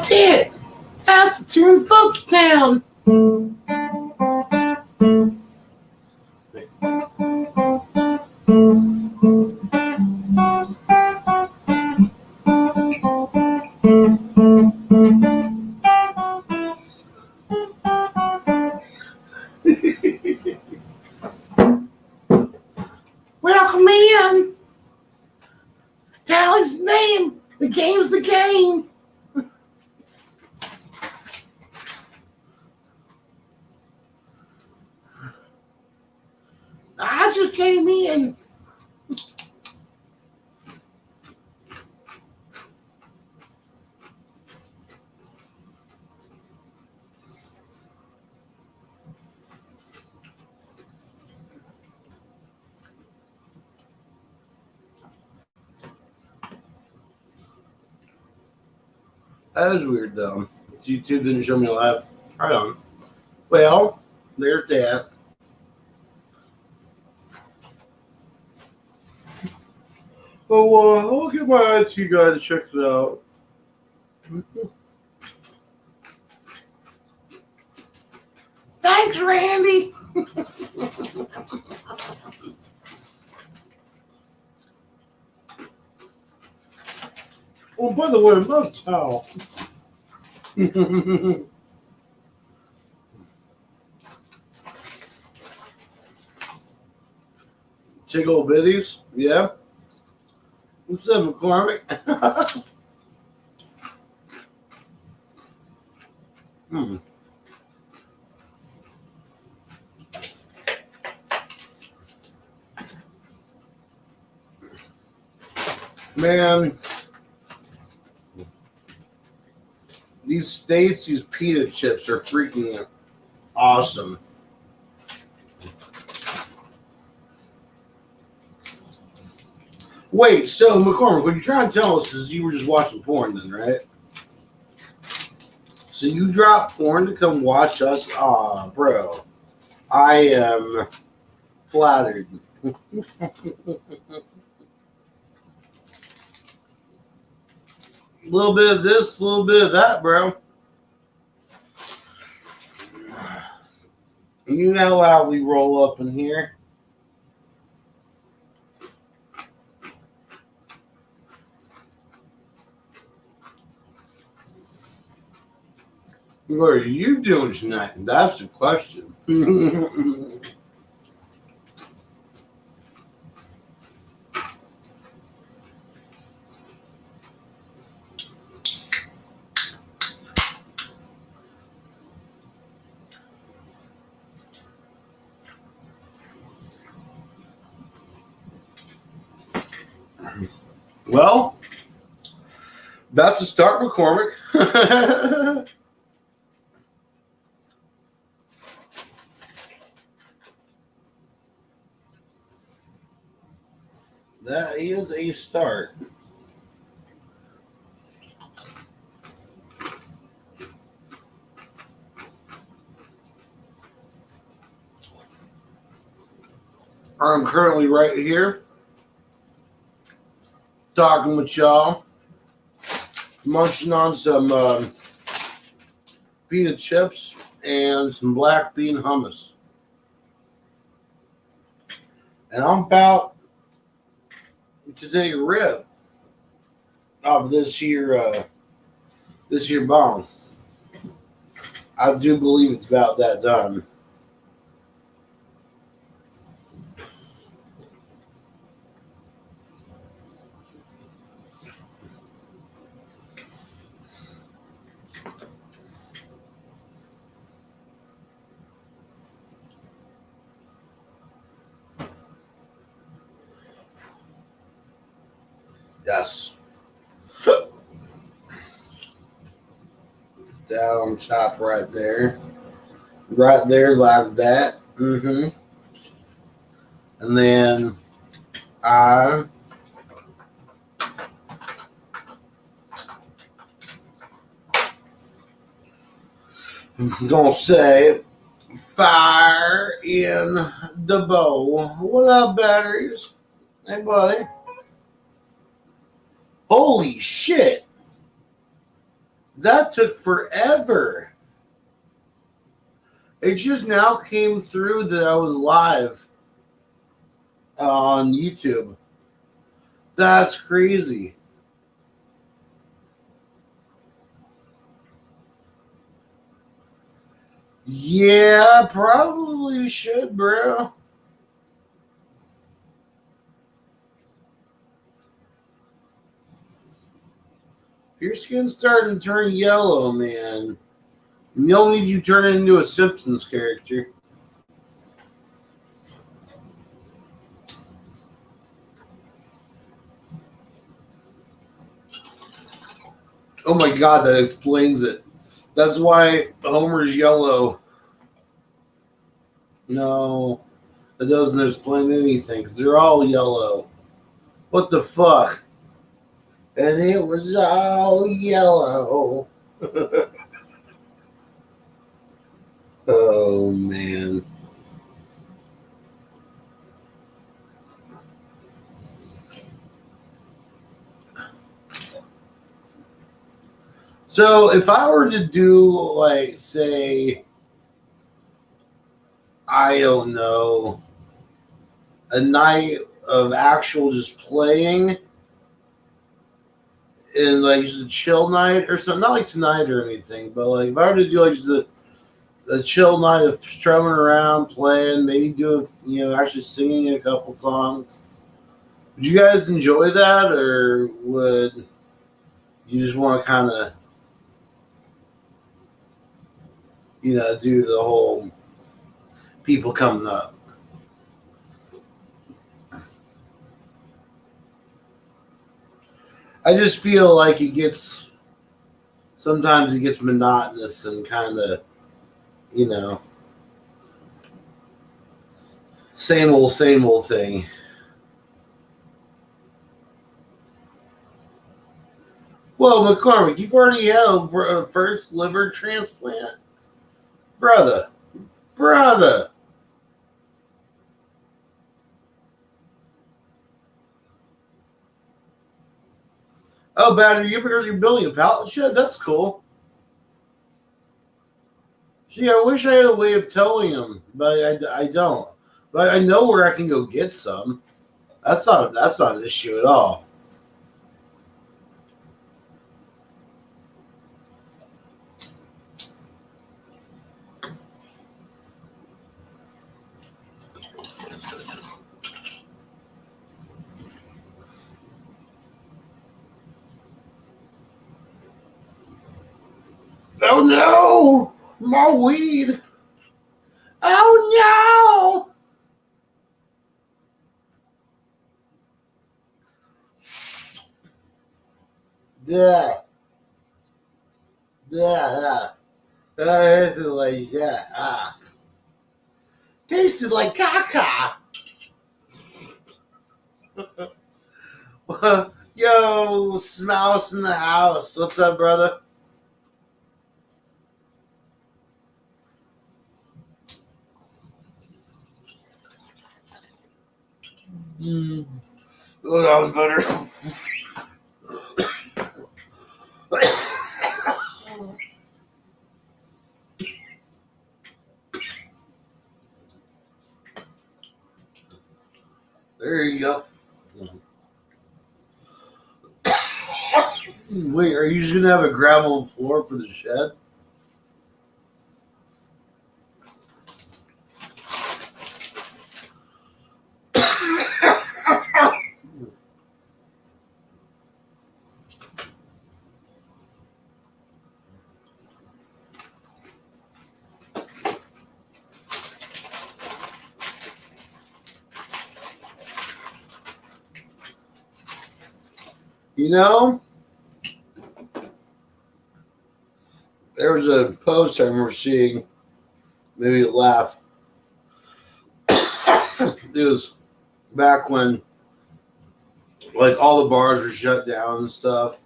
That's it. That's the tune, Funky Town. Welcome in. Tally's the name. The game's the game. I just came in. That was weird, though. YouTube didn't show me live. Right on. Well, there's that. Oh, I'll get my IT guy to check it out. Thanks, Randy. Oh, by the way, I'm not a towel. Tickle bitties, yeah. What's up, McCormick? Man, these Stacy's pita chips are freaking awesome. Wait, so McCormick, what you're trying to tell us is you were just watching porn then, right? So you dropped porn to come watch us? Aw, bro. I am flattered. A little bit of this, a little bit of that, bro. You know how we roll up in here. What are you doing tonight? That's the question. Well, that's a start, McCormick. That is a start. I'm currently right here talking with y'all, munching on some pita chips and some black bean hummus. And I'm about to take a rip of this here bong. I do believe it's about that time. Yes. Down chop right there. Right there like that. Mm-hmm. And then I'm gonna say fire in the bowl. What up, batteries? Hey, buddy. Holy shit. That took forever. It just now came through that I was live on YouTube. That's crazy. Yeah, probably should, bro. If your skin's starting to turn yellow, man, you'll need you turn it into a Simpsons character. Oh my god, that explains it. That's why Homer's yellow. No, that doesn't explain anything because they're all yellow. What the fuck? And it was all yellow. Oh man. So if I were to do like say I don't know a night of actual just playing and like just a chill night or something, not like tonight or anything, but like if I were to do like just a chill night of strumming around, playing, maybe do actually singing a couple songs. Would you guys enjoy that, or would you just want to kind of do the whole people coming up? I just feel like sometimes it gets monotonous and kind of you know same old thing. Well, McCormick, you've already had a first liver transplant, brother, brother. Oh, Battery, you're building a pallet shed. That's cool. See, I wish I had a way of telling them, but I don't. But I know where I can go get some. That's not an issue at all. Oh no, my weed. Oh no. Yeah, yeah, yeah. Like that. Tasted like caca. Yo, Smouse in the house. What's up, brother? Mm. Oh, that was better. There you go. Wait, are you just gonna have a gravel floor for the shed? You know, there was a post I remember seeing. Maybe laugh. It was back when like all the bars were shut down and stuff.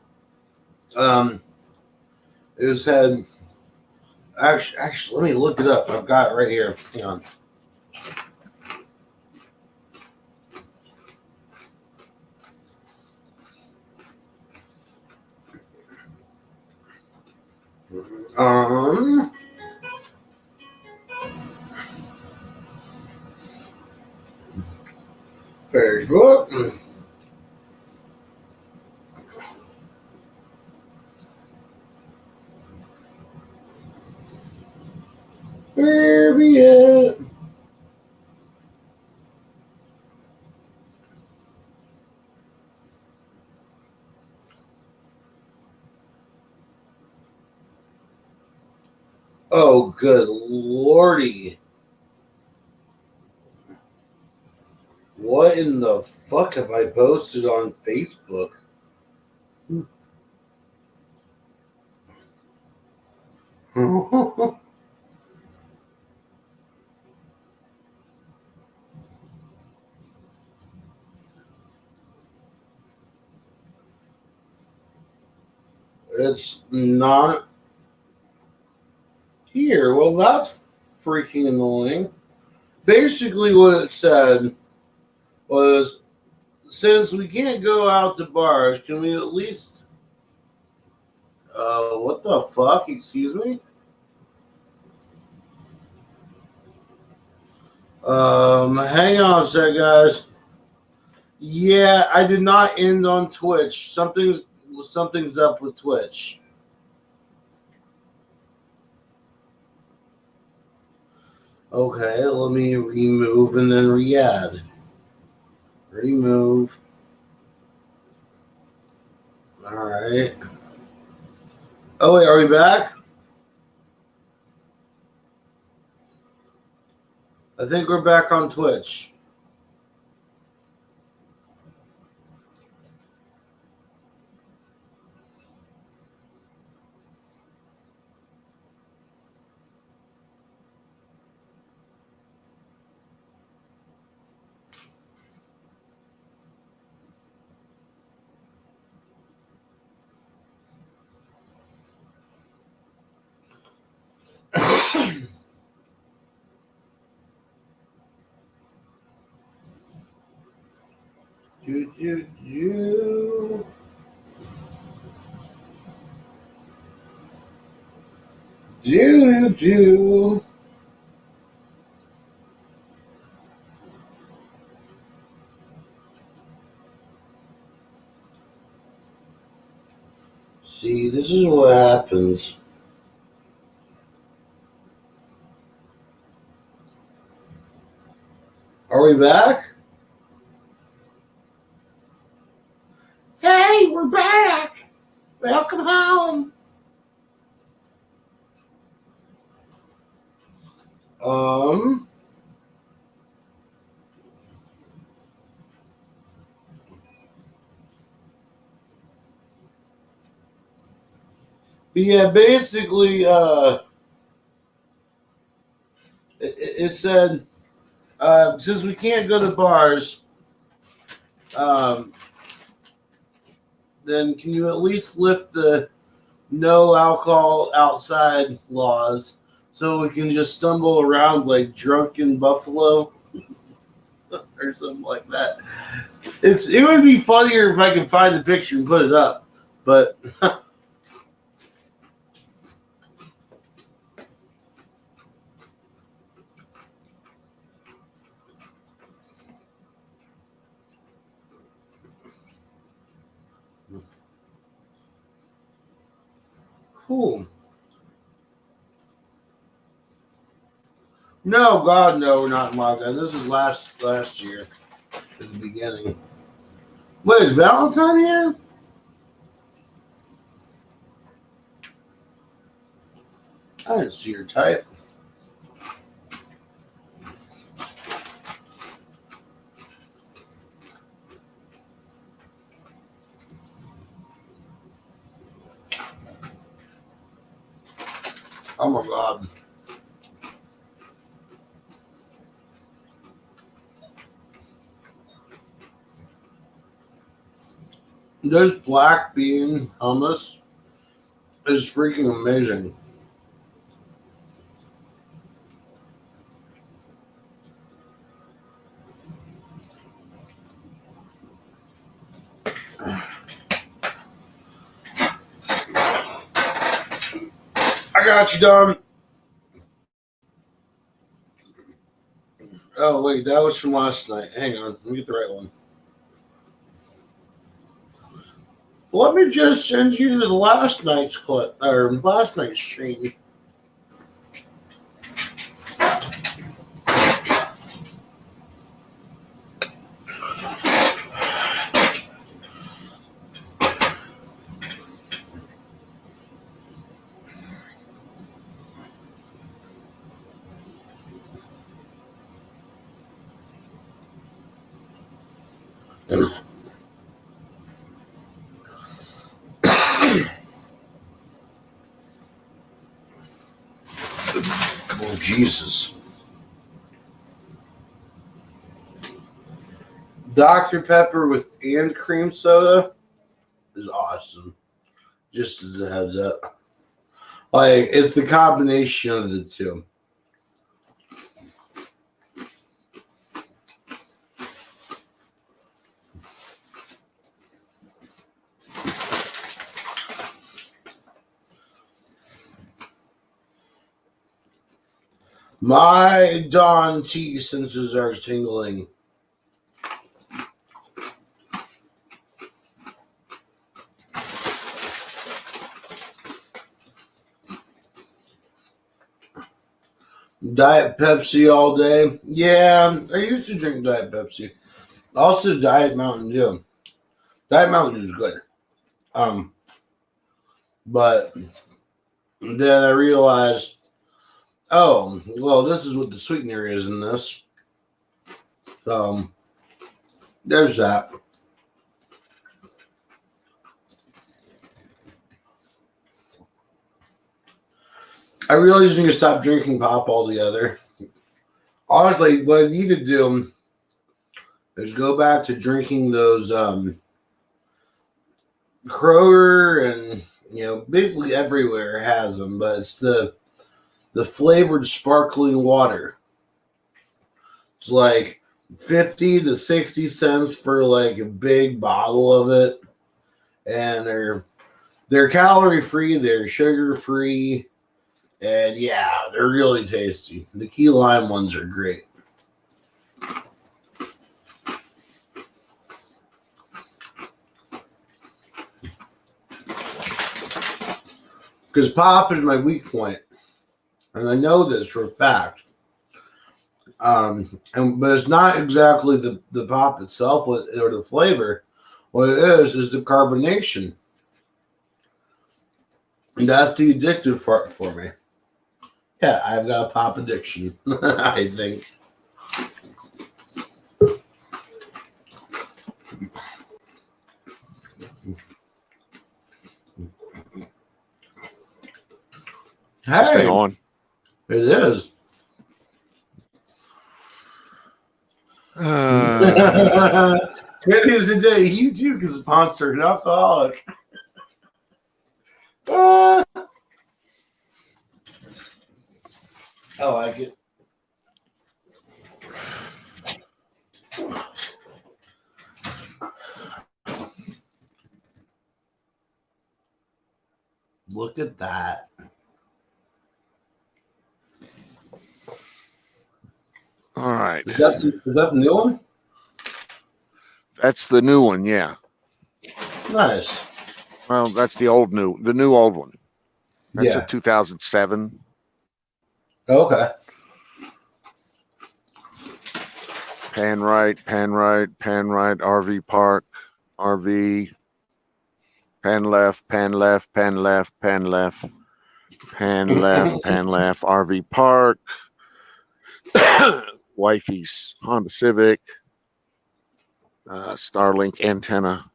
Um, it was had actually. Let me look it up. I've got it right here. Hang on. Um, Facebook. Where be it? Oh, good lordy. What in the fuck have I posted on Facebook? It's not here. Well, that's freaking annoying. Basically, what it said was, since we can't go out to bars, can we at least? What the fuck? Excuse me. Hang on a sec, guys. Yeah, I did not end on Twitch. Something's up with Twitch. Okay, let me remove and then re-add. Remove. All right. Oh wait, are we back? I think we're back on Twitch. do, do, do. Do, do, do. See, this is what happens. Are we back? Hey, we're back. Welcome home. Um. Yeah, basically, it said, since we can't go to bars, um, then can you at least lift the no alcohol outside laws so we can just stumble around like drunken buffalo or something like that? It would be funnier if I could find the picture and put it up, but cool. No, God, no, we're not in lockdown. This is last year at the beginning. Wait, is Valentine here? I didn't see her type. Oh my God. This black bean hummus is freaking amazing. got you, Don. Oh, wait, that was from last night. Hang on, let me get the right one. Let me just send you to the last night's clip, or last night's stream. Oh, Jesus. Dr. Pepper and cream soda is awesome. Just as a heads up. Like, it's the combination of the two. My Dawn tea senses are tingling. Diet Pepsi all day. Yeah, I used to drink Diet Pepsi. Also, Diet Mountain Dew. Diet Mountain Dew is good. But then I realized, oh, well, this is what the sweetener is in this. So there's that. I really just need to stop drinking pop altogether. Honestly, what I need to do is go back to drinking those Kroger and basically everywhere has them, but it's the flavored sparkling water. It's like 50 to 60 cents for like a big bottle of it, and they're calorie free, they're sugar free. And yeah, they're really tasty. The key lime ones are great. Because pop is my weak point. And I know this for a fact. But it's not exactly the pop itself or the flavor. What it is the carbonation. And that's the addictive part for me. Yeah, I've got a pop addiction, I think. Hey, on. It is. Maybe a day he too can sponsor an alcoholic. I like it. Look at that. All right. Is that the new one? That's the new one, yeah. Nice. Well, that's the new old one. That's a 2007. Okay. Pan right, RV park, RV, pan left, pan left, pan left, pan left, pan left, pan left, RV park, wifey's Honda Civic, Starlink antenna.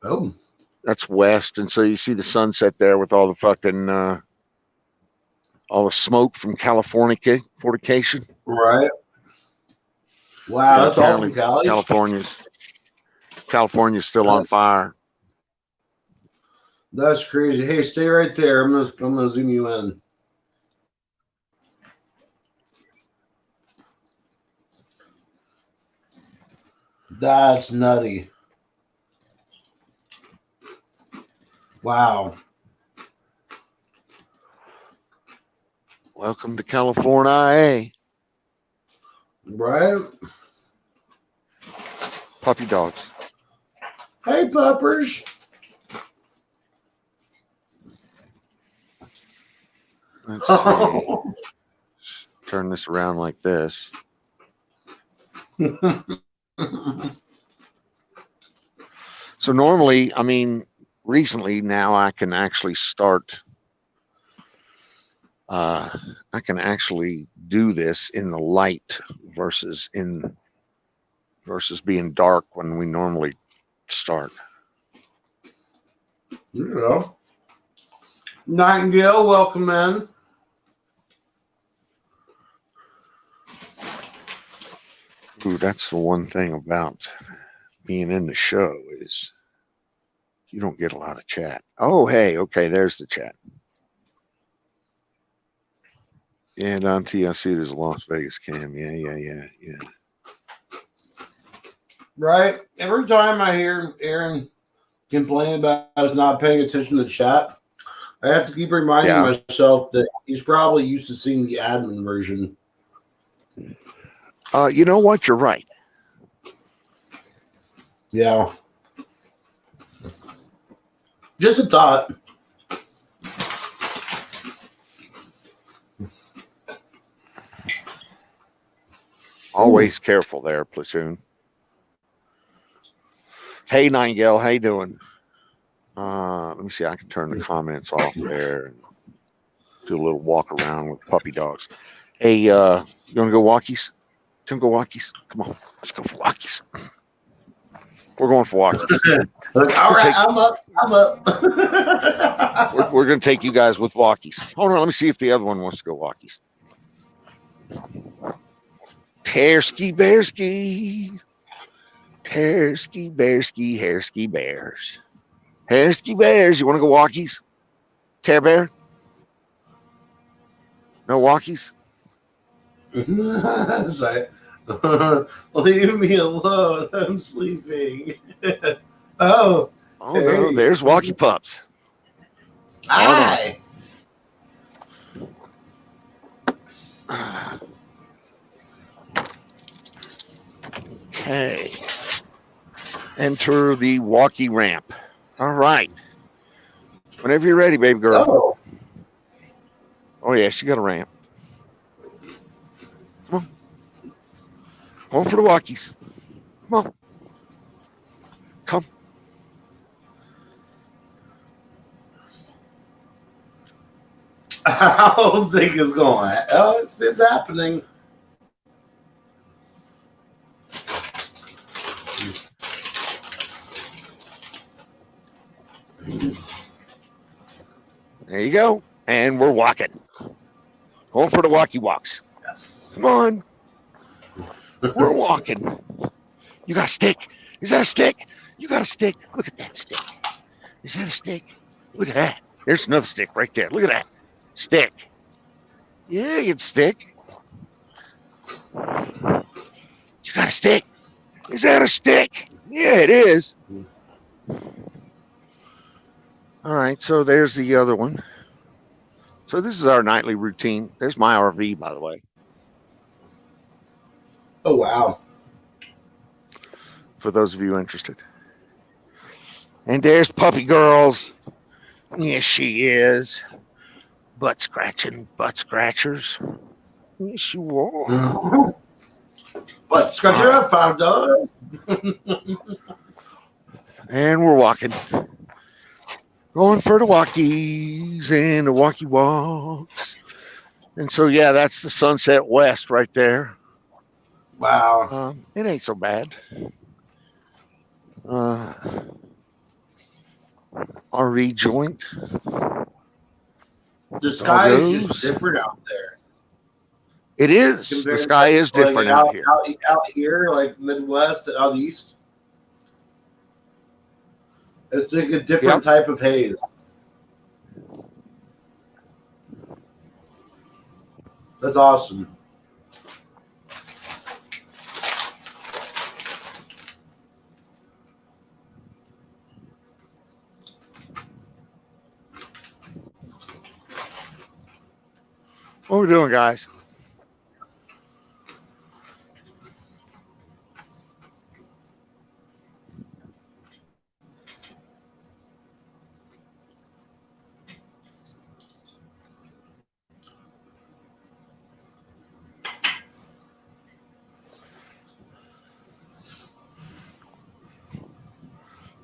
Oh. That's west, and so you see the sunset there with all the fucking all the smoke from Californication. Right. Wow, that's all from Cali? California's still on fire. That's crazy. Hey, stay right there. I'm gonna zoom you in. That's nutty. Wow. Welcome to California. Right? Puppy dogs. Hey, puppers. Let's see. Turn this around like this. So normally, I mean, recently now I can actually start. I can actually do this in the light versus being dark when we normally start. You know. Nightingale, welcome in. Ooh, that's the one thing about being in the show is you don't get a lot of chat. Oh, hey, okay, there's the chat. And on TLC, there's a Las Vegas cam. Yeah. Right? Every time I hear Aaron complain about us not paying attention to the chat, I have to keep reminding myself that he's probably used to seeing the admin version. You know what? You're right. Yeah. Just a thought. Always careful there, platoon. Hey, Nightingale, how you doing? Let me see. I can turn the comments off there and do a little walk around with puppy dogs. Hey, you want to go walkies? Tim, go walkies. Come on, let's go for walkies. We're going for walkies. All right, I'm up. we're going to take you guys with walkies. Hold on, let me see if the other one wants to go walkies. Tearski bearski. Tearski bearski, hairski bears. Hairski bears, you want to go walkies? Tear bear? No walkies? Sorry. Leave me alone. I'm sleeping. Oh hey. No, there's walkie pups. Hi. Okay. Enter the walkie ramp. All right. Whenever you're ready, baby girl. Oh yeah, she got a ramp. Come on. Going for the walkies. Come on. Come. I don't think it's going. Oh, it's happening. There you go. And we're walking. Going for the walkie walks. Yes. Come on. We're walking. You got a stick? Is that a stick? You got a stick? Look at that stick. Is that a stick? Look at that. There's another stick right there. Look at that. Stick. Yeah, it's stick. You got a stick? Is that a stick? Yeah, it is. All right, so there's the other one. So this is our nightly routine. There's my RV, by the way. Oh, wow. For those of you interested. And there's Puppy Girls. Yes, she is. Butt scratching, butt scratchers. Yes, you are. Butt scratcher up $5. And we're walking. Going for the walkies and the walkie walks. And so, yeah, that's the Sunset West right there. Wow. It ain't so bad. RV joint. The sky is just different out there. It is. The sky is different out here. Out here, like Midwest, out east. It's like a different type of haze. That's awesome. What we doing, guys?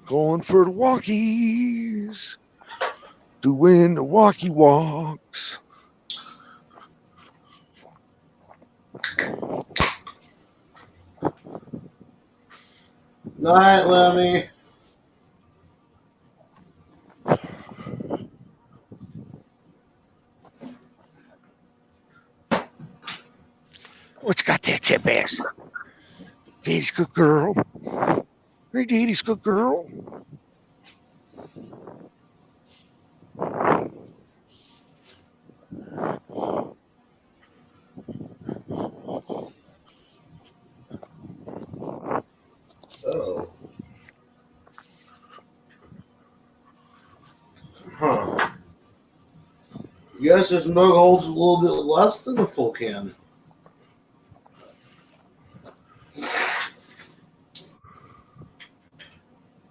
Going for the walkies. Doing the walkie walks. Night, Lemmy. What's got there, Chip ass? Daddy's good girl. Hey, Daddy's good girl. Oh. Huh. Guess this mug holds a little bit less than a full can.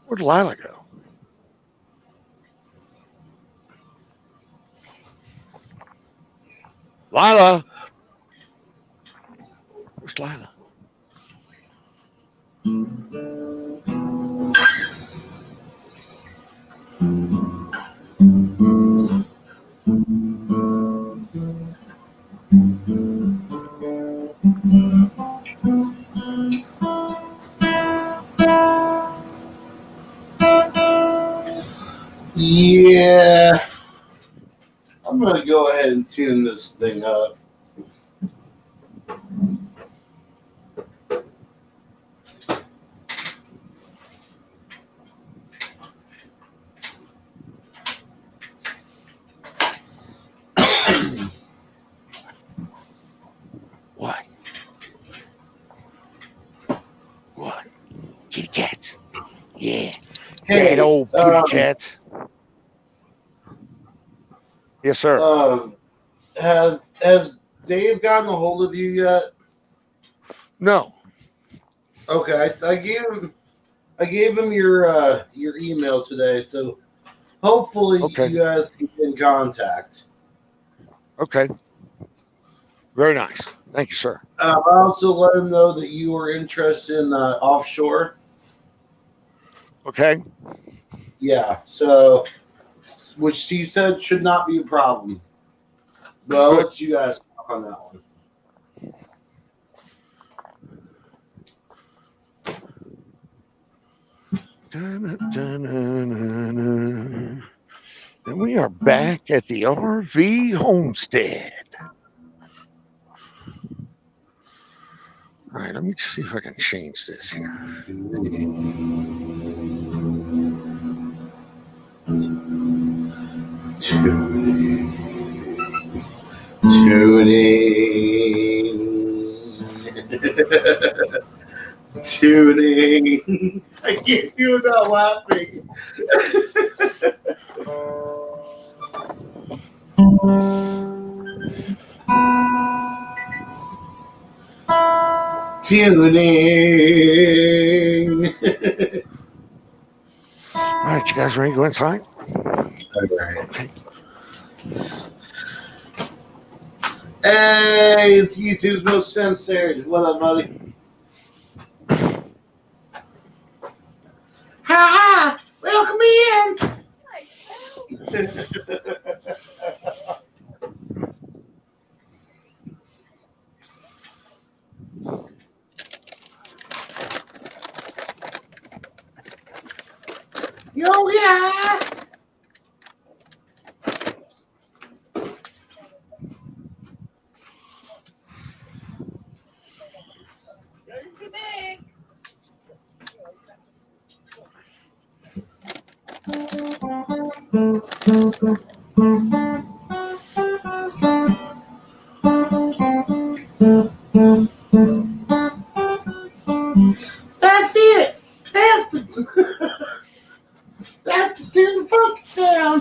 Where'd Lila go? Lila! Where's Lila? Yeah. I'm going to go ahead and tune this thing up. What? What? Kitty cats. Yeah. Hey, That old kitty cat. Yes, sir. Has Dave gotten a hold of you yet? No. Okay, I gave him your email today, so hopefully Okay. you guys can get in contact. Okay. Very nice. Thank you, sir. I also let him know that you were interested in offshore. Okay. Yeah, so which he said should not be a problem. But I'll let you guys talk on that one. And we are back at the RV homestead. All right, let me see if I can change this here. Tuning. I can't do it without laughing. Tuning. All right, you guys ready to go inside? Okay. Hey, it's YouTube's most censored. What up, buddy? Ha ha! Welcome in. Yo, yeah. That's it. That's the turn the focus down.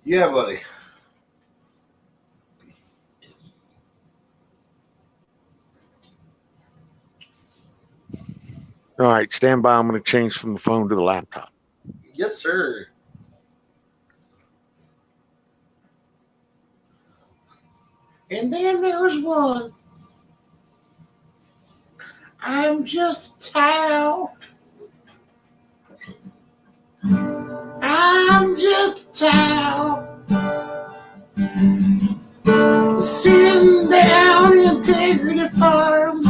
Yeah, buddy. All right, stand by. I'm going to change from the phone to the laptop. Yes, sir. And then there's one. I'm just a towel. I'm just a towel. Sitting down Integrity Farms.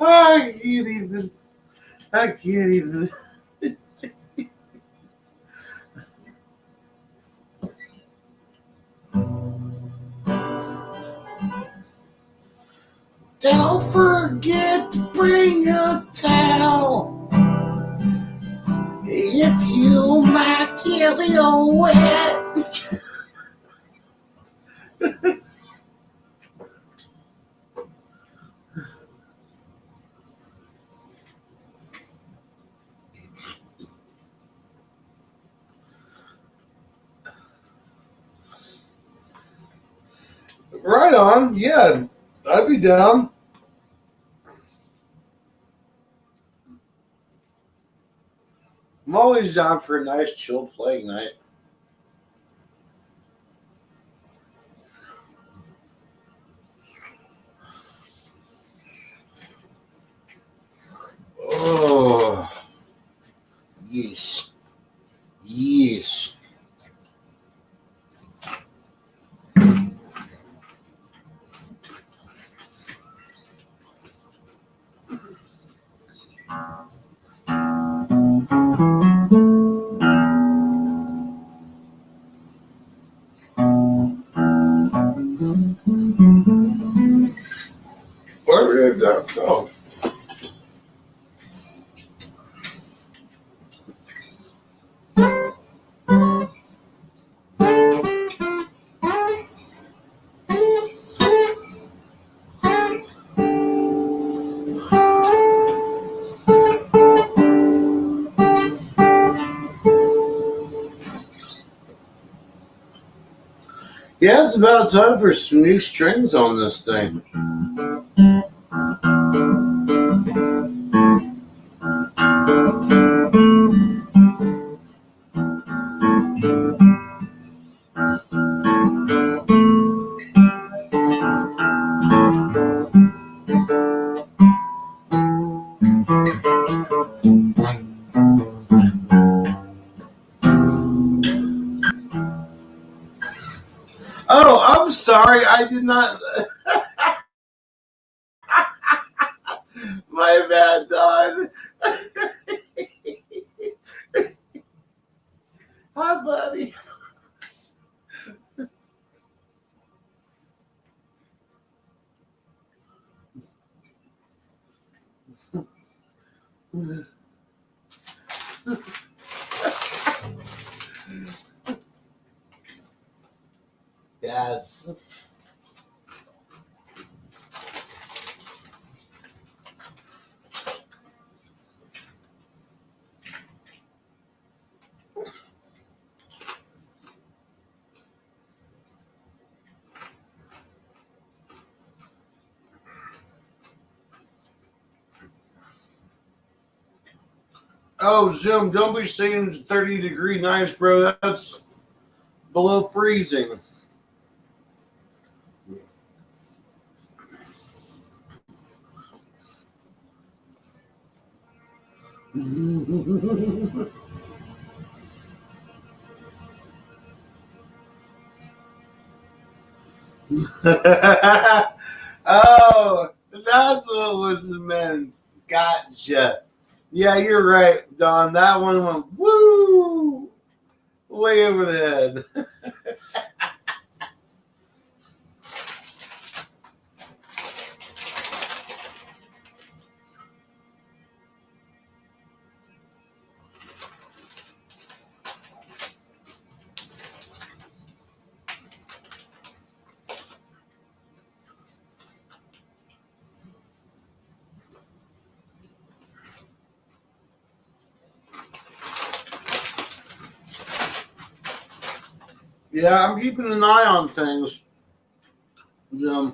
I can't even. I can't even. Don't forget to bring a towel if you might get a little wet. Right on. Yeah, I'd be down. I'm always down for a nice, chill playing night. Oh, yes. Yes. Where did that go? Yeah, it's about time for some new strings on this thing. Oh, I'm sorry. I did not. My bad, Don. Hi, buddy. Yes. Oh, Zoom, don't be saying 30-degree nights, bro. That's below freezing. Oh, that's what was meant. Gotcha. Yeah, you're right, Don. That one went woo way over the head. Yeah, I'm keeping an eye on things. I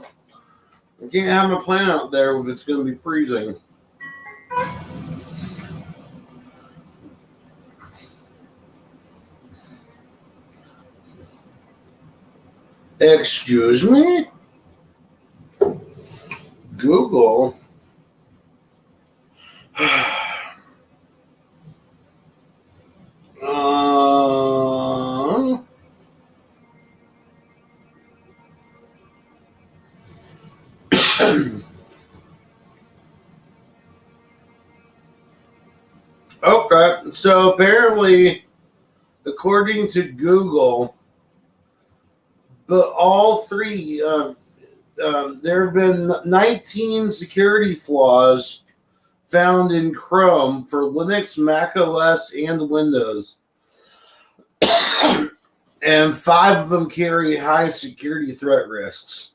can't have my plant out there if it's going to be freezing. Excuse me? Google. Okay, so apparently, according to Google, but all three, there have been 19 security flaws found in Chrome for Linux, Mac OS, and Windows. And 5 of them carry high security threat risks.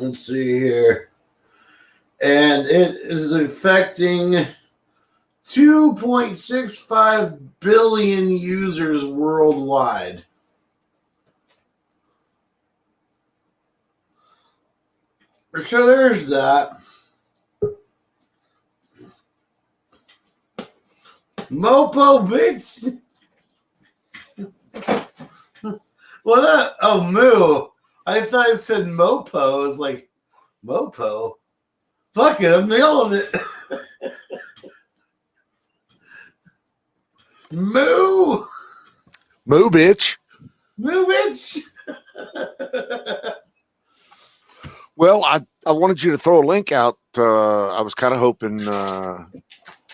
Let's see here. And it is affecting 2.65 billion users worldwide. So there's that. Mopo, bitch. Well, that, oh, moo. I thought it said Mopo. I was like, Mopo? Fuck it, I'm nailing it. Moo. Moo, bitch. Moo, bitch. Well, I wanted you to throw a link out. I was kind of hoping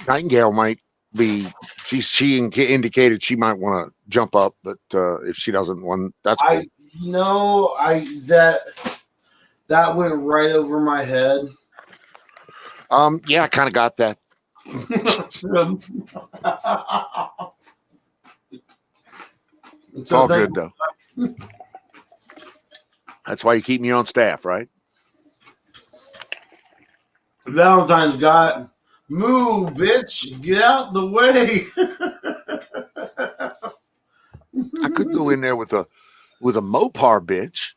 Nightingale might be. She indicated she might want to jump up, but if she doesn't want, that's cool. That went right over my head. Yeah, I kind of got that. It's all good though. That's why you keep me on staff, right? Valentine's got move, bitch, get out the way. I could go in there with a Mopar bitch,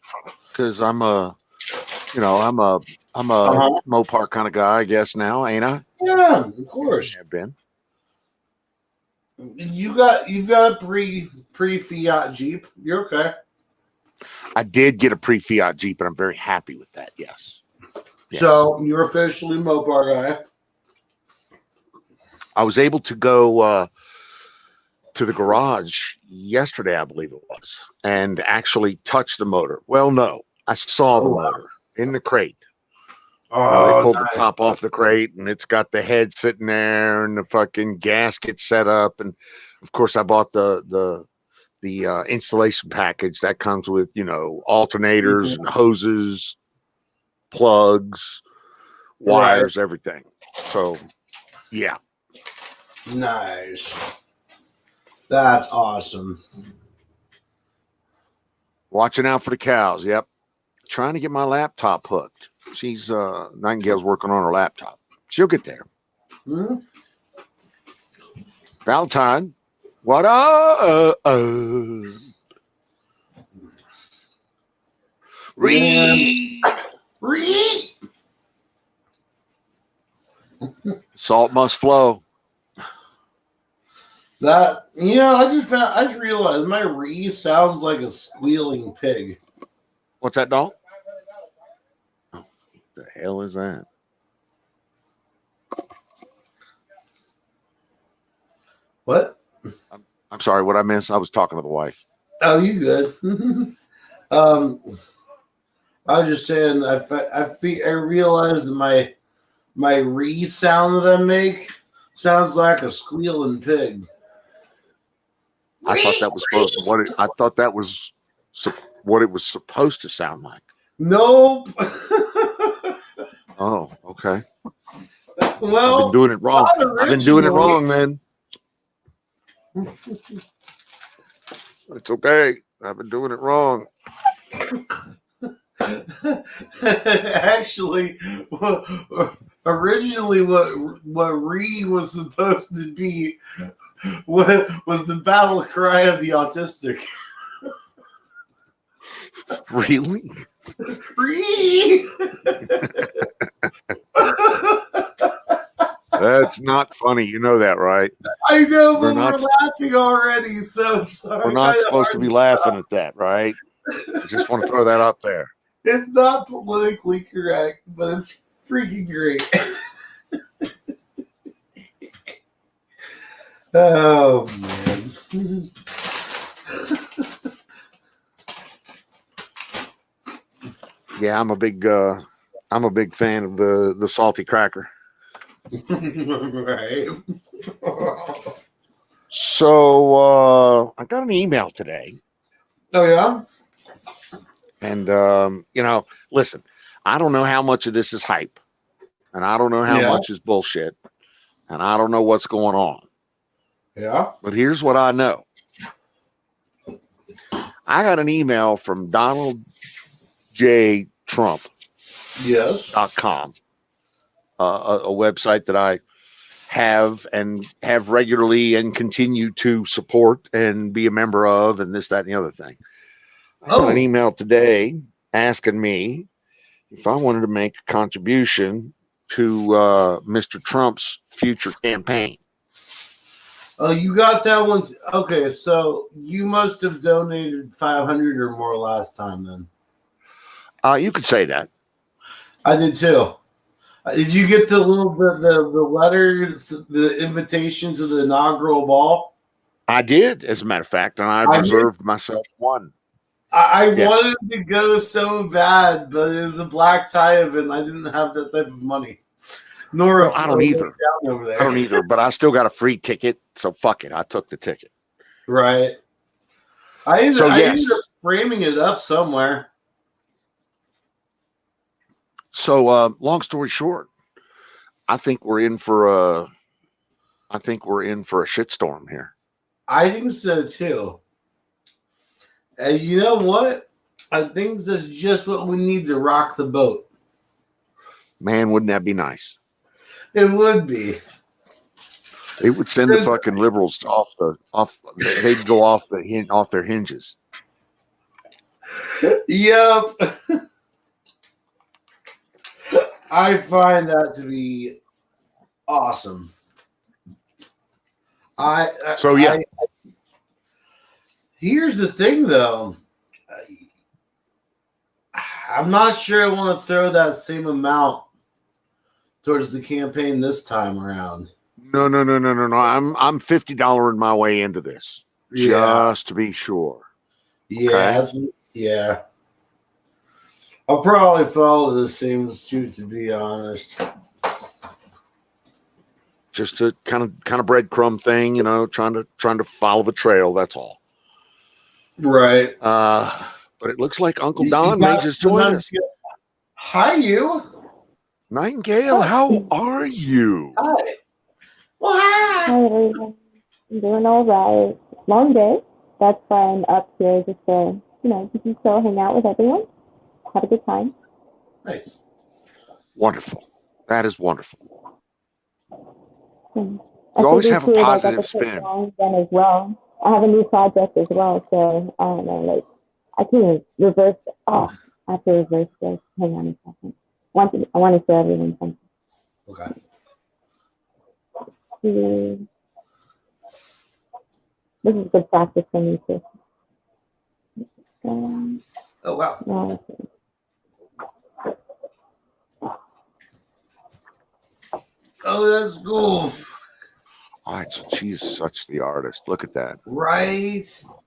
because I'm a Mopar kind of guy, I guess now, ain't I? Yeah, of course. Have been. You've got a pre-Fiat Jeep. You're okay. I did get a pre-Fiat Jeep, and I'm very happy with that. Yes. So you're officially Mopar guy. I was able to go to the garage yesterday, I believe it was, and actually touch the motor. Well, no, I saw the motor in the crate. They pulled the top off the crate, and it's got the head sitting there, and the fucking gasket set up, and of course, I bought the installation package that comes with alternators and hoses, plugs, wires, everything. So, yeah. Nice. That's awesome. Watching out for the cows. Yep. Trying to get my laptop hooked. She's Nightingale's working on her laptop. She'll get there. Mm-hmm. Valentine, what up? Salt must flow. That I just realized my sounds like a squealing pig. What's that, dog? Oh, what the hell is that? What? I'm sorry, what I missed? I was talking to the wife. Oh, you good? I was just saying, I realized that my sound that I make sounds like a squealing pig. I thought that was what it was supposed to sound like. Nope. Oh, okay. Well, I've been doing it wrong. I've been doing it wrong, man. It's okay. I've been doing it wrong. Actually, originally what Re was supposed to be was the battle cry of the autistic. Really? Re! That's not funny. You know that, right? I know, but We're we're not- laughing already, so sorry. We're not supposed to be laughing at that, right? I just want to throw that up there. It's not politically correct, but it's freaking great. Oh man. Yeah, I'm a big fan of the salty cracker. Right. So I got an email today, Oh yeah? and listen, I don't know how much of this is hype, and I don't know how Yeah. much is bullshit, and I don't know what's going on. Yeah. But here's what I know. I got an email from Donald J. Trump.com, Yes. a website that I have regularly and continue to support and be a member of, and this, that, and the other thing. I got an email today asking me if I wanted to make a contribution to Mr. Trump's future campaign. Oh, you got that one. Okay, so you must have donated 500 or more last time then. You could say that. I did too. Did you get the letters, the invitation to the inaugural ball? I did, as a matter of fact, and I reserved myself one. I Yes. wanted to go so bad, but it was a black tie event. I didn't have that type of money. Nor Well, I don't either. Down over there. I don't either, but I still got a free ticket, so fuck it. I took the ticket. Right. I ended up framing it up somewhere. So, long story short, I think we're in for a shitstorm here. I think so too. And you know what? I think that's just what we need to rock the boat. Man, wouldn't that be nice? It would be. It would send the fucking liberals off. They'd go off their hinges. Yep. I find that to be awesome. Here's the thing, though. I'm not sure I want to throw that same amount towards the campaign this time around. No. I'm $50 in my way into this, just to be sure. Yeah, okay? Yeah. I'll probably follow the same suit, to be honest. Just a kind of breadcrumb thing, trying to follow the trail. That's all. Right. But it looks like Uncle Don may just join us. Hi, you. Nightingale, how are you? Hi. Well, hi. Hi, everyone. I'm doing all right. Long day. That's why I'm up here just to, just to hang out with everyone. Have a good time. Nice. Wonderful. That is wonderful. You always have a positive spin. Then as well. I have a new project as well, so I don't know, I can reverse. Oh, I have to reverse this. Hang on a second. I want to show everyone something. Okay. This is good practice for me too. Oh wow. No, oh, that's cool. All right, so she is such the artist. Look at that. Right. So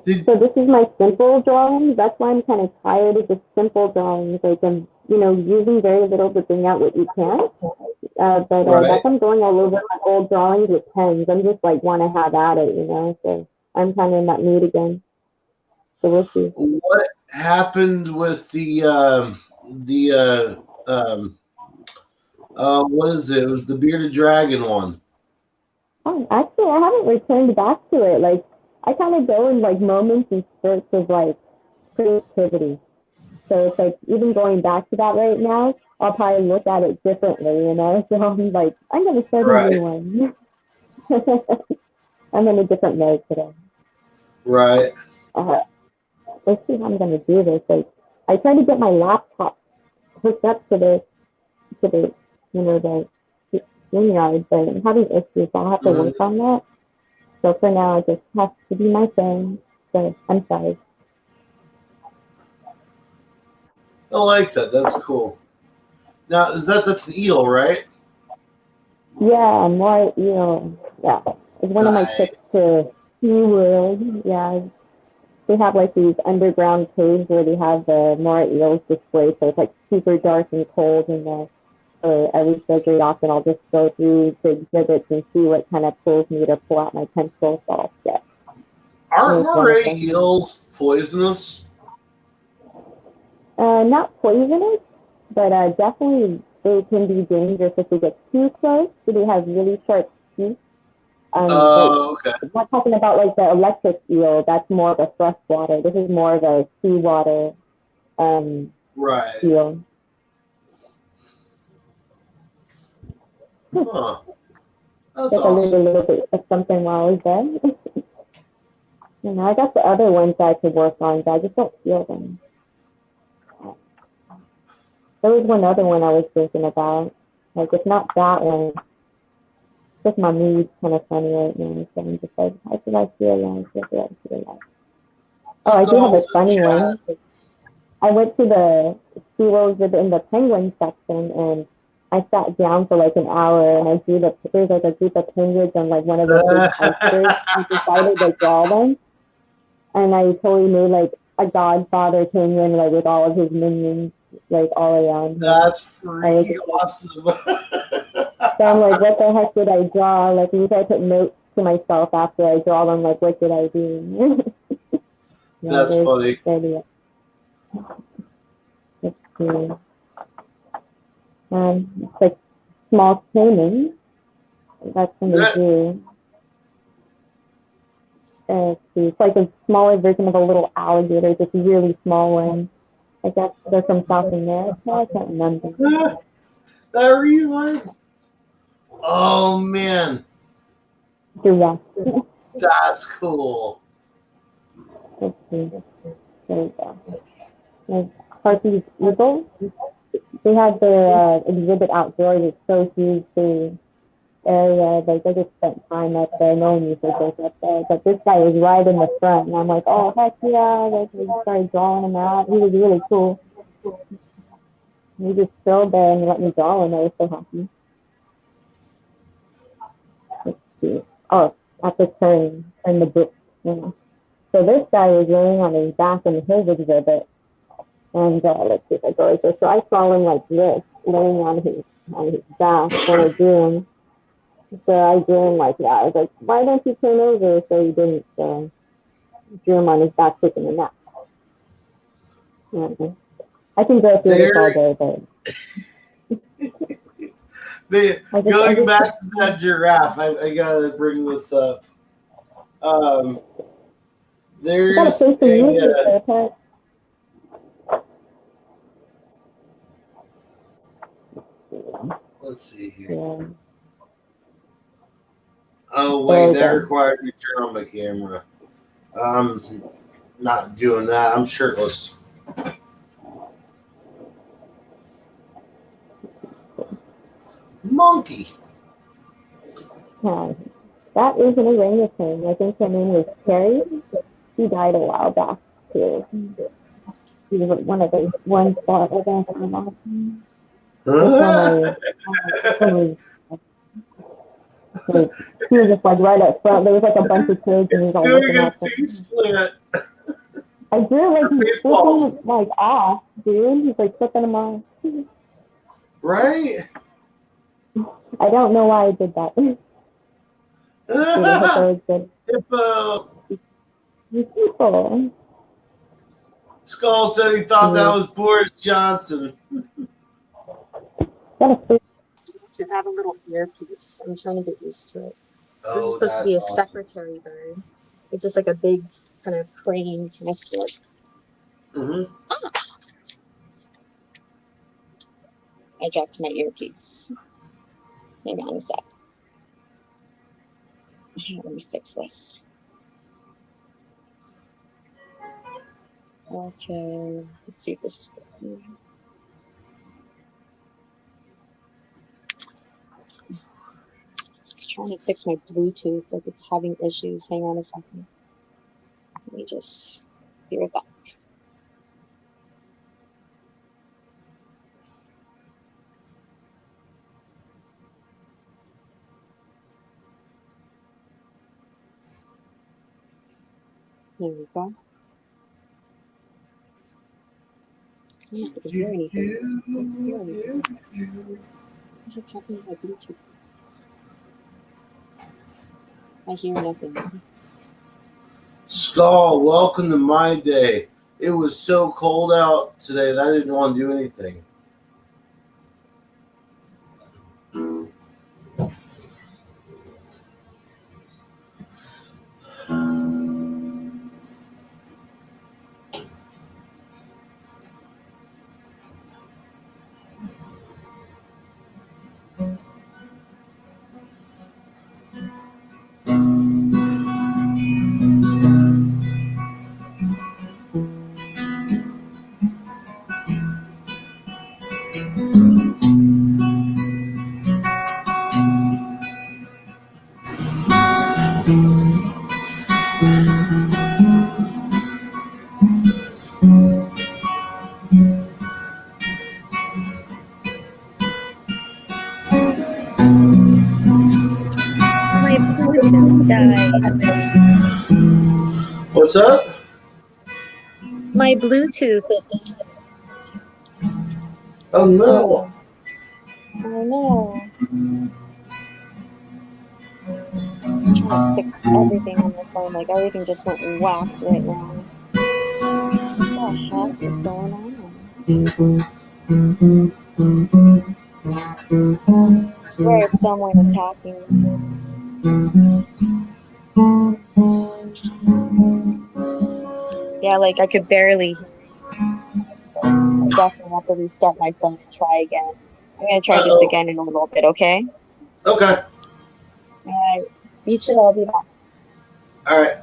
this is my simple drawings. That's why I'm kind of tired of the simple drawings. Like I'm, using very little to bring out what you can. But that's I'm going a little bit like old drawings with pens. I'm just want to have at it, So I'm kind of in that mood again. So we'll see. What happened with what is it? It was the Bearded Dragon one. Oh, actually, I haven't returned back to it. I kind of go in moments and spurts of creativity. So it's even going back to that right now. I'll probably look at it differently, you know. So I'm like, I'm gonna start a new one. I'm in a different mode today. Right. Let's see how I'm gonna do this. Like, I tried to get my laptop hooked up to the you know the StreamYard, but I'm having issues. I'll have to work on that. So for now, it just has to be my phone. So I'm sorry. I like that. That's cool. Now, that's an eel, right? Yeah, more yeah. It's one of my trips to SeaWorld. Yeah, they have like these underground caves where they have the more eels displayed, so it's like super dark and cold in there. So every so often I'll just go through the exhibits and see what kind of pulls me to pull out my pencil. So I'll get. Aren't moray eels poisonous? Not poisonous, but definitely they can be dangerous if they get too close. So they have really sharp teeth. Okay. I'm not talking about like the electric eel. That's more of a freshwater. This is more of a seawater right. eel. Huh. That's like awesome. a little bit of something while I was there. You know, I got the other ones that I could work on, but I just don't feel them. There was one other one I was thinking about. Like, if not that one, just my mood's kind of funny right now. So I'm just like, how should I feel like? What do I feel like? Oh, I do have a funny one. I went to the SeaWorld exhibit in the penguin section, and I sat down for like an hour, and I drew there's like a group of penguins on like one of the big posters. I decided to draw them, and I totally made like a Godfather penguin, like with all of his minions, like all around. That's freaking awesome. So I'm like, what the heck did I draw? Like, usually I put notes to myself after I draw them, like, what did I do? That's funny. Let's see. It's like small training. That's what they do. Let's see. It's like a smaller version of a little alligator, just a really small one. I guess they're from South America. I can't remember. That reminds. Oh man. Giraffe. That's cool. Let's see. There we go. Like Harpy's Eagle. They had their exhibit outdoors. It's so huge. The area, like they just spent time up there. No one usually goes up there. But this guy was right in the front, and I'm like, oh heck yeah! Like we started drawing him out. He was really cool. He just stood there and let me draw him. I was so happy. Let's see. Oh, at the turn the book. Yeah. So this guy was laying on his back in his exhibit. And let's see if I go right there. So I saw him like this, laying on his back when I drew him. So I drew him like that. I was like, why don't you turn over? So he didn't drew him on his back taking a nap. Yeah. I can go through this all day, but going back to that giraffe, I gotta bring this up. There's let's see here. Yeah. Oh wait, that required me to turn on my camera. I'm not doing that. I'm shirtless. Monkey. That is an orangutan. I think her name was Carrie. She died a while back too. She was one of those ones that was he was just like right up front. There was like a bunch of kids, and he was all looking at them. I drew like he's flipping like off, dude. He's like flipping them off. Right. I don't know why I did that. Hippo. People. Skull said he thought that was Boris Johnson. To have a little earpiece. I'm trying to get used to it. This is supposed to be a secretary bird. It's just like a big kind of crane kind of stork. Mm-hmm. I dropped my earpiece. Hang on a sec. Okay, let me fix this. Okay, let's see if this is working. Trying to fix my Bluetooth, like it's having issues. Hang on a second. Let me just be right back. There we go. I don't have to hear anything. I don't hear anything. What the heck happened to my Bluetooth? I hear nothing. Skull, welcome to my day. It was so cold out today that I didn't want to do anything. My Bluetooth died. What's up? My Bluetooth died. Oh no. So, I know. I'm trying to fix everything on my phone. Like everything just went whacked right now. What the heck is going on? I swear someone is hacking. Yeah, like I could barely hear Texas. I definitely have to restart my phone and try again. I'm gonna try this again in a little bit, okay? Okay. Alright. Beat it, I'll be back. All right.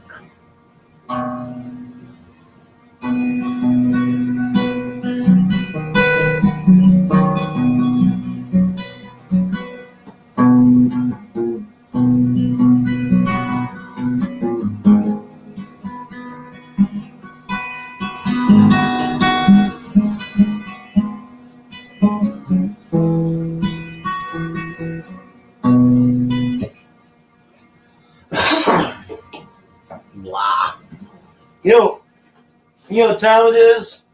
Blah. You know what time it is?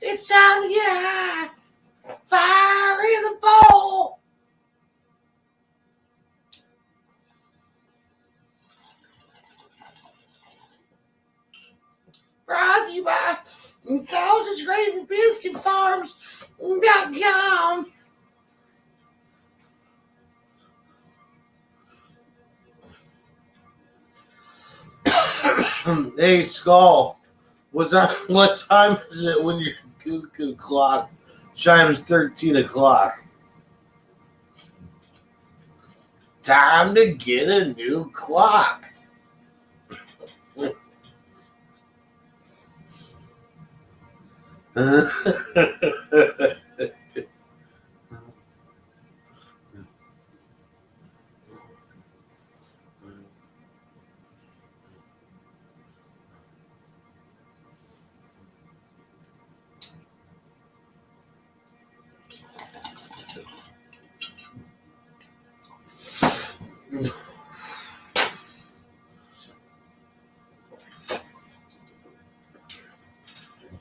It's time to get high. Fire in the bowl. Brought to you by Sausage Gravy Biscuit Farms.com. Hey, Skull. What time is it when your cuckoo clock chimes 13 o'clock? Time to get a new clock.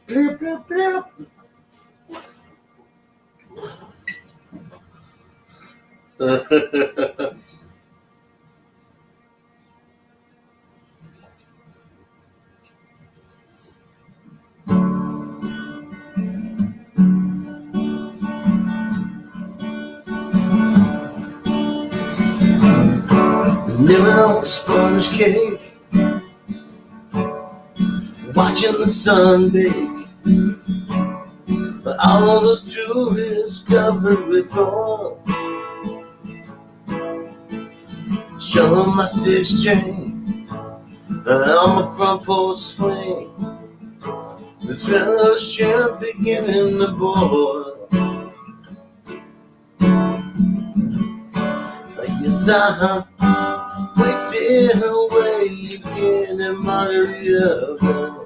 Blip, blip, blip. Living on sponge cake, watching the sun bake, But all those tourists covered with gold. Show 'em my 6 string, on my front porch swing. This fellowship beginning to boil. I guess I'm wasting away again in Margaritaville.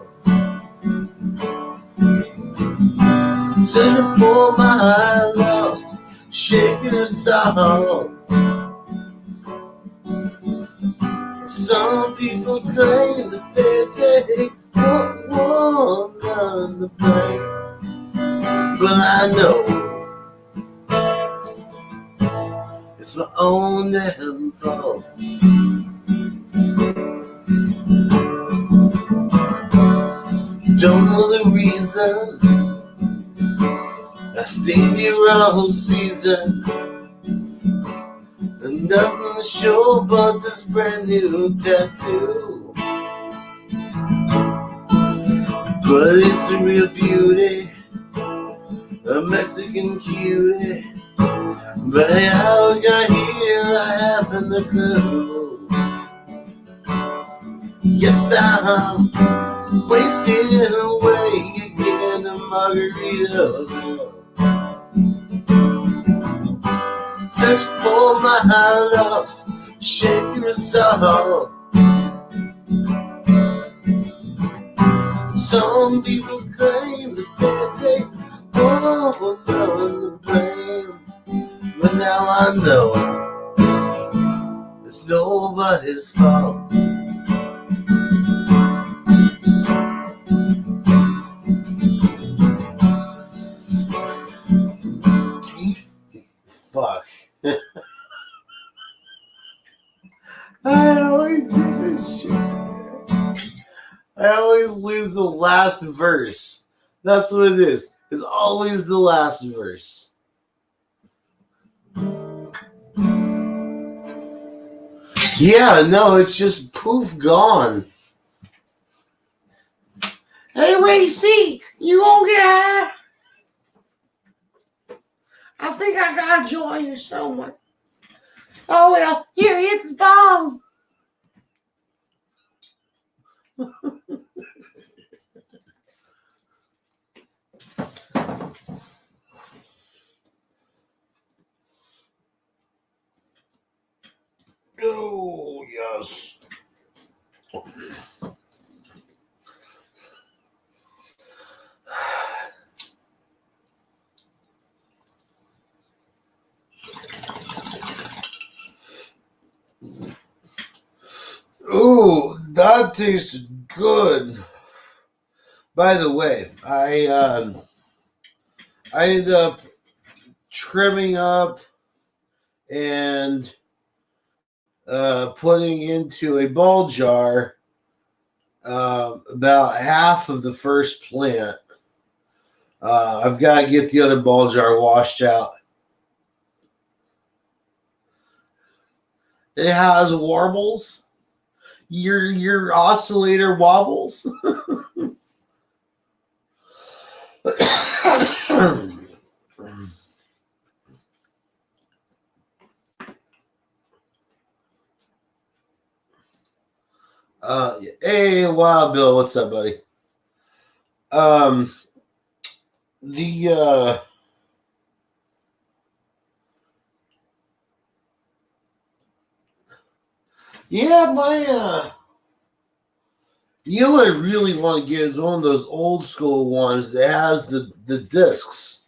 Searching for my lost, shaking her soul. Some people claim that there's a one on the plane, but I know it's my own damn fault. Don't know the reason I stayed here all season. And nothing to show but this brand new tattoo. But it's a real beauty, a Mexican cutie. But how I got here, I haven't a clue. Yes, I'm wasting away again in Margaritaville. Search for my lost, shaking her soul. Some people claim that there's a woman on the blame, but now I know it's nobody's fault. Fuck. I always do this shit. I always lose the last verse. That's what it is. It's always the last verse. Yeah, no, it's just poof gone. Hey, Racy, you won't get high? I think I gotta join you somewhere. Oh, well, here, hit the bomb. Oh, yes. Ooh, that tastes good. By the way, I ended up trimming up and putting into a ball jar about half of the first plant. I've got to get the other ball jar washed out. It has warbles. Your oscillator wobbles. Hey, Wild Bill, what's up, buddy? Yeah, my you know what I really want to get is one of those old school ones that has the discs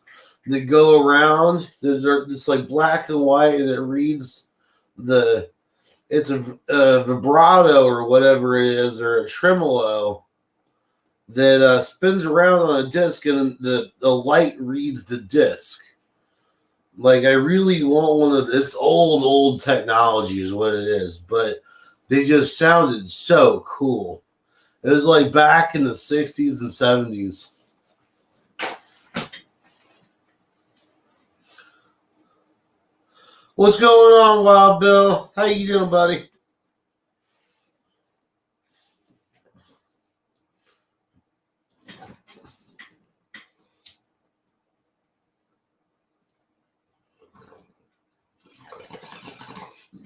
that go around. It's like black and white, and it reads it's a vibrato or whatever it is, or a tremolo that spins around on a disc, and the light reads the disc. Like, I really want one of this old technology is what it is, but they just sounded so cool. It was like back in the 60s and 70s. What's going on, Wild Bill? How you doing, buddy?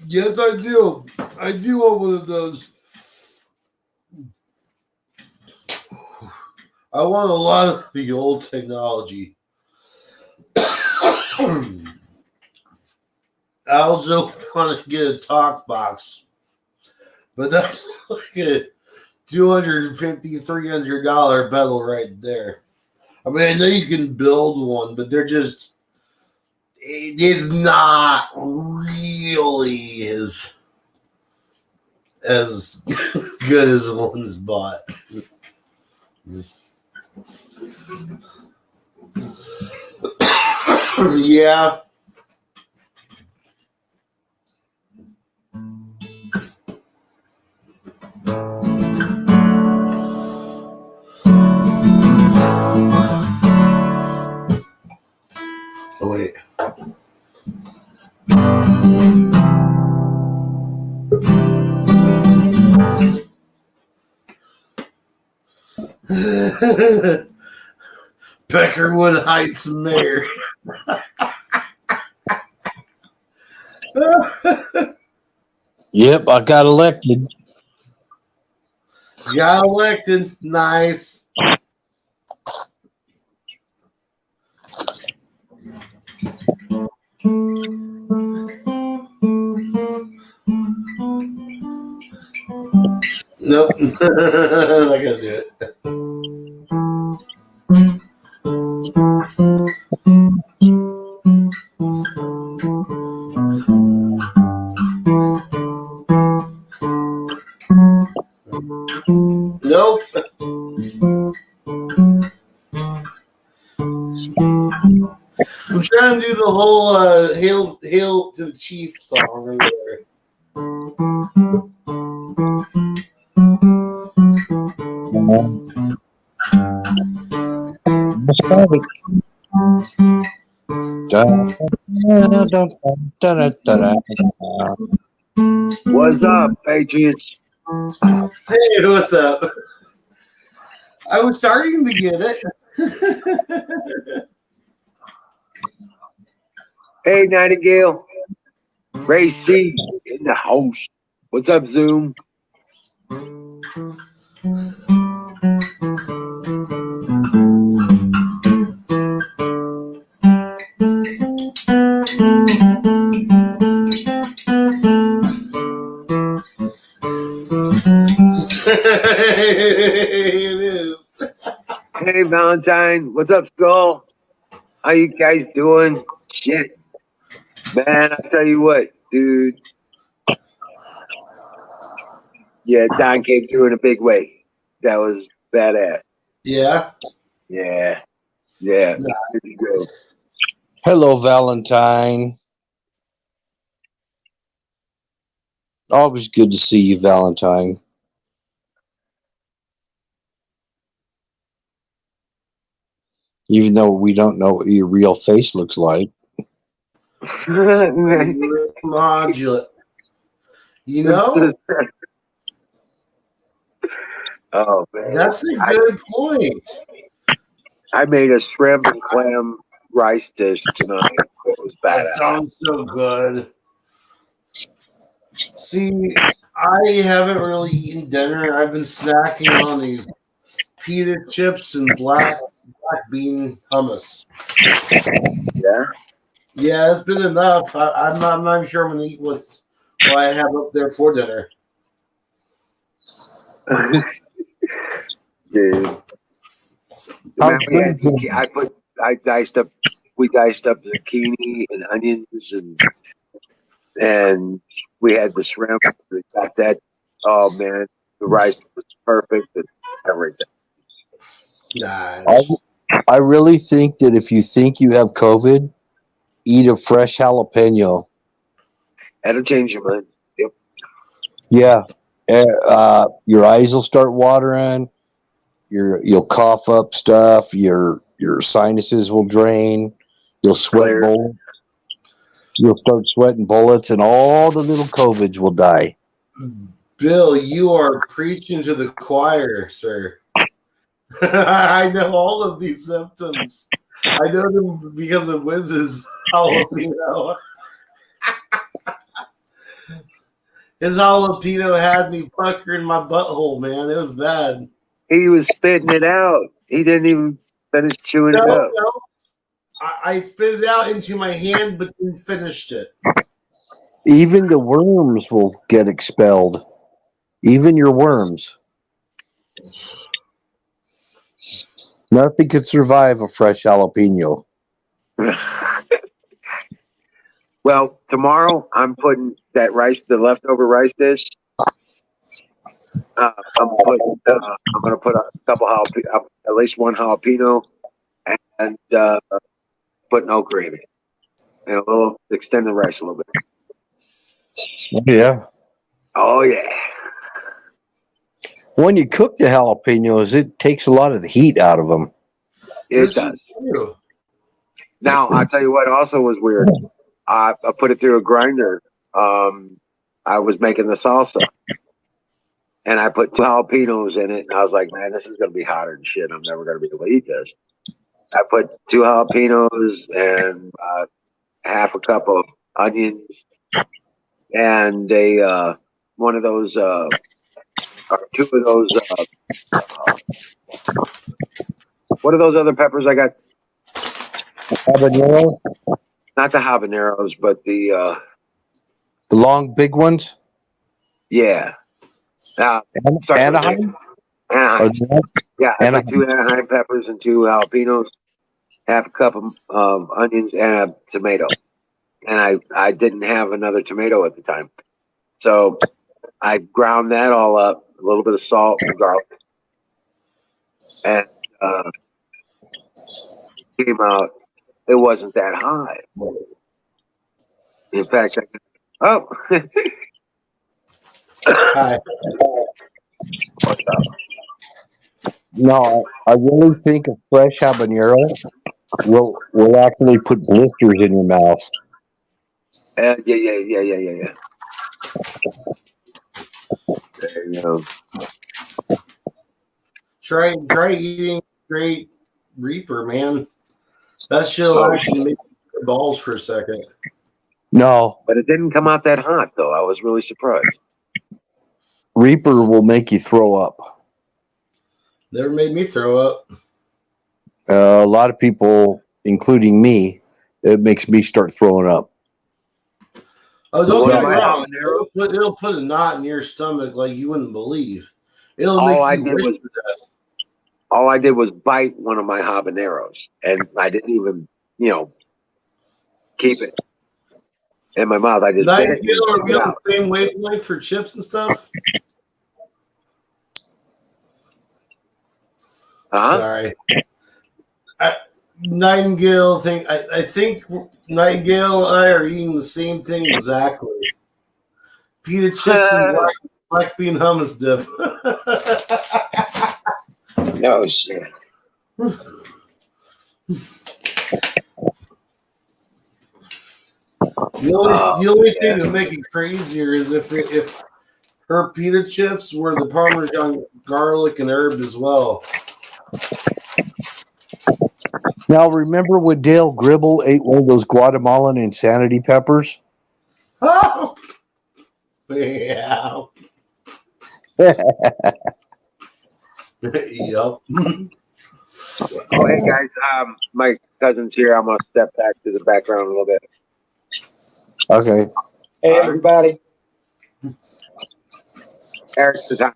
Yes, I do. I do want one of those. I want a lot of the old technology. I also want to get a talk box, but that's like a $250, $300 pedal right there. I mean, I know you can build one, but it is not really as good as the ones bought. Yeah. Oh, wait. Peckerwood Heights Mayor. Yep, I got elected. Got elected. Nice. Nope. Not gonna do it. Nope. I'm trying to do the whole "Hail to the Chief" song over there. What's up, Patriots? Hey, what's up? I was starting to get it. Hey, Nightingale. Ray C in the house. What's up, Zoom? It is. Hey, Valentine. What's up, Skull? How you guys doing? Shit. Man, I'll tell you what, dude. Yeah, Don came through in a big way. That was badass. Yeah. Yeah. Yeah. There you go. Hello, Valentine. Always good to see you, Valentine. Even though we don't know what your real face looks like. Modulate. You know? Oh, man. That's a good point. I made a shrimp and clam rice dish tonight. It was That badass. sounds so good. See, I haven't really eaten dinner. I've been snacking on these pita chips and black bean hummus. Yeah? Yeah, it's been enough. I'm not even sure I'm gonna eat what I have up there for dinner. Dude. How Man, we had good we diced up zucchini and onions and we had the shrimp. We got that. Oh man, the rice was perfect and everything. Nice. I really think that if you think you have COVID, eat a fresh jalapeno. That'll change your mind. Yep. Yeah. Your eyes will start watering. You'll cough up stuff. Your sinuses will drain. You'll sweat Clear. bullets. You'll start sweating bullets, and all the little COVIDs will die. Bill, you are preaching to the choir, sir. I know all of these symptoms. I know them because of Wiz's jalapeno. His jalapeno had me puckering my butthole, man. It was bad. He was spitting it out. He didn't even finish chewing it up. No. I spit it out into my hand, but then finished it. Even the worms will get expelled. Even your worms. Nothing could survive a fresh jalapeno. Well, tomorrow I'm putting that rice, the leftover rice dish. I'm gonna put a couple jalapeno, at least one jalapeno, and put no gravy, and a little extend the rice a little bit. Yeah. Oh yeah. When you cook the jalapenos, it takes a lot of the heat out of them. It This does. is true. Now I'll tell you what also was weird. I put it through a grinder. I was making the salsa, and I put 2 jalapenos in it, and I was like, man, this is gonna be hotter than shit. I'm never gonna be able to eat this. I put 2 jalapenos and half a cup of onions and a one of those or 2 of those what are those other peppers I got? Habanero, Not the habaneros, but the the long big ones. yeah. Sorry, Anaheim. Anaheim. Or the- Yeah, I Anaheim. put 2 Anaheim peppers and 2 jalapenos, half a cup of onions and a tomato. And I didn't have another tomato at the time. So I ground that all up, a little bit of salt and garlic. And came out, it wasn't that high. In fact, oh. Hi. What's up? No, I really think a fresh habanero will actually put blisters in your mouth. Yeah. There you go. Try eating straight Reaper, man. That shit'll actually make your balls for a second. No, But it didn't come out that hot, though. I was really surprised. Reaper will make you throw up. Never made me throw up. A lot of people, including me, it makes me start throwing up. Oh, don't get me Well, wrong. It'll put a knot in your stomach like you wouldn't believe. It'll All I make you did wish was- to death. All I did was bite one of my habaneros, and I didn't even, keep it in my mouth. I just bit it and Nightingale, are spit we it on out. the same wavelength for chips and stuff? Huh? Sorry. Nightingale thing. I think Nightingale and I are eating the same thing exactly. Pita chips and black bean hummus dip. No shit. The only thing to make it crazier is if her pita chips were the Parmesan garlic and herb as well. Now, remember when Dale Gribble ate one of those Guatemalan insanity peppers? Oh, yeah. Yup. Oh, hey guys, my cousin's here. I'm gonna step back to the background a little bit. Okay. Hey, everybody. Eric's the time.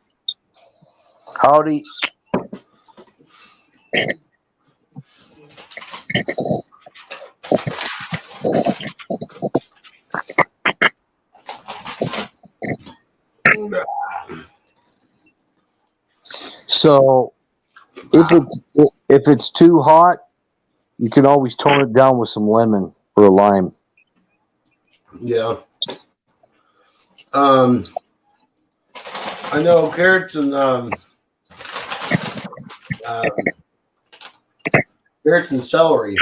Howdy. So, if it's too hot, you can always tone it down with some lemon or a lime. Yeah. I know carrots and celery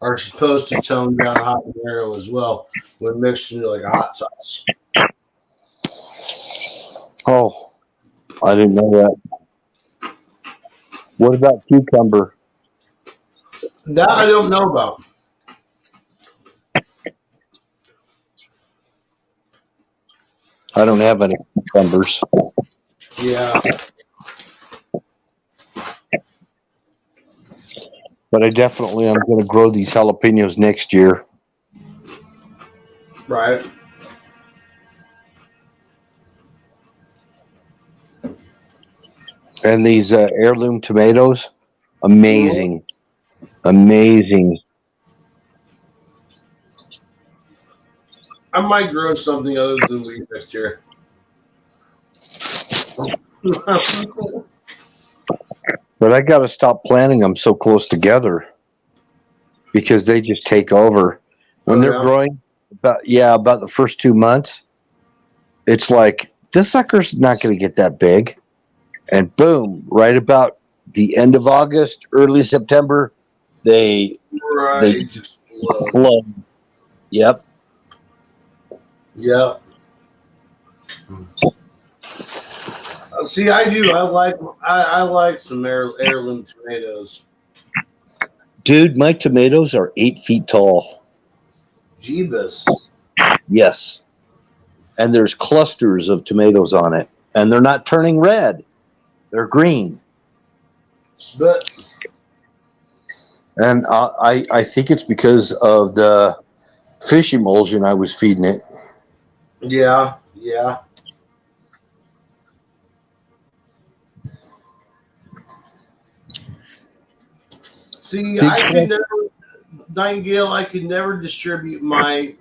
are supposed to tone down habanero as well when mixed into like a hot sauce. Oh, I didn't know that. What about cucumber? That I don't know about. I don't have any cucumbers. Yeah. But I definitely am going to grow these jalapenos next year. Right. And these heirloom tomatoes, amazing. Amazing. I might grow something other than wheat next year. But I got to stop planting them so close together because they just take over. When they're growing, about the first 2 months, it's like, this sucker's not going to get that big. And boom, right about the end of August, early September, they just blow. Yep. Yep. See, I do. I like some heirloom tomatoes. Dude, my tomatoes are 8 feet tall. Jeebus. Yes. And there's clusters of tomatoes on it. And they're not turning red. They're green. But And I think it's because of the fish emulsion I was feeding it. yeah. See, I could never, Nightingale. I could never distribute my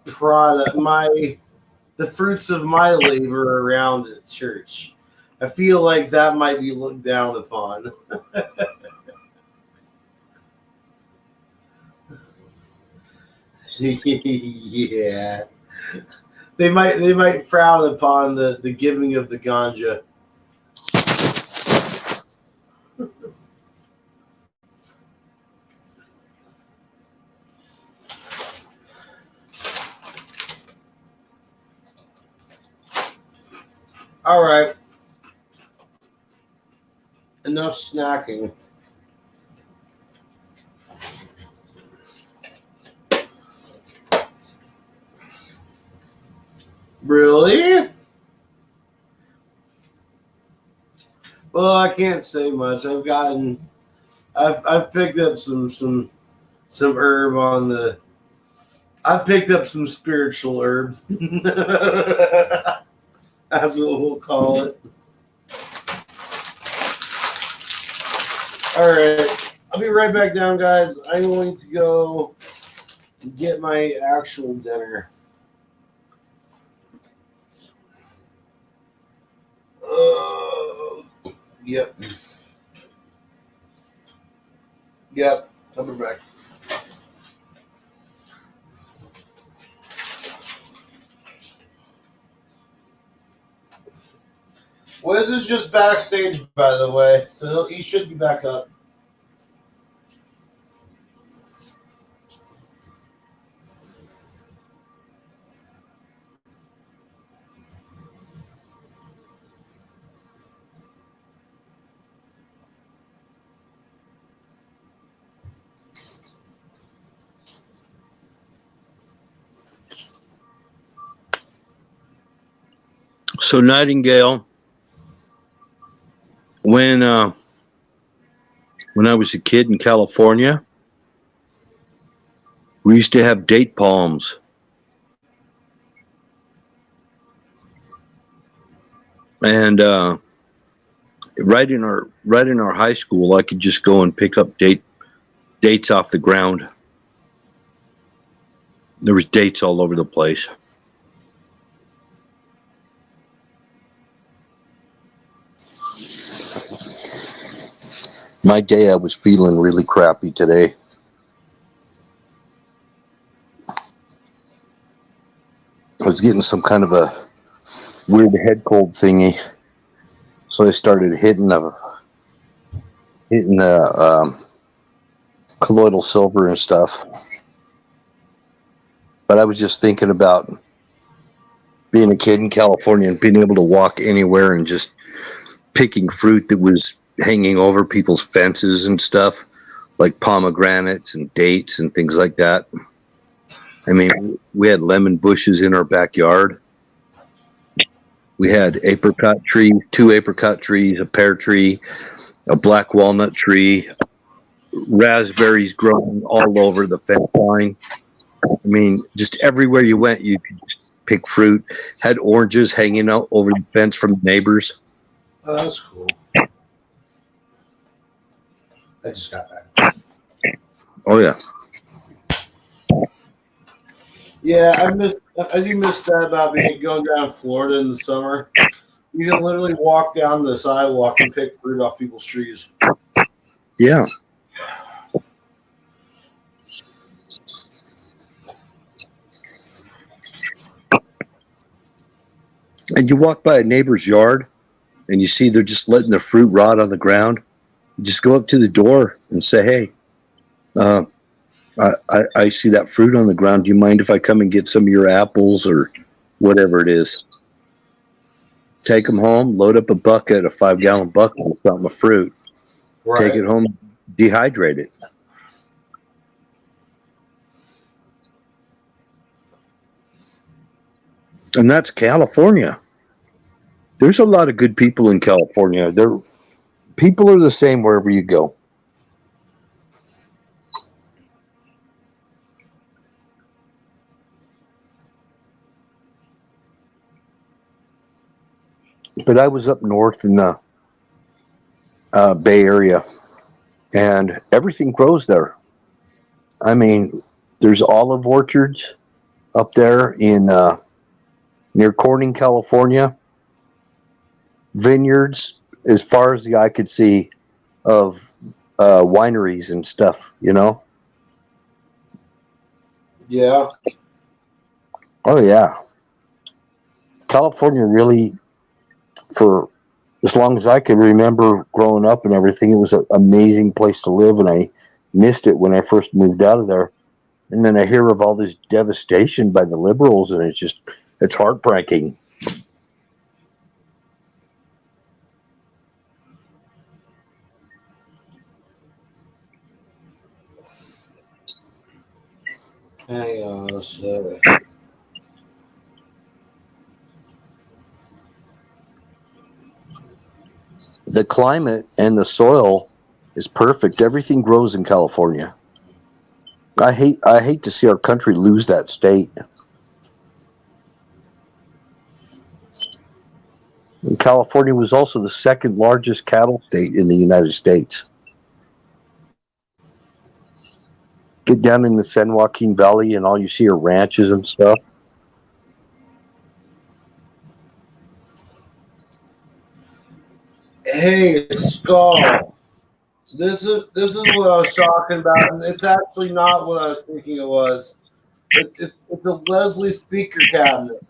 product, the fruits of my labor around the church. I feel like that might be looked down upon. Yeah, they might frown upon the giving of the ganja. All right. Enough snacking. Really? Well, I can't say much. I've picked up some herb on the. I've picked up some spiritual herb. That's what we'll call it. All right. I'll be right back down, guys. I'm going to go get my actual dinner. Yep. I'll be back. Wiz is just backstage, by the way, so he should be back up. So Nightingale, when I was a kid in California, we used to have date palms. And right in our high school, I could just go and pick up dates off the ground. There was dates all over the place. My day, I was feeling really crappy today. I was getting some kind of a weird head cold thingy, so I started hitting the colloidal silver and stuff. But I was just thinking about being a kid in California and being able to walk anywhere and just picking fruit that was hanging over people's fences and stuff, like pomegranates and dates and things like that. I mean, we had lemon bushes in our backyard. We had apricot trees, 2 apricot trees, a pear tree, a black walnut tree, raspberries growing all over the fence line. I mean, just everywhere you went, you could just pick fruit. Had oranges hanging out over the fence from the neighbors. Oh, that's cool. I just got back. Oh yeah. Yeah, I do miss that about going down to Florida in the summer. You can literally walk down the sidewalk and pick fruit off people's trees. Yeah. And you walk by a neighbor's yard and you see they're just letting the fruit rot on the ground. You just go up to the door and say, hey, I see that fruit on the ground. Do you mind if I come and get some of your apples or whatever it is? Take them home, load up a 5-gallon bucket with something of fruit. Right. Take it home, dehydrate it. And that's California. There's a lot of good people in California. People are the same wherever you go. But I was up north in the Bay Area, and everything grows there. I mean, there's olive orchards up there in near Corning, California. Vineyards as far as the eye could see of wineries and stuff, you know? Yeah. Oh, yeah. California really, for as long as I could remember growing up and everything, it was an amazing place to live, and I missed it when I first moved out of there. And then I hear of all this devastation by the liberals, and it's heartbreaking. Hang on a second. The climate and the soil is perfect. Everything grows in California. I hate to see our country lose that state. And California was also the second largest cattle state in the United States. Get down in the San Joaquin Valley and all you see are ranches and stuff. Hey, Skull. This is what I was talking about, and it's actually not what I was thinking it was. It's a Leslie speaker cabinet.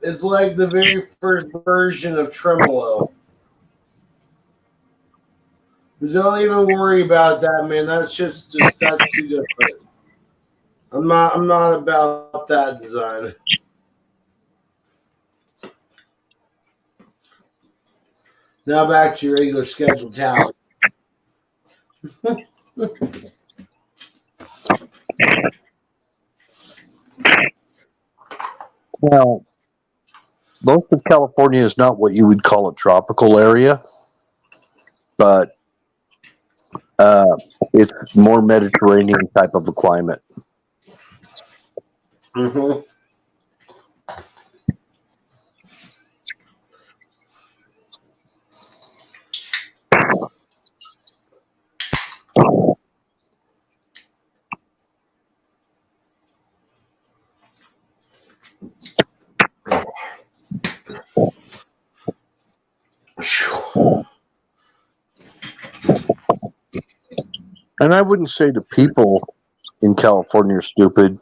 It's like the very first version of Tremolo. Don't even worry about that, man. That's that's too different. I'm not about that design. Now back to your regular scheduled tally. Well, most of California is not what you would call a tropical area, but it's more Mediterranean type of a climate. Mm-hmm. And I wouldn't say the people in California are stupid.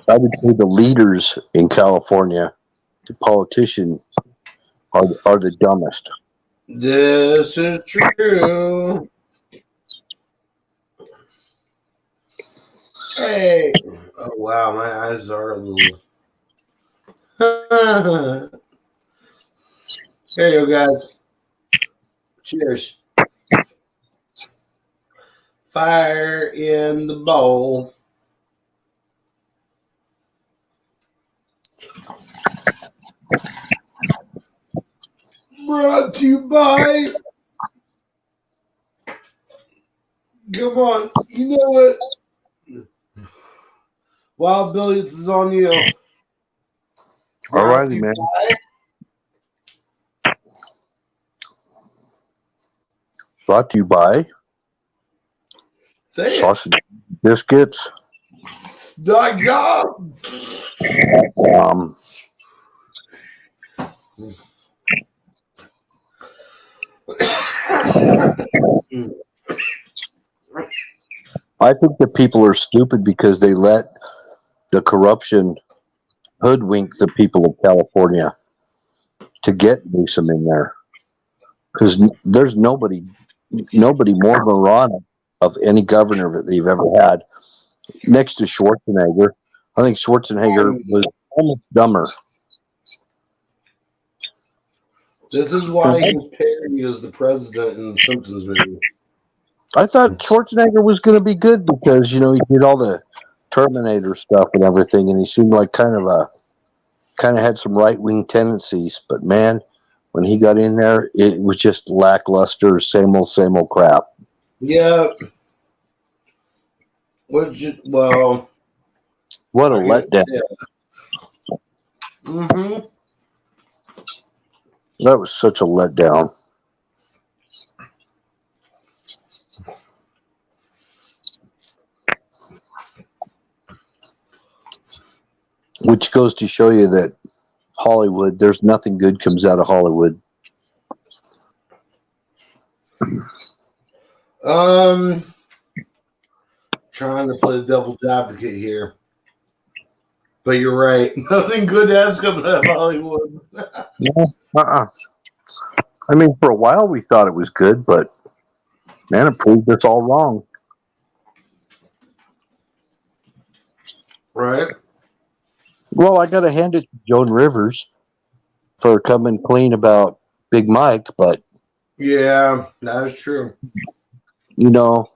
I would say the leaders in California, the politicians, are the dumbest. This is true. Hey. Oh, wow. My eyes are a little. Here you go, guys. Cheers. Fire in the bowl. Brought to you by. Come on, you know what? Wild Billy, this is on you. All righty, man. Brought to you by Say it. Sausage Biscuits. .com. I think that people are stupid because they let the corruption hoodwink the people of California to get Newsom in there. Because there's nobody more moronic of any governor that they've ever had, next to Schwarzenegger. I think Schwarzenegger was almost dumber. This is why he was parodied as the president in the Simpsons movie. I thought Schwarzenegger was going to be good because, he did all the Terminator stuff and everything, and he seemed like kind of had some right-wing tendencies. But, man, when he got in there, it was just lackluster, same old crap. Yeah. What a letdown. Yeah. Mm-hmm. That was such a letdown. Which goes to show you that Hollywood, there's nothing good comes out of Hollywood. Trying to play the devil's advocate here. But you're right. Nothing good has come out of Hollywood. I mean, for a while we thought it was good, but man, it proved us all wrong. Right. Well, I got to hand it to Joan Rivers for coming clean about Big Mike, but yeah, that is true. You know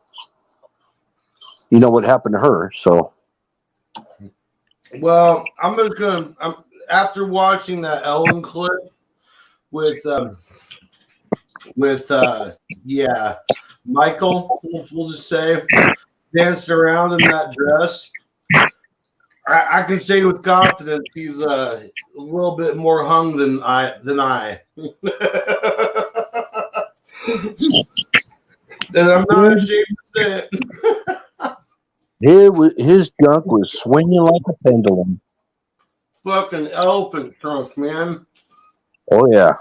what happened to her, so. Well, I'm just gonna. After watching that Ellen clip with Michael, we'll just say, danced around in that dress. I can say with confidence he's a little bit more hung than I. And I'm not ashamed to say it. His junk was swinging like a pendulum. Fucking elephant trunk, man. Oh, yeah.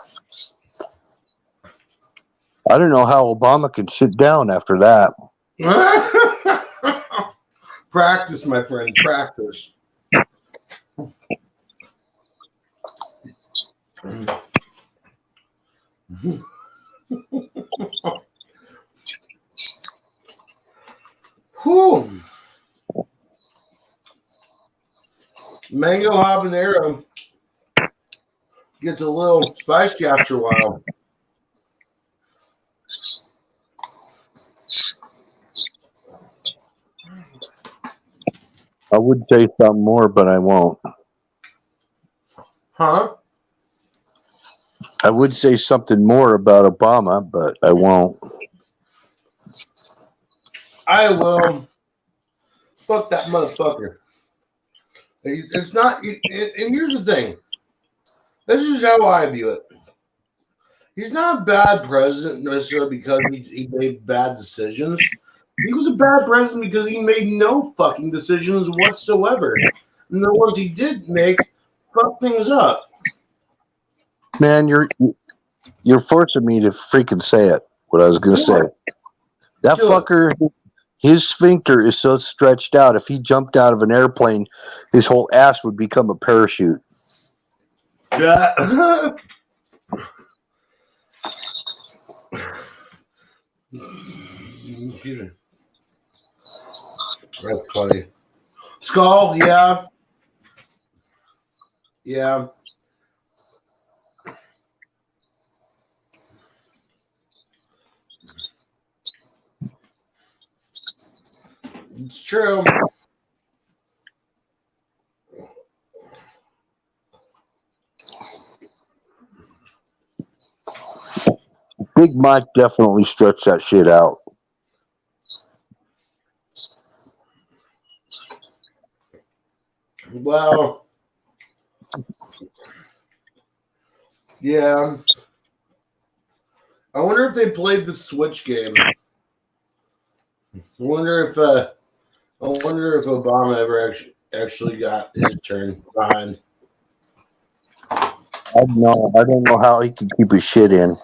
I don't know how Obama can sit down after that. Practice, my friend, practice. Whew. Mango habanero gets a little spicy after a while. I would say something more, but I won't. Huh? I would say something more about Obama, but I won't. I will. Fuck that motherfucker. It's not, and here's the thing. This is how I view it. He's not a bad president necessarily because he made bad decisions. He was a bad president because he made no fucking decisions whatsoever. And the ones he did make fucked things up. Man, you're forcing me to freaking say it, what I was going to say. That fucker, his sphincter is so stretched out, if he jumped out of an airplane, his whole ass would become a parachute. Yeah. That's funny. Skull, yeah. Yeah. It's true. Big Mike definitely stretched that shit out. Well, yeah. I wonder if they played the Switch game. I wonder if Obama ever actually got his turn behind. I don't know how he can keep his shit in.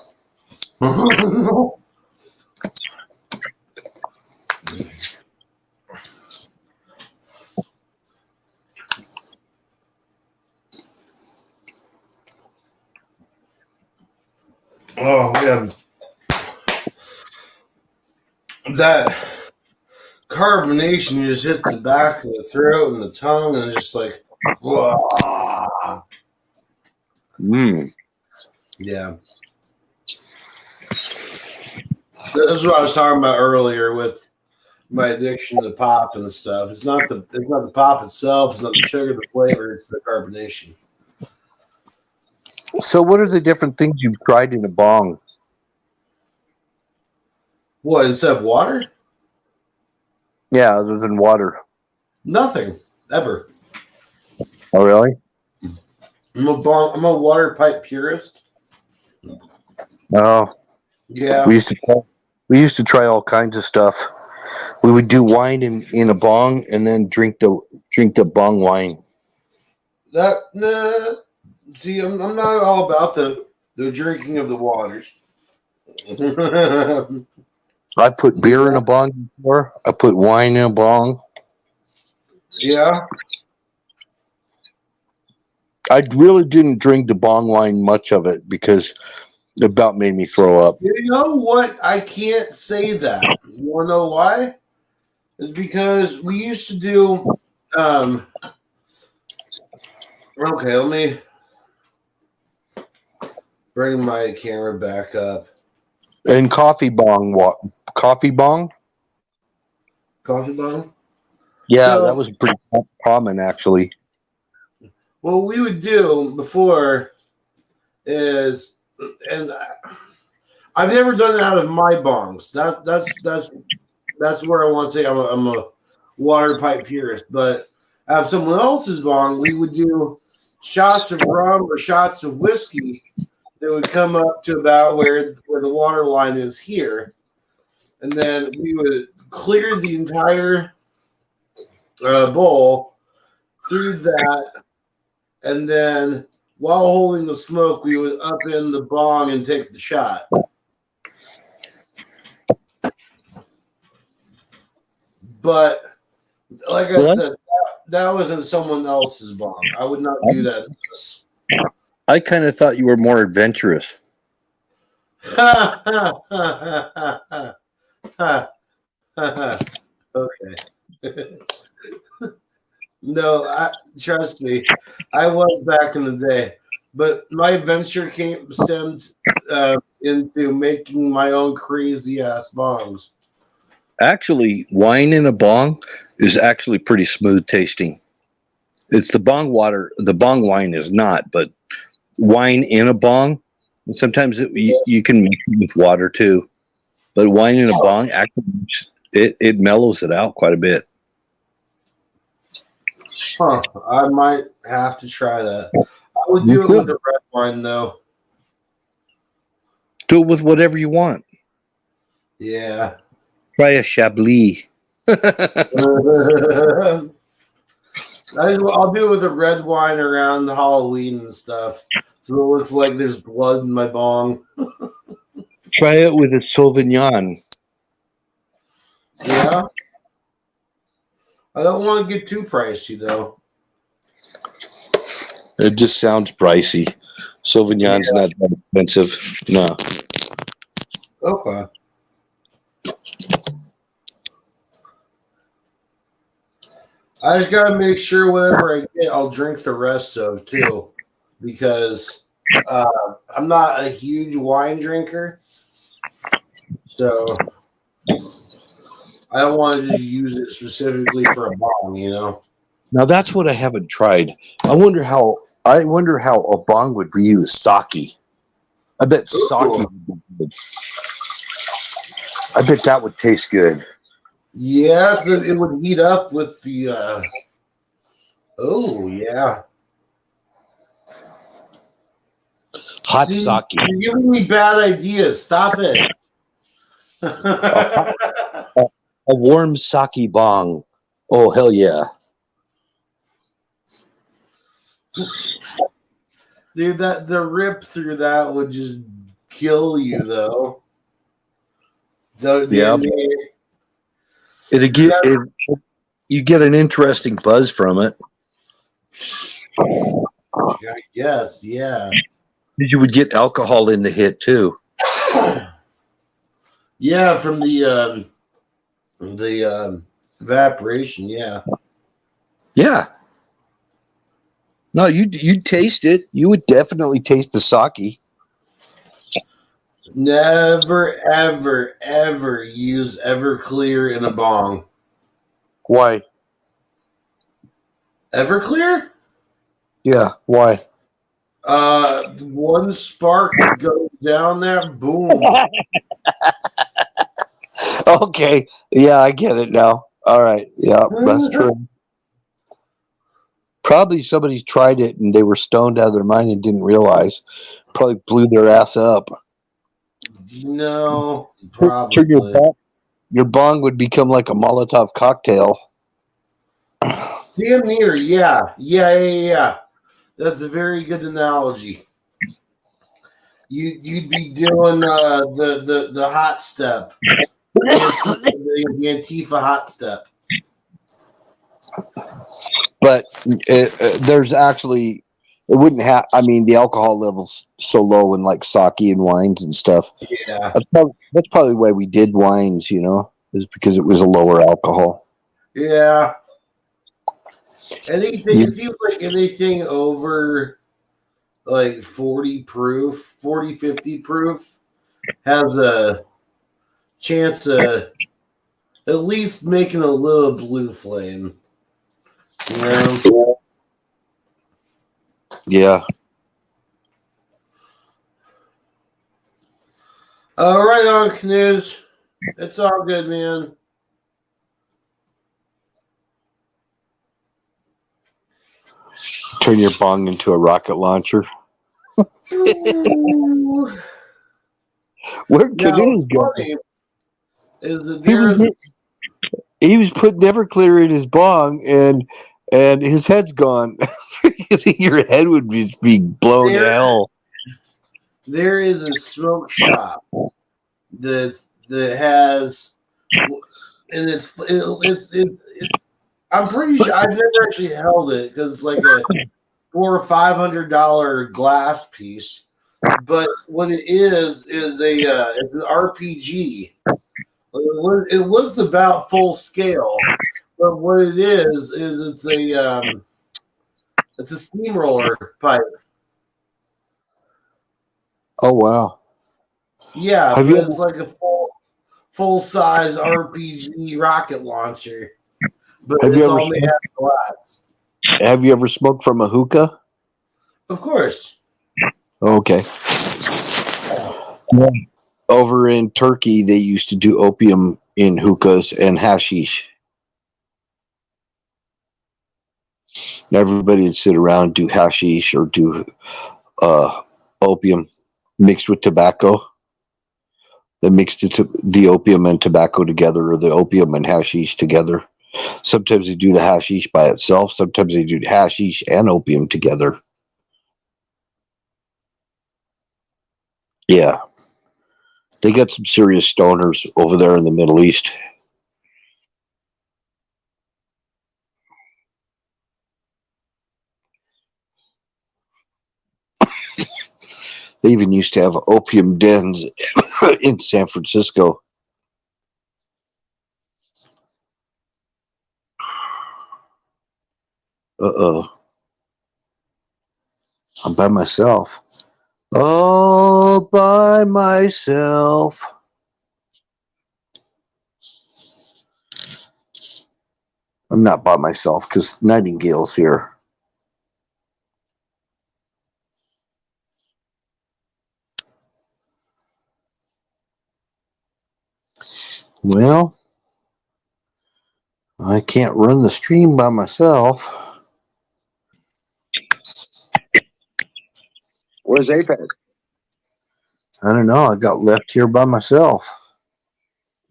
Oh man, that carbonation just hits the back of the throat and the tongue, and it's just like, whoa. Yeah. This is what I was talking about earlier with my addiction to pop and stuff. It's not the pop itself. It's not the sugar, the flavor. It's the carbonation. So, what are the different things you've tried in a bong? What, instead of water? Yeah, other than water. Nothing ever. Oh, really? I'm a water pipe purist. Oh, Yeah. we used to try all kinds of stuff. We would do wine in a bong and then drink the bong wine. See, I'm not all about the drinking of the waters. I put beer in a bong before. I put wine in a bong. Yeah. I really didn't drink the bong wine, much of it, because it about made me throw up. You know what? I can't say that. You want to know why? It's because we used to do. Okay, let me bring my camera back up. And coffee bong. Coffee bong? Coffee bong? Yeah, So- that was pretty common, actually. What we would do before is, and I've never done it out of my bongs. That's where I want to say I'm a water pipe purist. But out of someone else's bong, we would do shots of rum or shots of whiskey that would come up to about where the water line is here, and then we would clear the entire bowl through that. And then while holding the smoke, we would up in the bong and take the shot. But like I said, that was in someone else's bong. I would not do that in this. I kind of thought you were more adventurous. Okay. No, trust me, I was back in the day, but my adventure stemmed into making my own crazy ass bongs. Actually, wine in a bong is actually pretty smooth tasting. It's the bong water. The bong wine is not, but wine in a bong, and sometimes you can mix it with water too. But wine in a bong, actually, it mellows it out quite a bit. Huh, I might have to try that. I would do it with the red wine, though. Do it with whatever you want. Yeah. Try a Chablis. I'll do it with a red wine around the Halloween and stuff. So it looks like there's blood in my bong. Try it with a Sauvignon. Yeah. I don't want to get too pricey, though. It just sounds pricey. Sauvignon's not that expensive. No. Okay. I just gotta make sure whatever I get, I'll drink the rest of too, because I'm not a huge wine drinker. So I don't want to just use it specifically for a bong, you know. Now that's what I haven't tried. I wonder how a bong would reuse sake. I bet sake would be good. I bet that would taste good. Yeah, it would heat up with the. Oh yeah. Hot See, sake. you're giving me bad ideas. Stop it. A warm sake bong. Oh hell yeah. Dude, the rip through that would just kill you, though. Yeah. You get an interesting buzz from it. I guess, yeah. You would get alcohol in the hit too. Yeah, from the evaporation, yeah. Yeah. No, you'd taste it. You would definitely taste the sake. Never, ever, ever use Everclear in a bong. Why? Everclear? Yeah, why? One spark goes down there, boom. Okay. Yeah, I get it now. All right. Yeah, that's true. Probably somebody tried it and they were stoned out of their mind and didn't realize. Probably blew their ass up. No, probably. Your bong would become like a Molotov cocktail. Damn near, yeah. That's a very good analogy. You'd be doing the hot step, the Antifa hot step. But there's actually, it wouldn't have. I mean, the alcohol level's so low in like sake and wines and stuff. Yeah, that's probably why we did wines. You know, is because it was a lower alcohol. yeah. Anything, it seems like anything over like 40 proof, 40, 50 proof has a chance of at least making a little blue flame. You know? Yeah. All right, on Canoes. It's all good, man. Turn your bong into a rocket launcher. Where Canoes go? Is that he was putting Everclear in his bong, and his head's gone. Your head would be blown to hell. There is a smoke shop that has, and it's I'm pretty sure I've never actually held it because it's like a $400 or $500 glass piece. But what it is it's an RPG. It looks about full scale, but what it is it's a steamroller pipe. Oh wow! Yeah, but it's like a full size RPG rocket launcher. But it's all made out of glass. Have you ever smoked from a hookah? Of course. Okay. Over in Turkey, they used to do opium in hookahs and hashish. Everybody would sit around and do hashish or do opium mixed with tobacco. They mixed the opium and tobacco together, or the opium and hashish together. Sometimes they do the hashish by itself. Sometimes they do hashish and opium together. Yeah. They got some serious stoners over there in the Middle East. They even used to have opium dens in San Francisco. Uh-oh. I'm by myself. All by myself. I'm not by myself because Nightingale's here. Well, I can't run the stream by myself. Where's Apex? I don't know. I got left here by myself.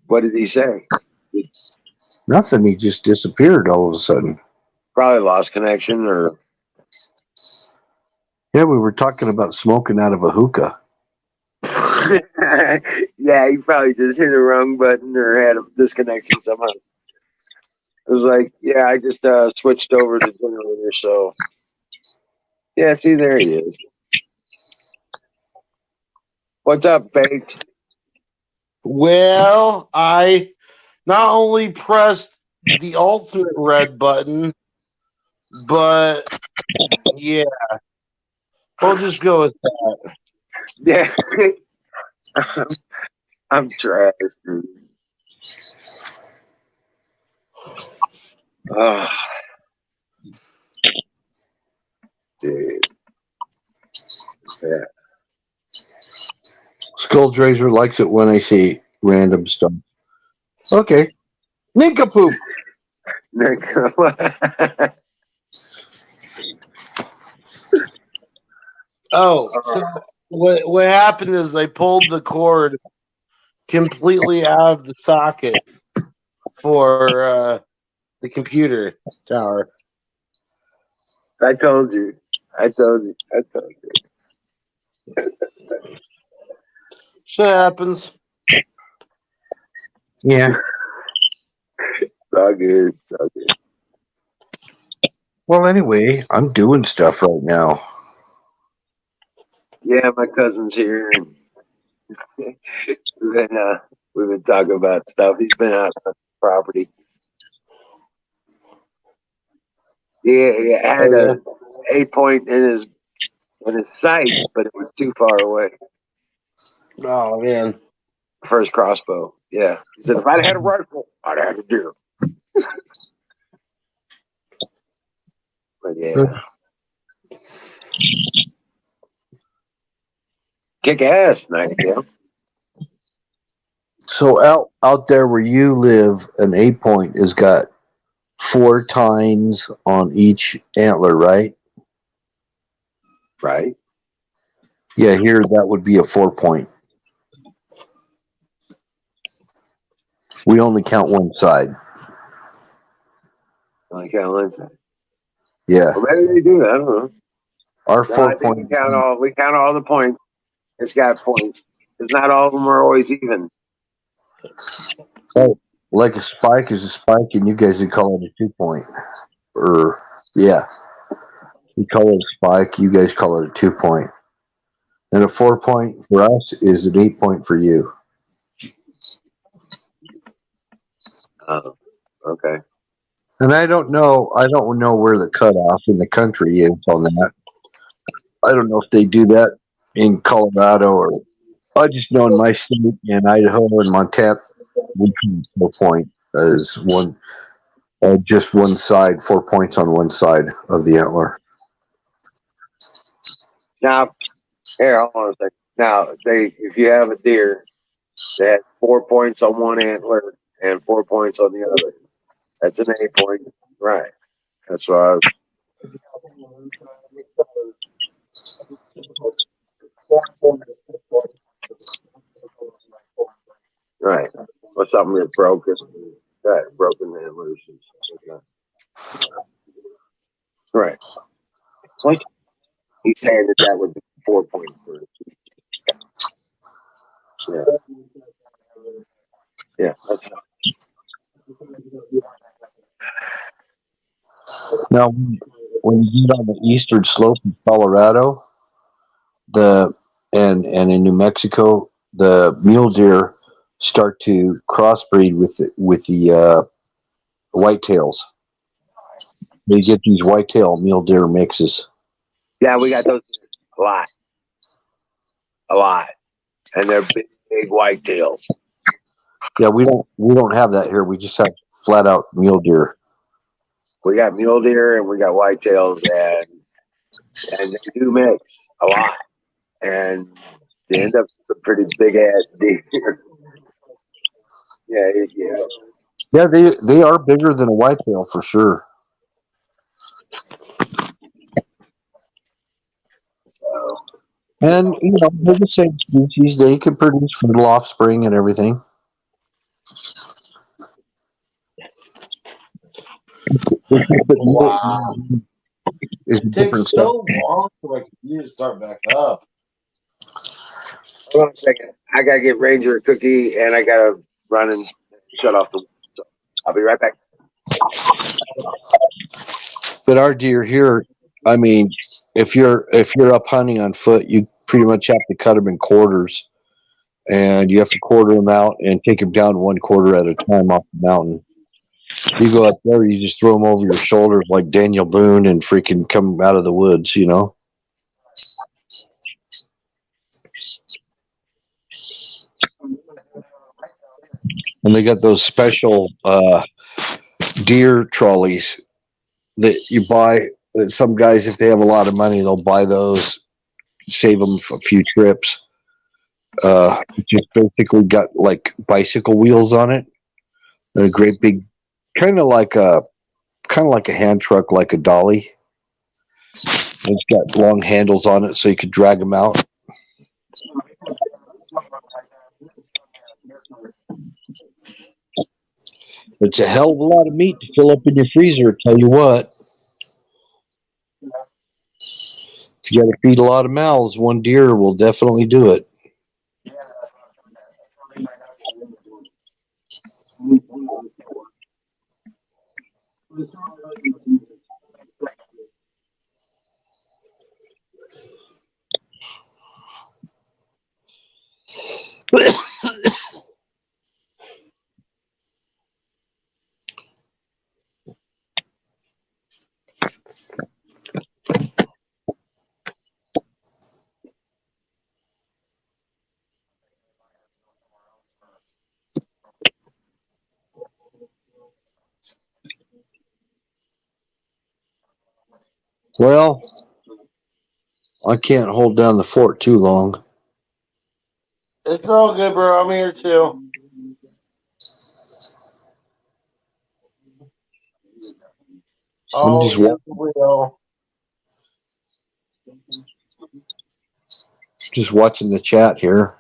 What did he say? Nothing. He just disappeared all of a sudden. Probably lost connection or. Yeah, we were talking about smoking out of a hookah. Yeah, he probably just hit the wrong button or had a disconnection somehow. It was like, yeah, I just switched over to generator, so yeah, see, there he is. What's up, Baked? Well, I not only pressed the ultimate red button, but yeah, we'll just go with that. Yeah. I'm trash, dude. Oh, dude. Yeah. Skulldrazer likes it when I see random stuff. Okay. Nincompoop. Oh, so what happened is they pulled the cord completely out of the socket for the computer tower. I told you. So it happens. Yeah. It's all good. It's all good. Well, anyway, I'm doing stuff right now. Yeah, my cousin's here, and we've been talking about stuff. He's been out on the property. Yeah, he had a 8-point in his sight, but it was too far away. Oh man. First crossbow. Yeah, he said if I'd had a rifle, I'd have had a deer. But yeah, kick ass, Nightingale. So out there where you live, an 8-point has got 4 tines on each antler, right? Right. Yeah, here that would be a 4-point. We only count one side. Like Alan. Yeah, Well, maybe they do. I don't know. our No, I think 4-point. we count all the points. It's got points. Because not all of them are always even. Oh, like a spike is a spike, and you guys would call it a 2-point. Or yeah, we call it a spike. You guys call it a 2-point. And a 4-point for us is an 8-point for you. Oh, okay. And I don't know where the cutoff in the country is on that. I don't know if they do that in Colorado or I just know in my state in Idaho and Montana we can 4-point as one just one side, 4 points on one side of the antler. Now, here, hold on a second. Now, if you have a deer that has 4 points on one antler and 4 points on the other, that's an 8-point. Right. That's what I was. Right. Or something that's broken. Right. Broken antlers and stuff like that. Right. What? He's saying that would be 4 points for it. Yeah. Yeah. That's Now, when you get on the eastern slope of Colorado, and in New Mexico, the mule deer start to crossbreed with the whitetails. They get these whitetail mule deer mixes. yeah, we got those a lot, and they're big white tails. Yeah, we don't have that here. We just have flat out mule deer. We got mule deer and we got whitetails, and they do mix a lot, and they end up some pretty big ass deer. Yeah. Yeah, they are bigger than a whitetail for sure. And they're the same species. They can produce fertile offspring and everything. Wow. Is a It takes different so long for my computer to start back up. Hold on a second. I gotta get Ranger a cookie, and I gotta run and shut off the. So I'll be right back. But our deer here, I mean, if you're up hunting on foot, you pretty much have to cut them in quarters, and you have to quarter them out and take them down 1 quarter at a time off the mountain. You go up there, you just throw them over your shoulders like Daniel Boone and freaking come out of the woods, And they got those special deer trolleys that you buy. That some guys, if they have a lot of money, they'll buy those, save them a few trips. Just basically got like bicycle wheels on it, and a great big, kind of like a hand truck, like a dolly. And it's got long handles on it, so you could drag them out. It's a hell of a lot of meat to fill up in your freezer. Tell you what, if you got to feed a lot of mouths, one deer will definitely do it. Well, I can't hold down the fort too long. It's all good, bro. I'm here too. Oh, just yes, we will. Just watching the chat here.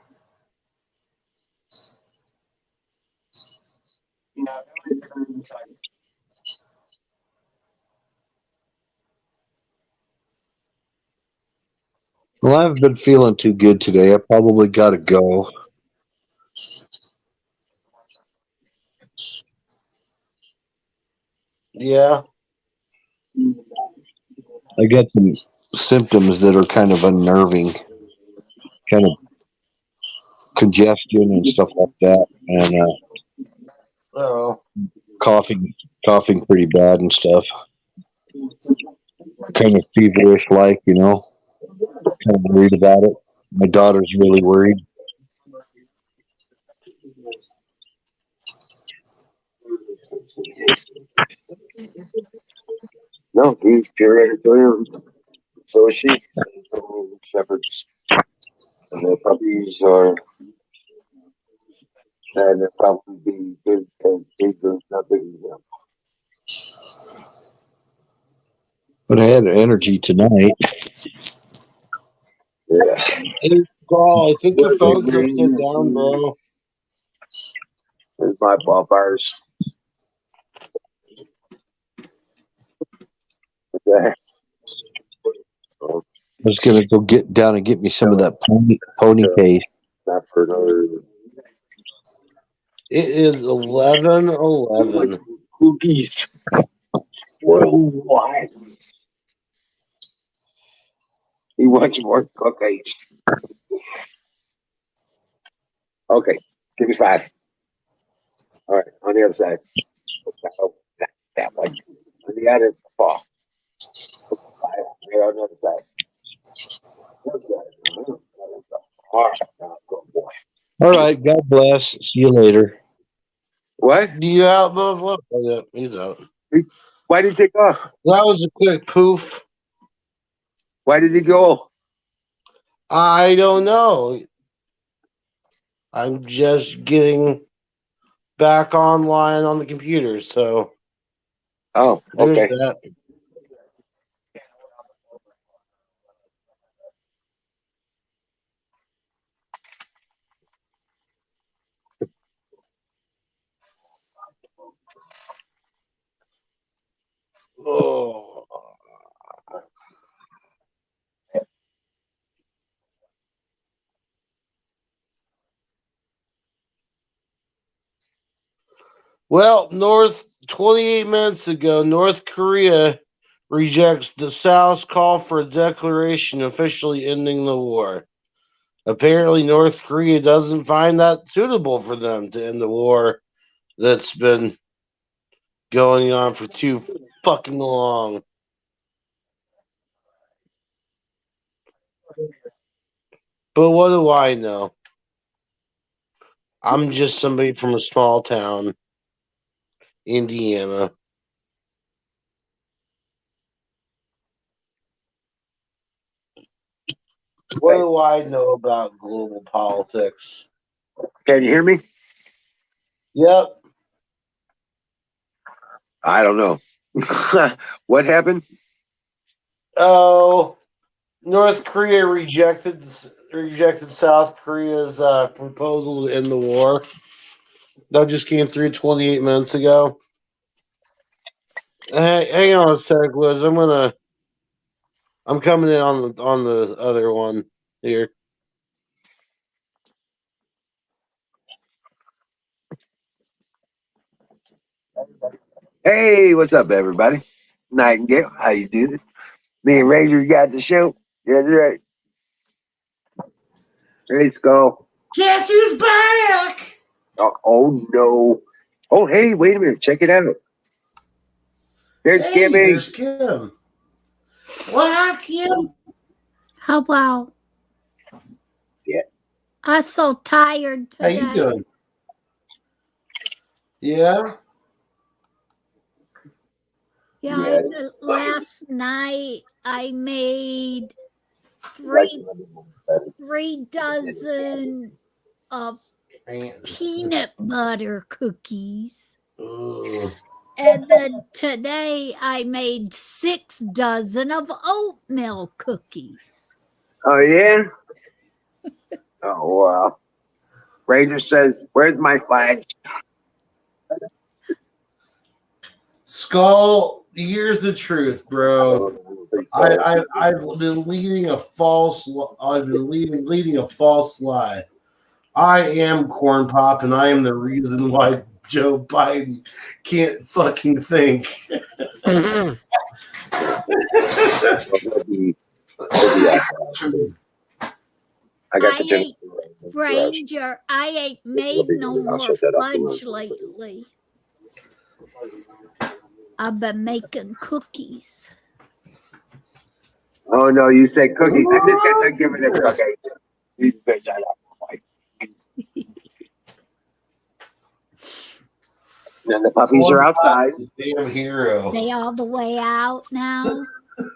Well, I haven't been feeling too good today. I probably got to go. Yeah. I got some symptoms that are kind of unnerving, kind of congestion and stuff like that, and Oh. coughing pretty bad and stuff. Kind of feverish, like, kind of worried about it. My daughter's really worried. No, he's curated for him. So is she. So shepherds, and their puppies are, and they'll probably be big and bigger, not big as them. But I had energy tonight. Yeah. Hey, Carl, I think your phone's upside down, bro. There's my bonfires. Okay. I was gonna go get down and get me some of that pony paste. Not for another. It is 11:11. Cookies. What? He wants more cookies. Okay, give me 5. All right, on the other side. Oh, that one. On the other paw. 5. Right on the other side. All right, now go, boy. All right, God bless. See you later. What? Do you out, Buffalo? Oh, yeah, he's out. Why did he take off? That was a quick poof. Why did he go? I don't know. I'm just getting back online on the computer, so Oh, there's okay. that. Oh. Well, 28 minutes ago, North Korea rejects the South's call for a declaration officially ending the war. Apparently, North Korea doesn't find that suitable for them to end the war that's been going on for too fucking long. But what do I know? I'm just somebody from a small town, Indiana. What do I know about global politics? Can you hear me? Yep. I don't know. What happened? Oh, North Korea rejected South Korea's proposal to end the war. That just came through 28 minutes ago. Hang on a sec, Liz. I'm coming in on the other one here. Hey, what's up, everybody? Nightingale, how you doing? Me and Ranger got the show. That's right. Hey, Skull. Guess who's back? Oh no. Oh, hey, wait a minute. Check it out. There's Hey, Kimmy. there's Kim. What up, Kim? Hello. Yeah. I'm so tired How today. you doing? Yeah. Yeah, last night I made three dozen of peanut butter cookies. Ooh. And then today I made 6 dozen of oatmeal cookies. Oh, yeah? Oh, wow. Ranger says, where's my flag? Skull, here's the truth, bro. I've been leading a false. I've been leading a false lie. I am Corn Pop, and I am the reason why Joe Biden can't fucking think. I got the drink. Ranger, I ain't made no more fudge lately. I've been making cookies. Oh, no, you said cookies. I just got to give it a cookie. These bitch, I like. And the puppies are outside. Damn hero. They all the way out now?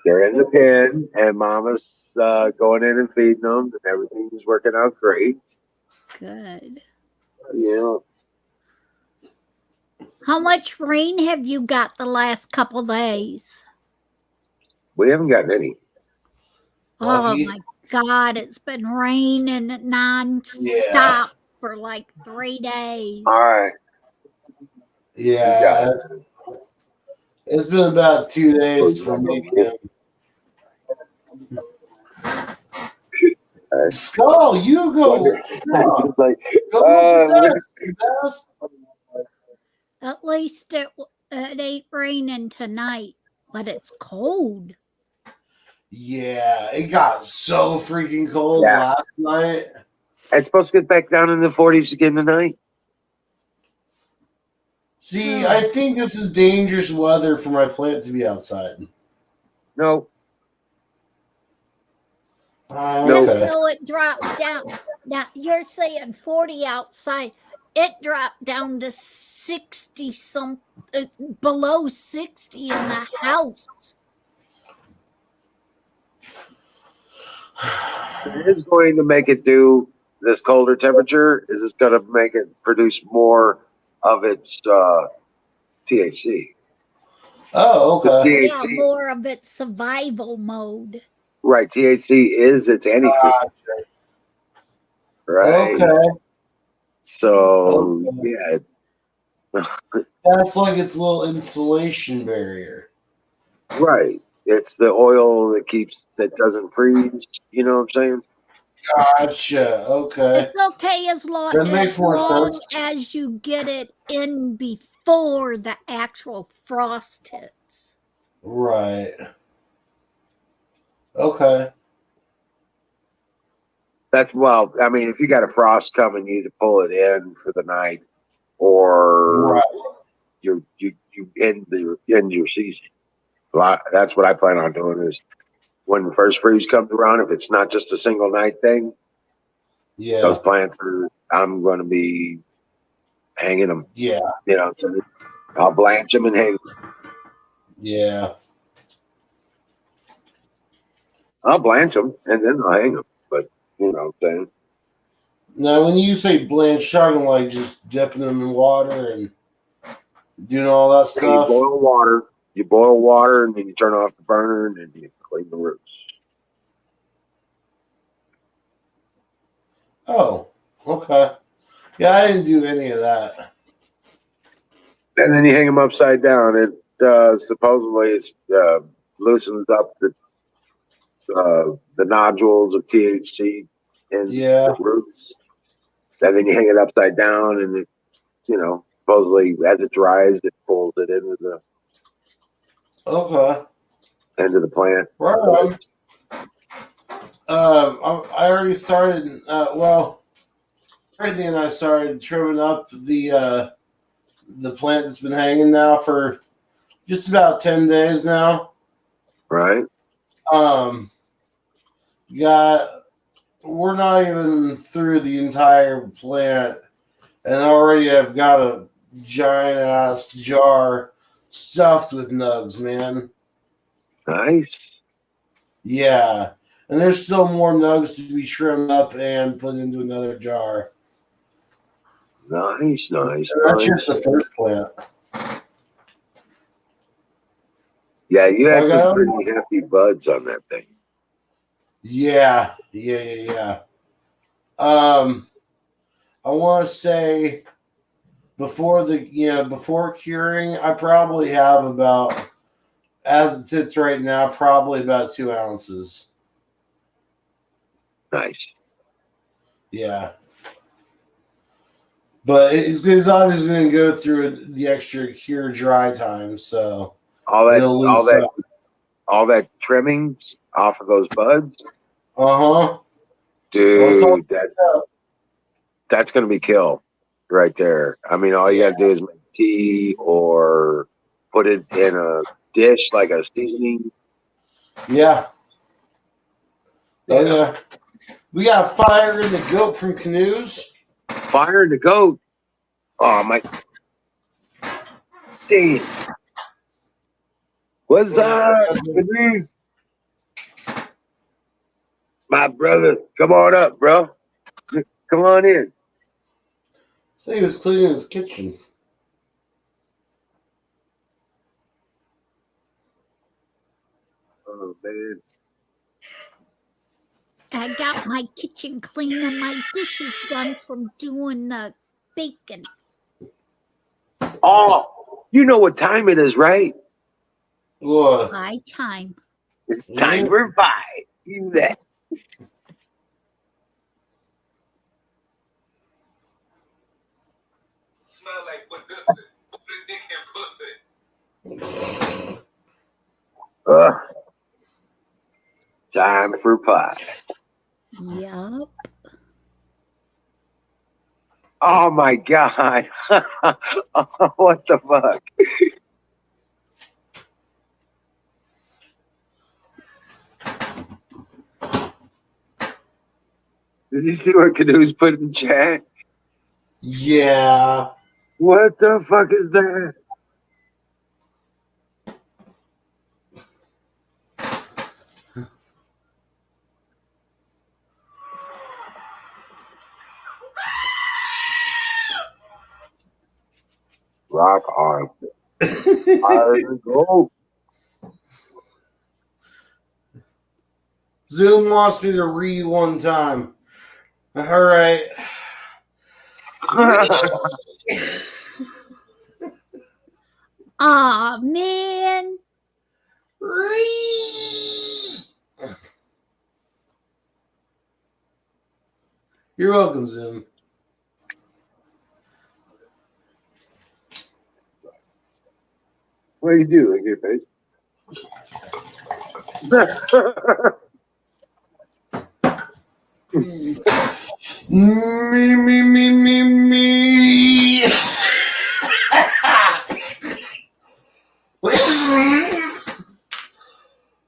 They're in the pen, and Mama's going in and feeding them, and everything is working out great. Good. Yeah. How much rain have you got the last couple days? We haven't gotten any. Oh my God, it's been raining non-stop for like 3 days. All right. Yeah. It's been about 2 days for me. Skull, you go. At least it ain't raining tonight, but it's cold. Yeah, it got so freaking cold last night. It's supposed to get back down in the 40s again tonight. See, I think this is dangerous weather for my plant to be outside. No. So it dropped down. Now you're saying 40 outside. It dropped down to 60 some below 60 in the house. It is going to make it do this colder temperature. Is this going to make it produce more of its THC? Oh, The okay. Yeah, THC, more of its survival mode. right? THC is its antifreeze, right? Okay. So Okay. yeah, That's like its little insulation barrier. right. It's the oil that doesn't freeze. You know what I'm saying? Gotcha. Okay. It's okay That makes as more long sense. as you get it in before the actual frost hits. Right. Okay. Well, I mean, if you got a frost coming, you either pull it in for the night or Right. you end your season. That's what I plan on doing is when the first freeze comes around, if it's not just a single night thing, Yeah. those plants I'm going to be hanging them. Yeah. You know, so I'll blanch them and hang them. Yeah. I'll blanch them and then I'll hang them. But you know what I'm saying? Now, when you say blanch, talking like just dipping them in water and doing all that Yeah, you stuff. boil water. You boil water and then you turn off the burner and then you clean the roots. Oh, okay. Yeah, I didn't do any of that. And then you hang them upside down. It supposedly loosens up the nodules of THC in Yeah. the roots. And then you hang it upside down, and it, supposedly as it dries, it pulls it Okay. into the plant. Right on. I already started. Brittany and I started trimming up the plant that's been hanging now for just about 10 days now. Right. We're not even through the entire plant, and already I've got a giant ass jar stuffed with nugs, man. Nice. Yeah. And there's still more nugs to be trimmed up and put into another jar. Nice. And that's just the first plant. Yeah, you have Okay. some pretty hefty buds on that thing. Yeah. I want to say before curing, I probably have about, as it sits right now, probably about 2 ounces. Nice. Yeah. But it's obviously going to go through the extra cure dry time, so All it'll that trimming off of those buds, Uh-huh. dude. That's gonna be kill right there. I mean, all you gotta do is make tea or put it in a dish like a seasoning. Yeah. Oh yeah. We got Fire in the Goat from Canoes. Fire in the Goat. Oh my! Damn. What's up, Denise? My brother, come on up, bro. Come on in. Say he was cleaning his kitchen. Oh man. I got my kitchen clean and my dishes done from doing the bacon. Oh, you know what time it is, right? What? High time. It's time for pie. You bet. Smell like pussy. Put a dick in pussy. Time for pie. Yup. Oh my god. What the fuck? Did you see what Canoes put in chat? Yeah. What the fuck is that? Rock on. Iron gold. Zoom wants me to read one time. All right. Aw, man. You're welcome, Zoom. What do you do? Like your face? Me.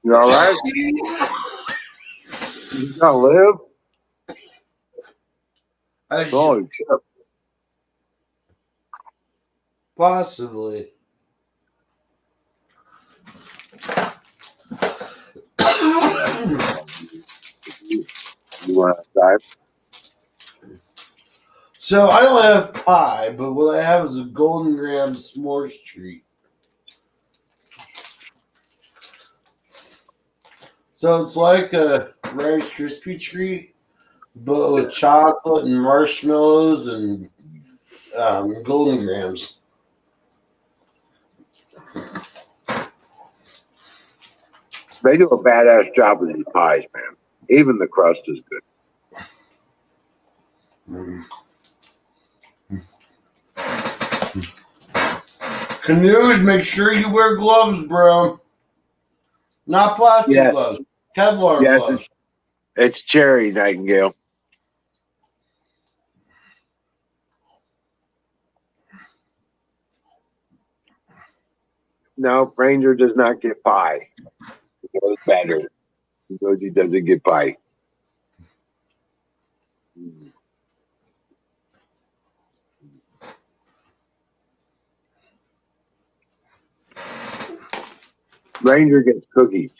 You all right? You gonna live? I should Holy shit. possibly. You want to dive? So I don't have pie, but what I have is a Golden Graham s'mores treat. So it's like a Rice Krispie treat, but with chocolate and marshmallows and Golden Grahams. They do a badass job with these pies, man. Even the crust is good. Canoes, make sure you wear gloves, bro. Not plastic Yes. gloves. Kevlar Yes. gloves. It's cherry, Nightingale. No, Ranger does not get pie. He goes better. He knows he doesn't get pie. Ranger gets cookies.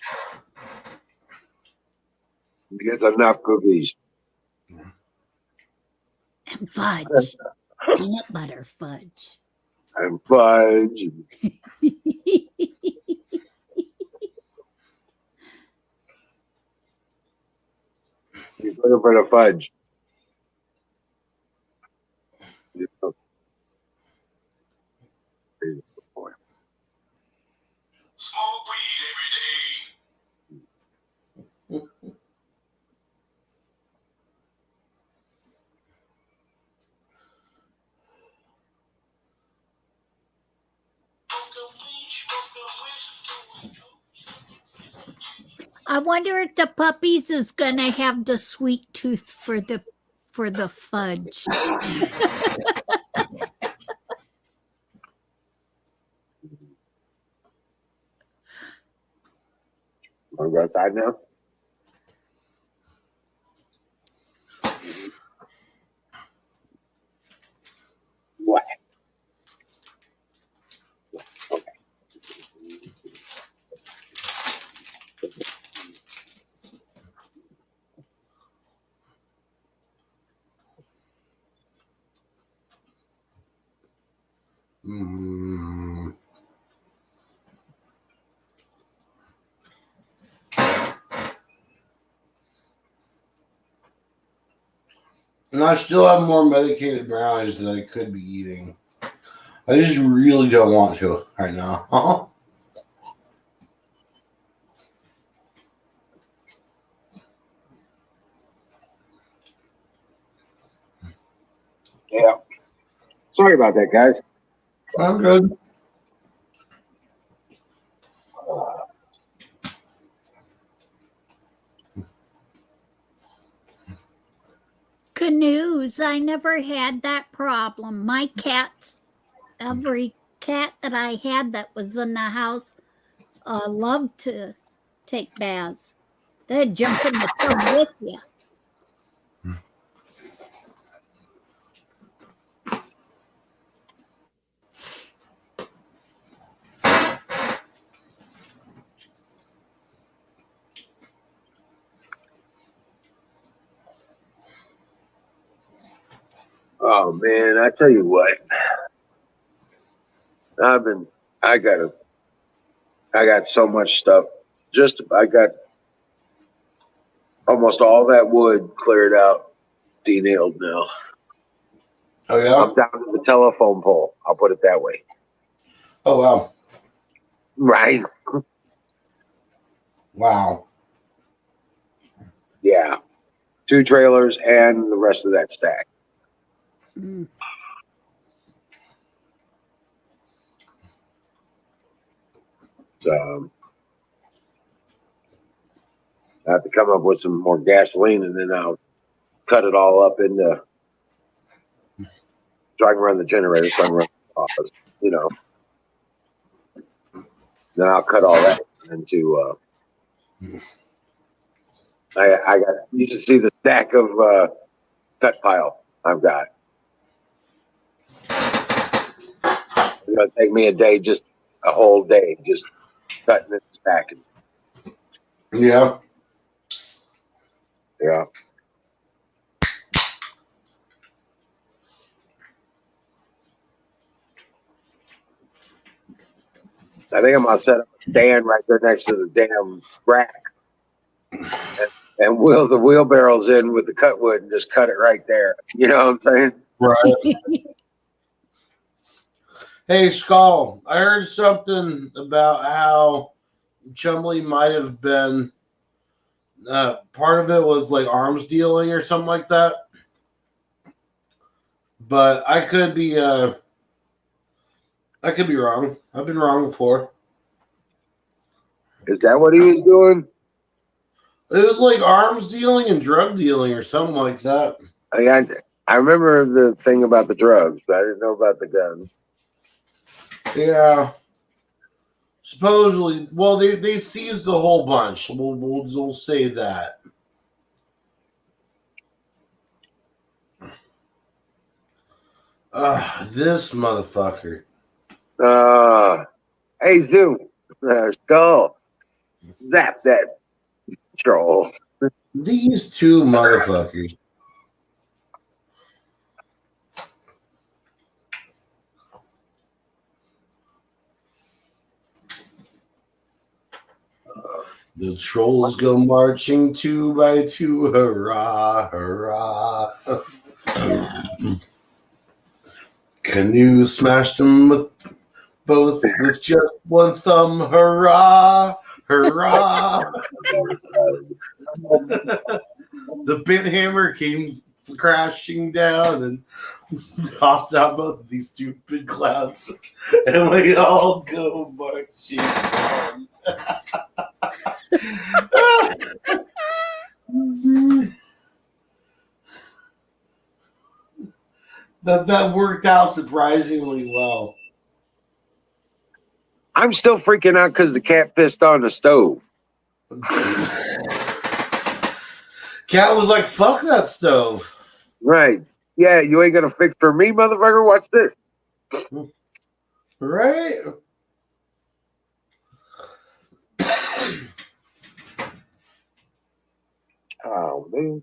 He gets enough cookies. And fudge. Peanut butter fudge. And fudge. He's looking for the fudge. Smoke weed every day. I wonder if the puppies is gonna have the sweet tooth for the fudge. Want to go outside now? What? Okay. Mm. And I still have more medicated brownies that I could be eating. I just really don't want to right now. Yeah. Sorry about that, guys. I'm good. Canoes. I never had that problem. My cats, every cat that I had that was in the house, loved to take baths. They'd jump in the tub with you. Oh man, I tell you what. I got so much stuff. I got almost all that wood cleared out, denailed now. Oh yeah. I'm down to the telephone pole. I'll put it that way. Oh wow. Right. Wow. Yeah. 2 trailers and the rest of that stack. Mm. So I have to come up with some more gasoline, and then I'll cut it all up into so I can run the generator, so I can run the office, you know. Then I'll cut all that into I got, you should see the stack of cut pile I've got. It's gonna take me a whole day, just cutting and stacking. Yeah. Yeah. I think I'm gonna set up a stand right there next to the damn rack, and wheel the wheelbarrows in with the cut wood and just cut it right there. You know what I'm saying? Right. Hey, Skull, I heard something about how Chumley might have been part of it was like arms dealing or something like that. But I could be wrong. I've been wrong before. Is that what he was doing? It was like arms dealing and drug dealing or something like that. I remember the thing about the drugs, but I didn't know about the guns. Yeah. Supposedly, well, they seized a whole bunch. We'll say that. This motherfucker. Hey, Zoom, Skull, zap that troll. These two motherfuckers. The trolls go marching 2 by 2, hurrah, hurrah. Canoe smashed them with just one thumb, hurrah, hurrah. The bit hammer came crashing down and tossed out both of these stupid clouds, and we all go marching on. That worked out surprisingly well. I'm still freaking out because the cat pissed on the stove. Cat was like, fuck that stove. Right. Yeah, you ain't gonna fix for me, motherfucker. Watch this. Right? Oh, man.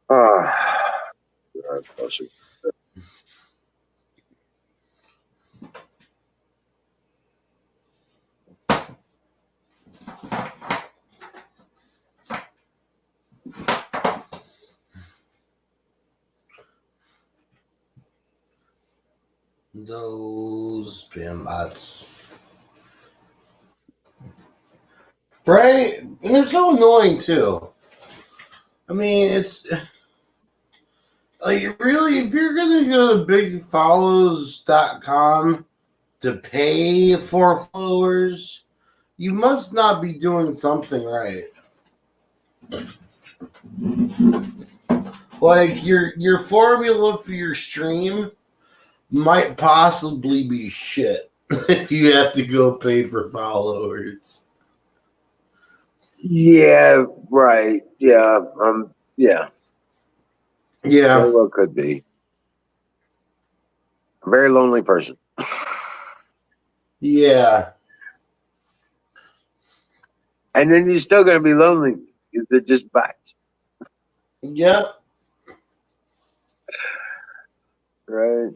God bless you. Those spam bots. Right? And they're so annoying too. I mean, it's like really, if you're gonna go to bigfollows.com to pay for followers, you must not be doing something right. Like your formula for your stream might possibly be shit if you have to go pay for followers. Yeah, right. Yeah. Yeah. Yeah. Very well could be. A very lonely person. Yeah. And then you're still gonna be lonely because it just bites. Yep. Right.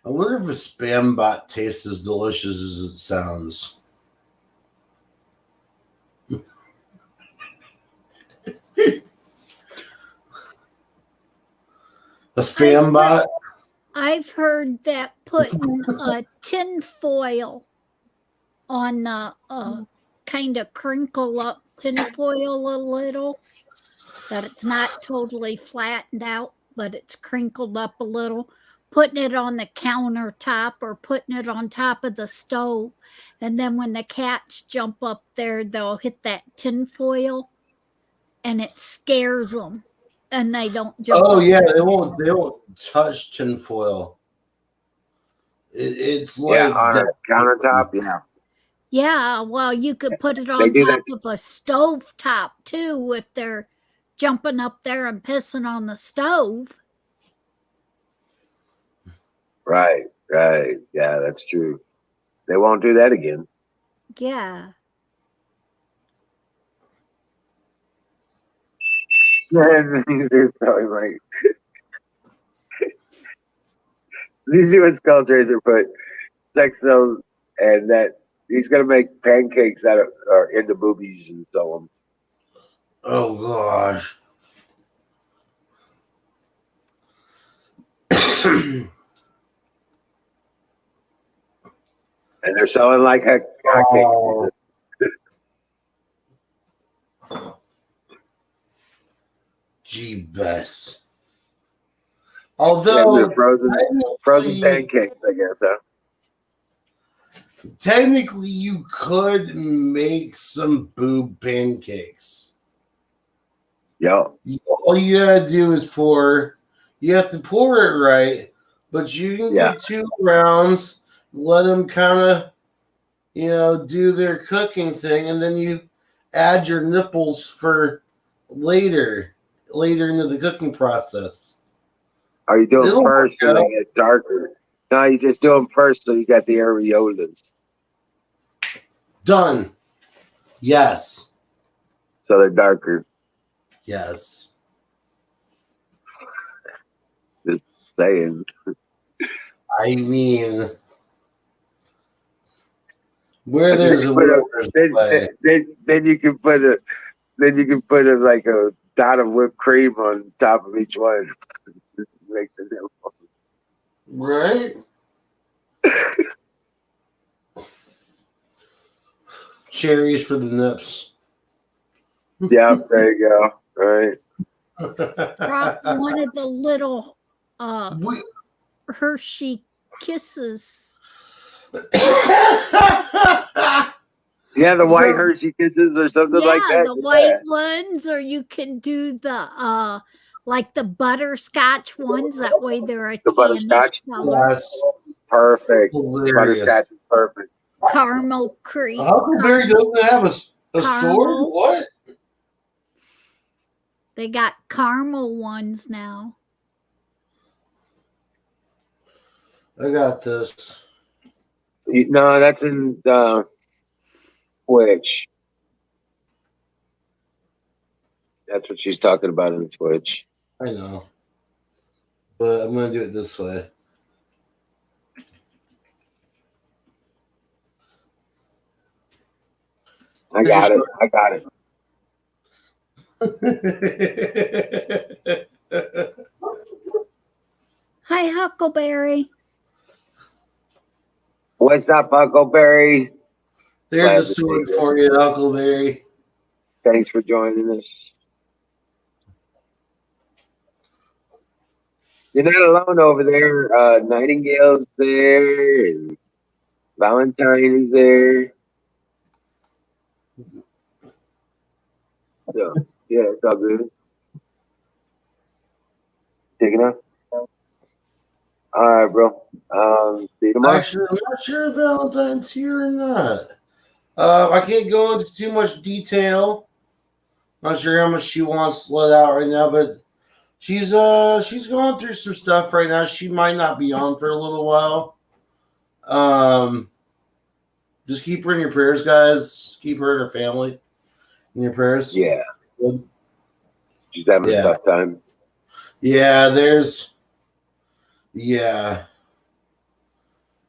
I wonder if a spam bot tastes as delicious as it sounds. A spam bot? I've heard that putting a tin foil on the kind of crinkle up tin foil a little, that it's not totally flattened out, but it's crinkled up a little, putting it on the countertop or putting it on top of the stove. And then when the cats jump up there, they'll hit that tin foil and it scares them and they don't jump Oh up. yeah, they won't touch tinfoil. It's like on a countertop. Yeah. Yeah, well, you could put it They on do top that. of a stove top too if they're jumping up there and pissing on the stove. Right. Yeah, that's true. They won't do that again. Yeah. They're so like these what Skull Tracer put sex cells, and that he's gonna make pancakes that are into boobies and sell them. oh gosh. And they're selling like hotcakes. Oh. Gee, best. Although They're frozen pancakes, I guess, huh? technically you could make some boob pancakes. Yeah. All you gotta do is pour. You have to pour it right, but you can get 2 rounds, let them kind of, do their cooking thing, and then you add your nipples for later into the cooking process. Are you doing It'll first work so they out. get darker? No, you just do them first so you got the areolas. Done. Yes. So they're darker. Yes. Just saying. I mean, where there's a Put will, there's a way. then you can put like a dot of whipped cream on top of each one. Make the nipples. Right? Cherries for the nips. Yeah, there you go. All right. Drop one of the little We- Hershey Kisses. Yeah, the So- white Hershey Kisses or something like that. The white ones, or you can do the like the butterscotch ones. That way they're a The tannish butterscotch? color. That's Perfect. hilarious. Butterscotch is perfect. Caramel cream. Huckleberry doesn't have a sword? Caramel. What? They got caramel ones now. I got this. No, that's in Twitch. That's what she's talking about in Twitch. I know. But I'm going to do it this way. I got it. Hi, Huckleberry. What's up, Huckleberry? There's a sword for you, Huckleberry. Thanks for joining us. You're not alone over there. Nightingale's there, and Valentine is there. So, yeah, it's all good. Taking up. All right, bro. See you tomorrow. Actually, I'm not sure if Valentine's here or not. I can't go into too much detail. Not sure how much she wants to let out right now, but she's going through some stuff right now. She might not be on for a little while. Just keep her in your prayers, guys. Keep her and her family in your prayers. Yeah. She's having a tough time. Yeah,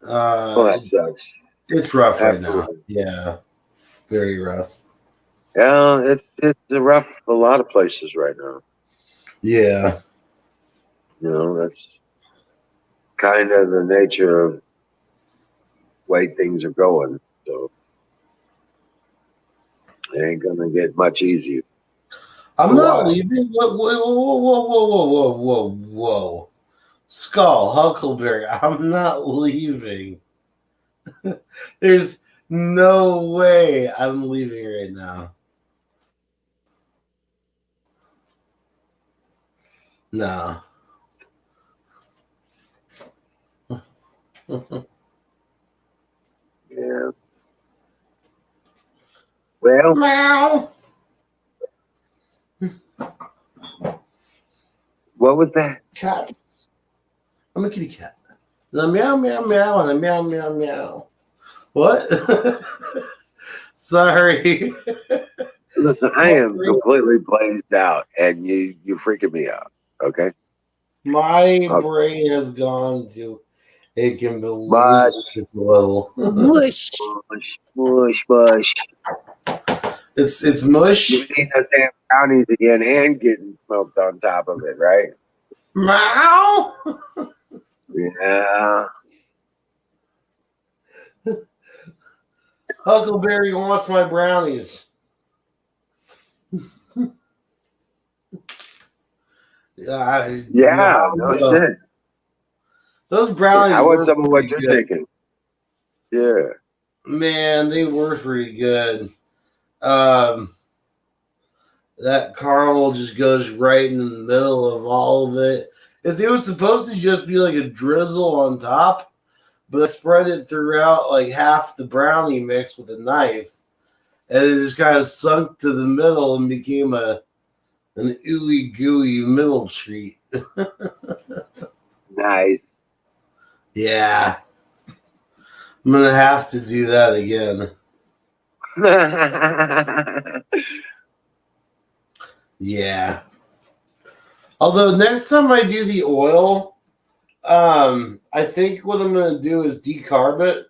Well, that sucks. It's rough right now. Absolutely. Yeah, very rough. Yeah, it's rough a lot of places right now. Yeah. That's kind of the nature of way things are going. So it ain't gonna get much easier. I'm For a not while. leaving. Whoa. Skull, Huckleberry, I'm not leaving. There's no way I'm leaving right now. No. Yeah. Well, Meow. what was that? Cats. I'm a kitty cat. And a meow, meow, meow, and a meow, meow, meow. What? Sorry. Listen, I am completely blazed out, and you're freaking me out. Okay. My Okay. brain has gone to a complete Mush. level. Whoosh. Mush, mush. It's mush. You need those damn brownies again and getting smoked on top of it, right? Meow. Yeah. Huckleberry wants my brownies. Yeah, no shit. Those brownies. I want were some of what pretty you're good. thinking. Yeah. Man, they were pretty good. That caramel just goes right in the middle of all of it. If it was supposed to just be like a drizzle on top, but I spread it throughout like half the brownie mix with a knife, and it just kind of sunk to the middle and became an ooey gooey middle treat. Nice. Yeah. I'm gonna have to do that again. Yeah. Although next time I do the oil, I think what I'm gonna do is decarb it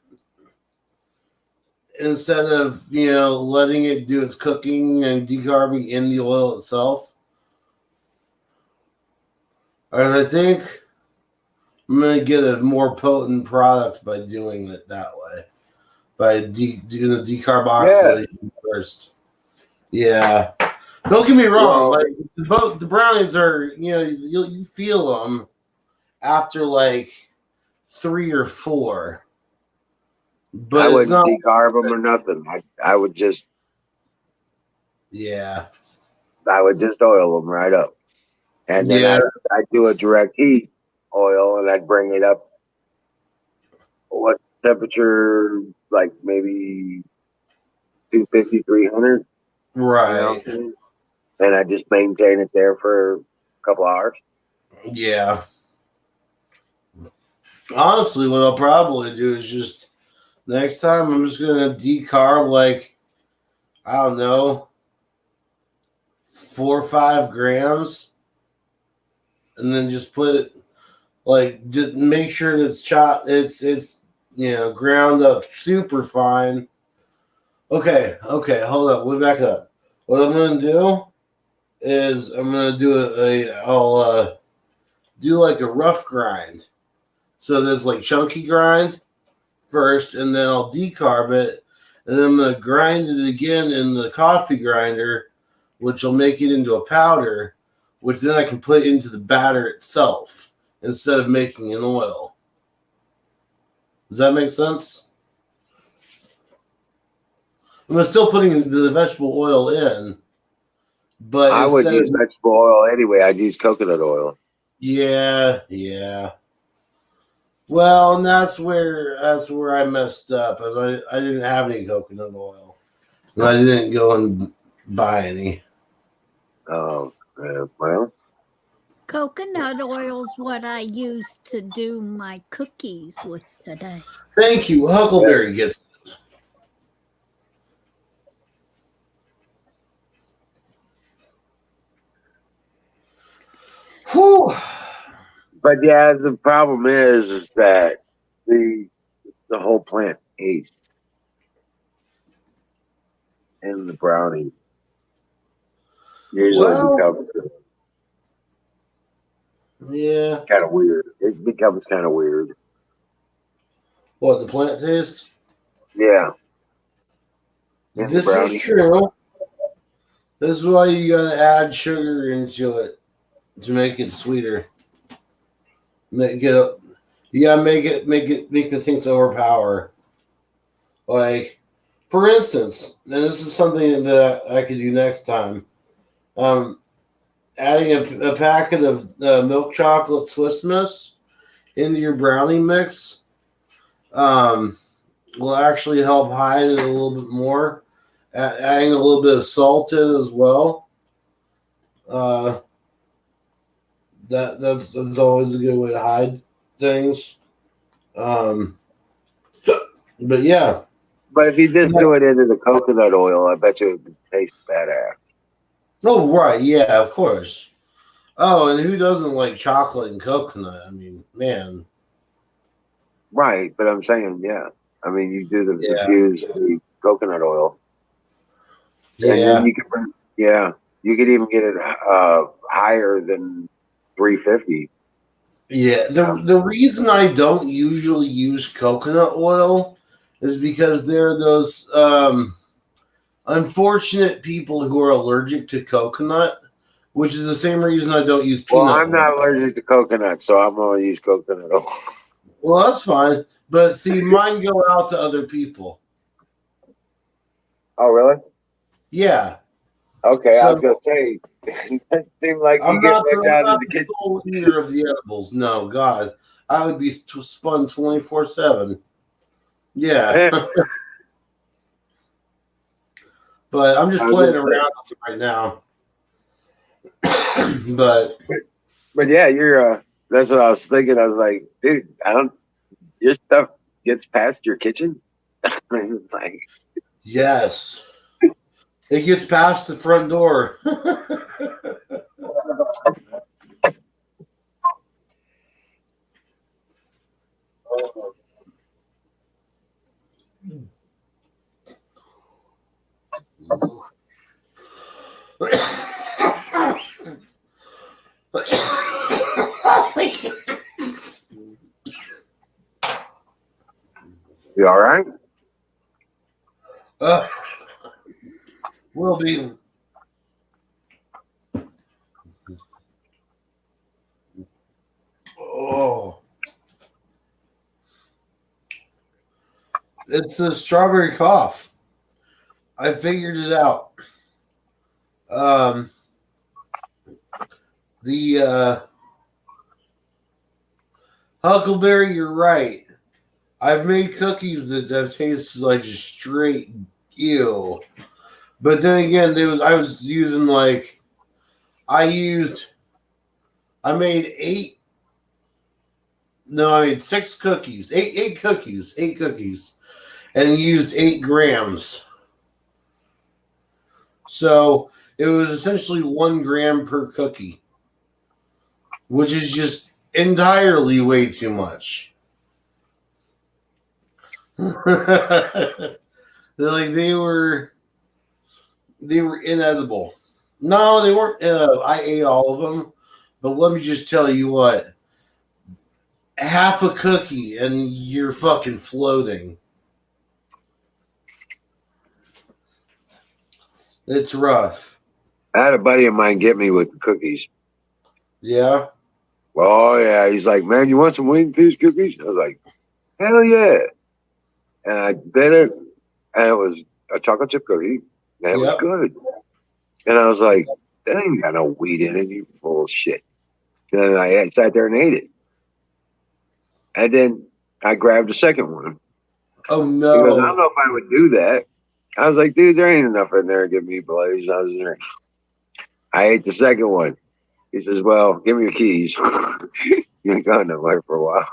instead of letting it do its cooking and decarbing in the oil itself. And I think I'm gonna get a more potent product by doing it that way, by doing the decarboxylation first. Yeah. Don't get me wrong. Well, The brownies are, you feel them after like 3 or 4. But I it's wouldn't not. decarb them or nothing. I would just Yeah. oil them right up, and then Yeah. I'd do a direct heat oil, and I'd bring it up. What temperature? Like maybe 250, 300. Right. And I just maintain it there for a couple hours. Yeah. Honestly, what I'll probably do is just next time I'm just gonna decarb like, I don't know, 4 or 5 grams, and then just put it like, just make sure that it's chopped. It's ground up super fine. Okay, hold up. We'll back up. What I'm gonna do is I'm gonna do I'll do like a rough grind. So there's like chunky grind first, and then I'll decarb it, and then I'm gonna grind it again in the coffee grinder, which will make it into a powder, which then I can put into the batter itself instead of making an oil. Does that make sense? I'm still putting the vegetable oil in, but I would use vegetable oil anyway. I'd use coconut oil. Yeah. Well, and that's where I messed up, as I didn't have any coconut oil, and I didn't go and buy any. Oh, well. Coconut oil's what I used to do my cookies with today. Thank you. Huckleberry gets it. Whew. But yeah, the problem is that the the whole plant taste. And the brownie usually Well- becomes Yeah. kind of weird. It becomes kind of weird. What, the plant taste? Yeah. And the This brownie. is true. This is why you gotta add sugar into it to make it sweeter. Make it. You gotta make the things overpower. Like, for instance, and this is something that I could do next time. Adding a packet of milk chocolate Swiss Miss into your brownie mix will actually help hide it a little bit more. Adding a little bit of salt in as well. That's always a good way to hide things. But yeah. But if you just do it into the coconut oil, I bet you it would taste badass. Oh, right. Yeah, of course. Oh, and who doesn't like chocolate and coconut? I mean, man. Right, but I'm saying, yeah. I mean, you do the Yeah. infuse the coconut oil. And Yeah. then you could, you could even get it higher than 350. Yeah. The reason I don't usually use coconut oil is because there are those unfortunate people who are allergic to coconut, which is the same reason I don't use peanut Well, I'm oil. not allergic to coconut, so I'm going to use coconut oil. Well, that's fine. But see, mine go out to other people. Oh, really? Yeah. Okay, I was So- going to say, it seemed like I'm you get not much out of the the kitchen. sole eater of the edibles. No, God. I would be spun 24/7. Yeah. But I'm just I was playing gonna around with it right now. But But yeah, you're, that's what I was thinking. I was like, dude, your stuff gets past your kitchen? Like, yes. It gets past the front door. you all right? Will be. Oh. It's the strawberry cough. I figured it out. The Huckleberry, you're right. I've made cookies that have tasted like just straight ew. But then again, I was using I made 6 cookies, eight cookies, and used 8 grams. So it was essentially 1 gram per cookie, which is just entirely way too much. They were inedible. No, they weren't. I ate all of them, but let me just tell you what: half a cookie and you're fucking floating. It's rough. I had a buddy of mine get me with the cookies. Yeah. Oh, yeah. He's like, man, you want some wheat infused cookies? I was like, hell yeah. And I bit it, and it was a chocolate chip cookie, and it was Yep. good. And I was like, that ain't got no wheat in it, you full of shit. And then I sat there and ate it. And then I grabbed the second one. Oh Because I don't no. know if I would do that. I was like, dude, there ain't enough in there to give me blaze. I ate the second one. He says, well, give me your keys. You ain't going nowhere for a while.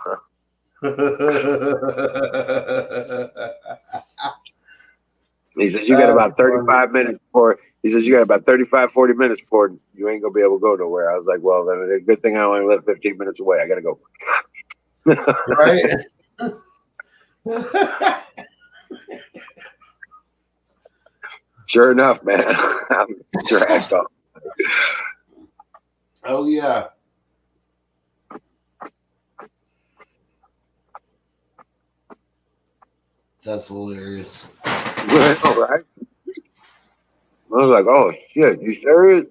He says, you got about 35 minutes before. He says, you got about 35, 40 minutes before you ain't going to be able to go nowhere. I was like, well, then it's a good thing I only live 15 minutes away. I got to go. Right? Sure enough, man, I'm trashed off. Oh yeah. That's hilarious. All right. I was like, oh shit, you serious?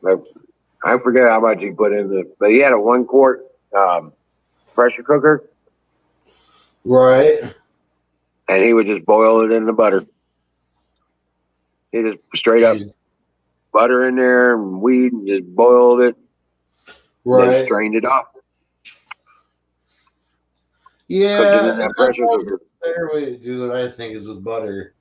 Like, I forget how much he put in the, but he had a 1 quart pressure cooker, Right. and he would just boil it in the butter. He just straight up butter in there and weed and just boiled it, Right. then strained it off. Yeah. Cooked it in that pressure cooker. The better way to do it, I think, is with butter.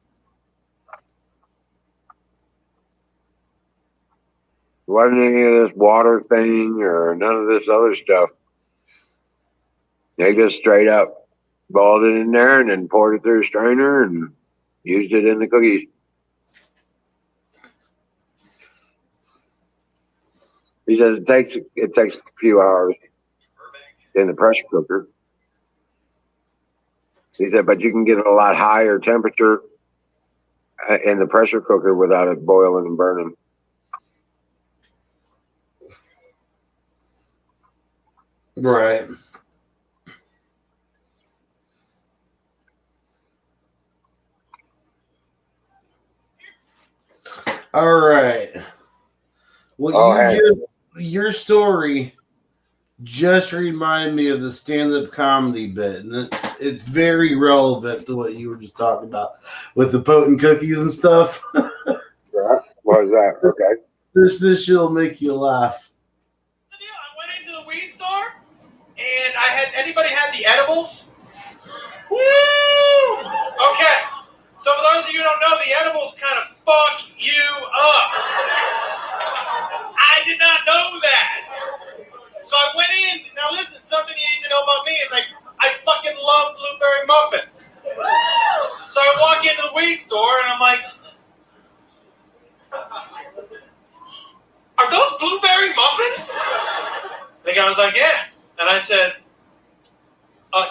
Wasn't any of this water thing or none of this other stuff. They just straight up boiled it in there and then poured it through a strainer and used it in the cookies. He says it takes a few hours in the pressure cooker. He said, but you can get a lot higher temperature in the pressure cooker without it boiling and burning. Right. All right. Well, your story just reminded me of the stand-up comedy bit, and it's very relevant to what you were just talking about with the potent cookies and stuff. Right. What was that? Okay. This shit'll make you laugh. I went into the weed store, and anybody had the edibles? Woo! Okay. So for those of you who don't know, the edibles kind of fuck you up. I did not know that. So I went in. Now listen, something you need to know about me is I fucking love blueberry muffins. So I walk into the weed store, and I'm like, are those blueberry muffins? The guy was like, yeah. And I said,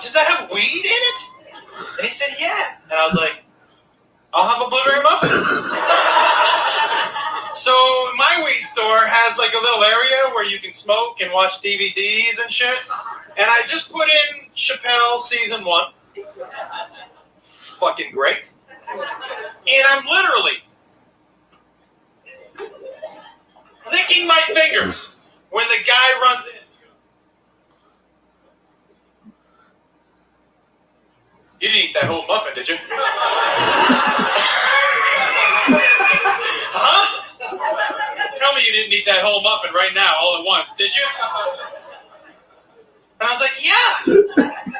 does that have weed in it? And he said, yeah. And I was like, I'll have a blueberry muffin. So my weed store has like a little area where you can smoke and watch DVDs and shit. And I just put in Chappelle season 1. Fucking great. And I'm literally licking my fingers when the guy runs in. You didn't eat that whole muffin, did you? Huh? Tell me you didn't eat that whole muffin right now, all at once, did you? And I was like, yeah.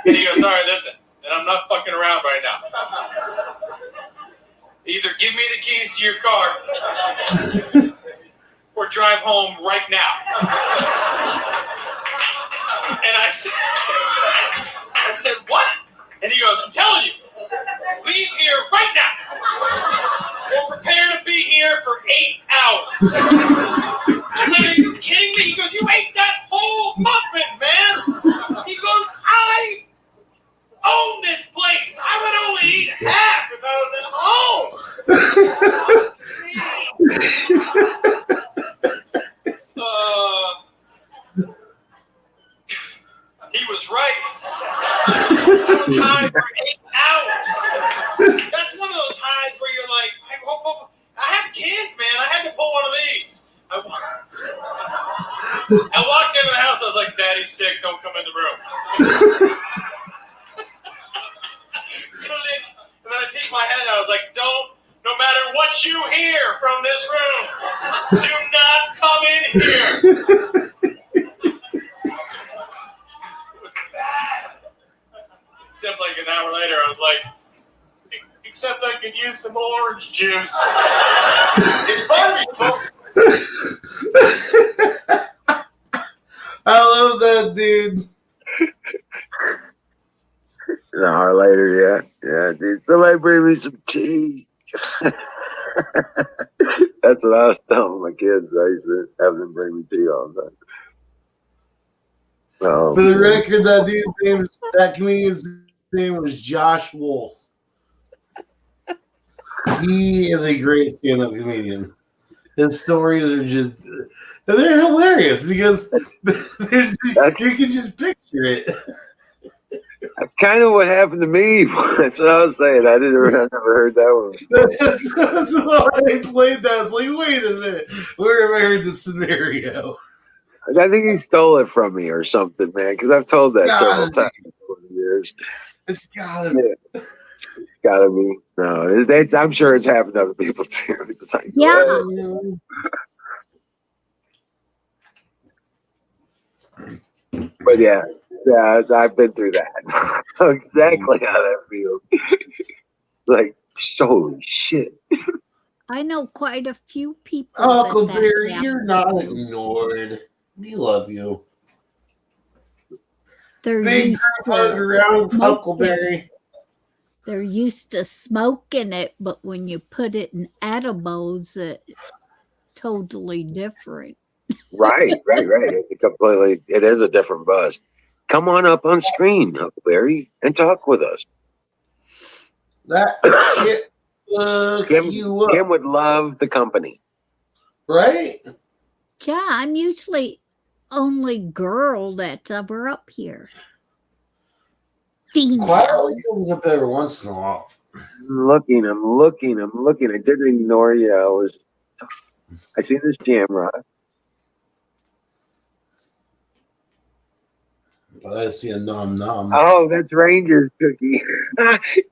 And he goes, all right, listen, and I'm not fucking around right now. Either give me the keys to your car or drive home right now. And I said, what? And he goes, I'm telling you, leave here right now. Or prepare to be here for 8 hours. I was like, are you kidding me? He goes, you ate that whole muffin, man. He goes, I own this place. I would only eat half if I was at home. He was right. I was high for 8 hours. That's one of those highs where you're like, I have kids, man. I had to pull one of these. I walked into the house. I was like, Daddy's sick. Don't come in the room. Click. And then I peeked my head and I was like, no matter what you hear from this room, do not come in here. It was bad. Except like an hour later, I was like, except I could use some orange juice. It's fun, people. I love that, dude. An hour later, yeah, dude. Somebody bring me some tea. That's what I was telling my kids. I used to have them bring me tea all the time. For the record, that dude's name is, that comedian's name was Josh Wolf. He is a great stand-up comedian. His stories are just, they're hilarious because there's, you can just picture it. That's kind of what happened to me. That's what I was saying. I never heard that one. That's why I played that. I was like, wait a minute. Where have I heard this scenario? I think he stole it from me or something, man. Because I've told that several times over the years. It's gotta be. Yeah. It's gotta be. No, I'm sure it's happened to other people too. It's like, Yeah. But yeah, I've been through that. I know exactly how that feels. Like, holy shit. I know quite a few people. Huckleberry, you're not ignored. We love you. They're Big used hug around smoking. Huckleberry. They're used to smoking it, but when you put it in edibles, it's totally different. Right. It is a different buzz. Come on up on screen, Huckleberry, and talk with us. That shit Kim would love the company. Right? Yeah, I'm usually only girl that's ever up here. Female. Quietly comes up every once in a while. I'm looking. I didn't ignore you. I see this Jamrock. I see a nom. Oh, that's Ranger's cookie.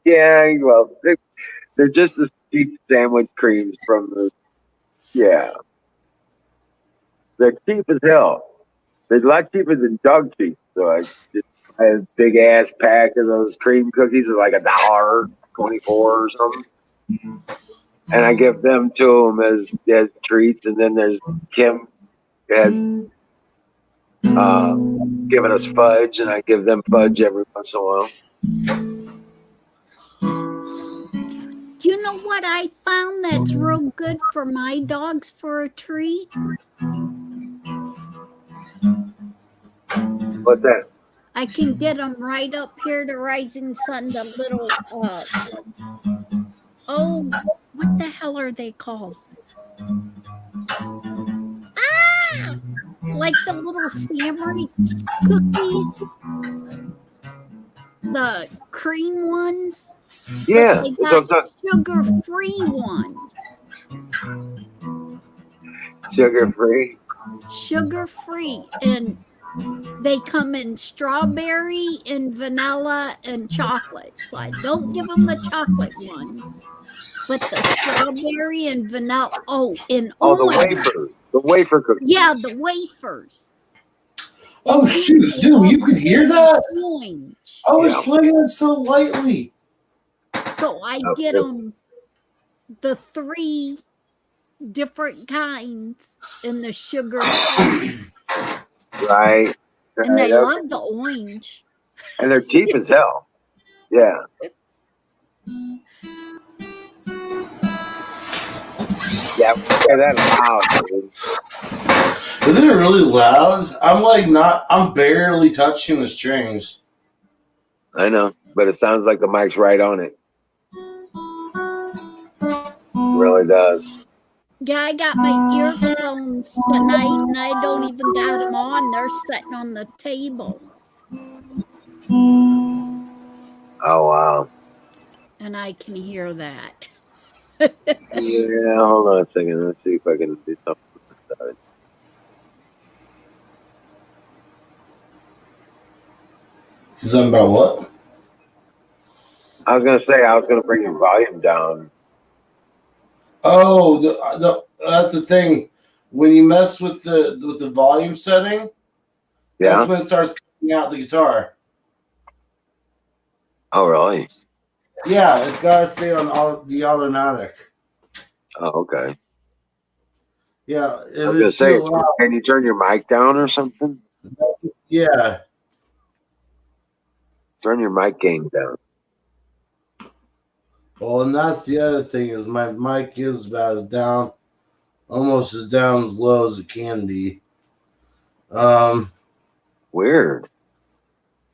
Yeah, well, they're just the cheap sandwich creams from the. Yeah, they're cheap as hell. They're a lot cheaper than dog cheap. So I just buy a big ass pack of those cream cookies at like $1.24 or something, and I give them to them as treats. And then there's Kim has given us fudge, and I give them fudge every once in a while. You know what I found that's real good for my dogs for a treat? What's that? I can get them right up here to Rising Sun, the little, what the hell are they called? Like the little samurai cookies, the cream ones. Yeah, They got sugar-free ones. Sugar-free? Sugar-free. And they come in strawberry and vanilla and chocolate. So I don't give them the chocolate ones. But the strawberry and vanilla. And orange. The wafer cookies. Yeah, the wafers. Oh, shoot, dude, you could hear that? Orange. I was playing it so lightly. So I get them the 3 different kinds in the sugar. Right. And they love the orange. And they're cheap as hell. Yeah. Yeah, that loud, dude. Isn't it really loud? I'm barely touching the strings. I know, but it sounds like the mic's right on it. It really does. Yeah, I got my earphones tonight and I don't even got them on. They're sitting on the table. Oh, wow. And I can hear that. Yeah, hold on a second. Let's see if I can do something with that. Something about what? I was gonna say I was gonna bring your volume down. Oh, that's the thing. When you mess with the volume setting, that's when it starts cutting out the guitar. Oh, really? Yeah, it's got to stay on the automatic. Oh, okay. Yeah, I was gonna say, can you turn your mic down or something? Yeah. Turn your mic gain down. Well, and that's the other thing is my mic is about as down, almost as down as low as it can be. Weird.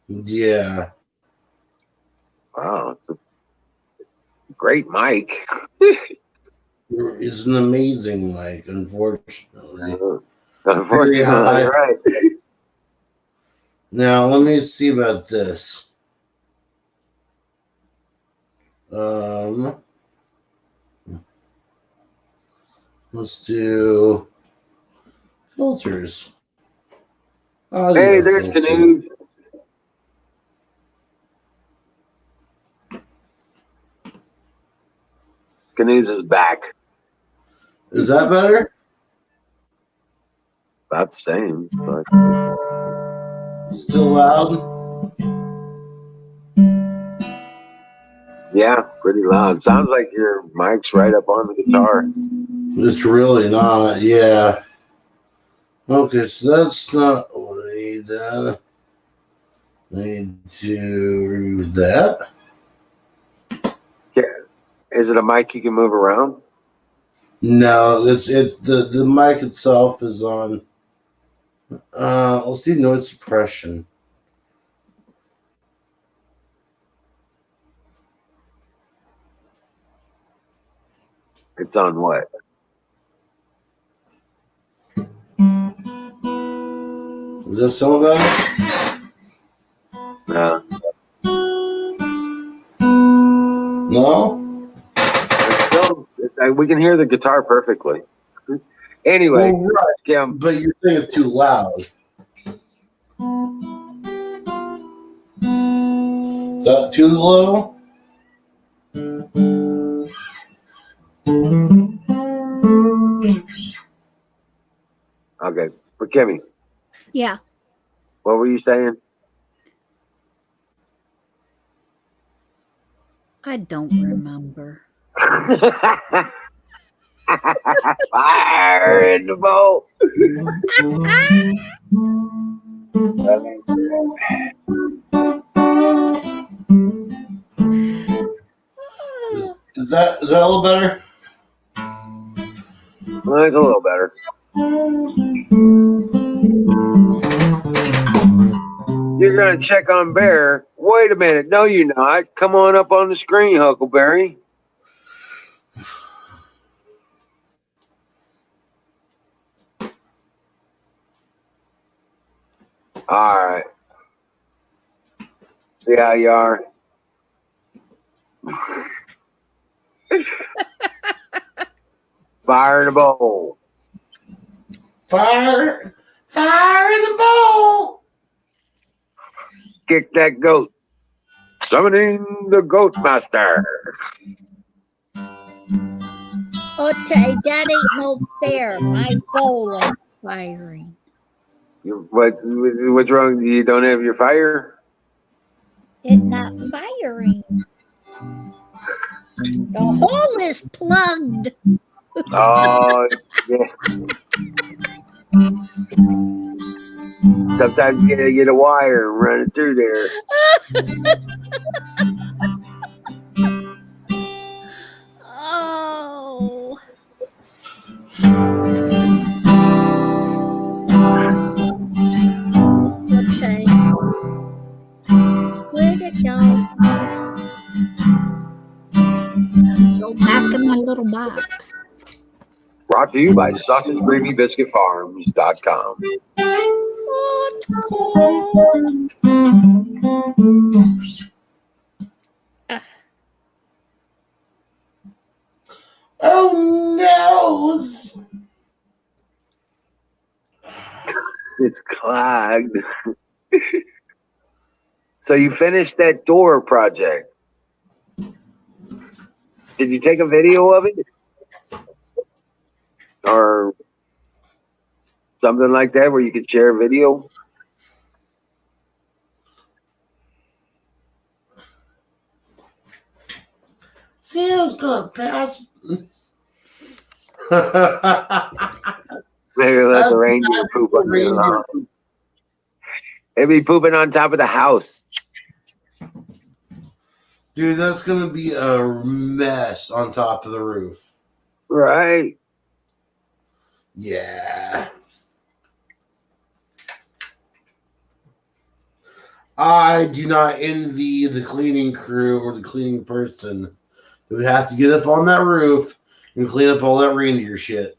Yeah. Wow, it's a great mic. It's an amazing mic, unfortunately. Unfortunately, high. right. Now, let me see about this. Let's do filters. Hey, there's Canoe. Canoes is back. Is that better? About the same. But Still loud? yeah, pretty loud. Sounds like your mic's right up on the guitar. It's really not, yeah. Okay, so that's not what I need then. I need to remove that. Yeah. Is it a mic you can move around? No, it's the mic itself is on. Let's do noise suppression. It's on what? Is that some of that? No. No? Still, we can hear the guitar perfectly. Anyway, Well, right. yeah. But you're saying it's too loud. Is that too low? Okay. For Kimmy, Yeah. what were you saying? I don't remember. Fire in the boat. Is that a little better? Well, it's a little better. You're gonna check on Bear. Wait a minute. No, you're not. Come on up on the screen, Huckleberry. All right. See how you are. Fire in the bowl. Fire in the bowl. Kick that goat. Summoning the goat master. Okay, that ain't no fair. My bowl is firing. What's wrong? You don't have your fire? It's not firing. The hole is plugged. Oh, yeah. Sometimes you gotta get a wire and run it through there. Oh. Okay. Where'd it go? Go back in my little box. Brought to you by SausageGravyBiscuitFarms.com. Oh no! It's clogged. So you finished that door project. Did you take a video of it? Or something like that where you could share a video? Santa's gonna pass. Maybe let the reindeer poop on your house. They'd be pooping on top of the house. Dude, that's gonna be a mess on top of the roof. Right. Yeah. I do not envy the cleaning crew or the cleaning person who has to get up on that roof and clean up all that reindeer shit.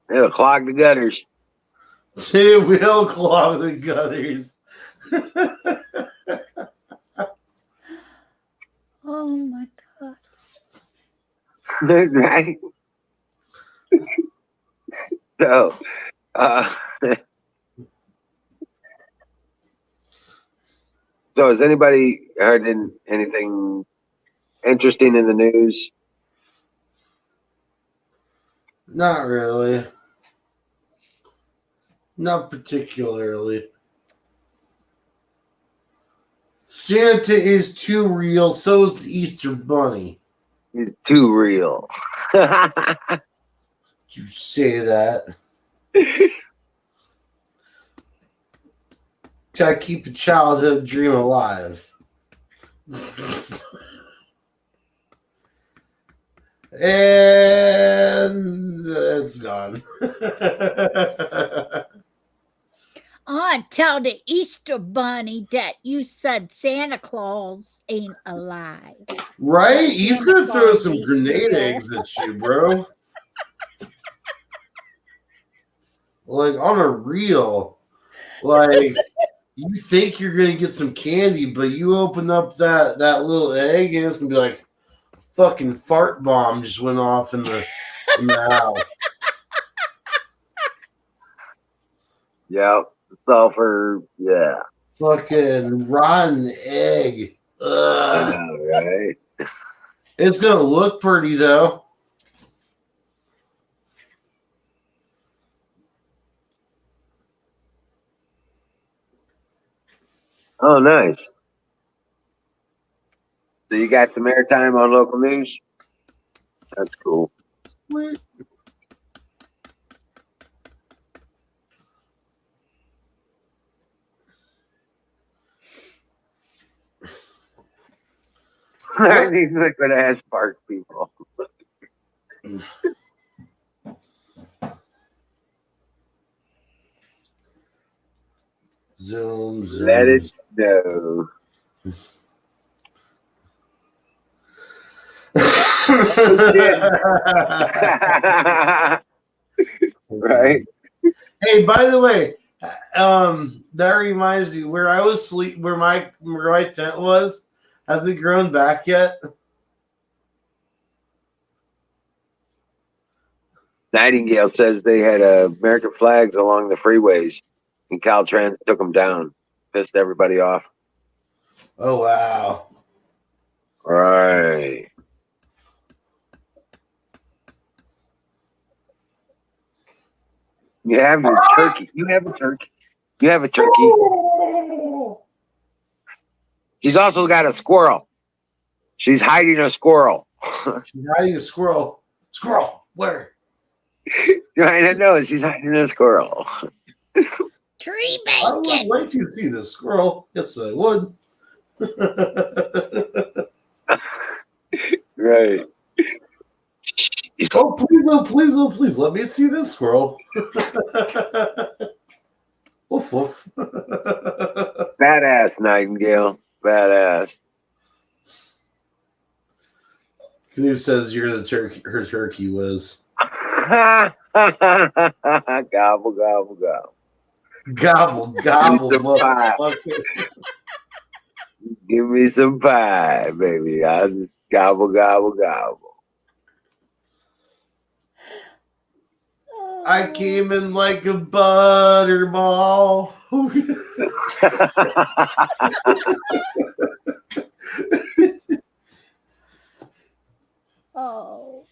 It'll clog the gutters. It will clog the gutters. Oh my God. Right? So, so has anybody heard anything interesting in the news? Not really. Not particularly. Santa is too real, so is the Easter Bunny. It's too real. You say that. Gotta keep the childhood dream alive. And it's gone. Tell the Easter Bunny that you said Santa Claus ain't alive. Right? He's Santa gonna throw Claus some ain't grenade real. eggs at you, bro. Like on a reel. Like you think you're gonna get some candy, but you open up that little egg and it's gonna be like a fucking fart bomb just went off in the house. Yep. Sulfur. Yeah. Fucking rotten egg. I Ugh. know, right? It's gonna look pretty though. Oh, nice. So you got some airtime on local news? That's cool. I need liquid ass park people. Zoom, zoom. Let it snow. Right? Hey, by the way, that reminds me where I was where my tent was. Has it grown back yet? Nightingale says they had American flags along the freeways, and Caltrans took them down. Pissed everybody off. Oh wow! Right. You have your turkey. You have a turkey. You have a turkey. She's also got a squirrel. She's hiding a squirrel. She's hiding a squirrel. Squirrel, where? I don't know. She's hiding a squirrel. Tree I would bacon. like to see the squirrel. Yes, I would. Right. Oh, please, oh, please, oh, please, let me see this squirrel. Woof, woof. Badass, Nightingale. Badass. Knut says you're the turkey. Her turkey was. Gobble, gobble, gobble. Gobble, gobble, Give me some pie. motherfucker. Give me some pie, baby. I'll just gobble, gobble, gobble. I came in like a butterball. Oh.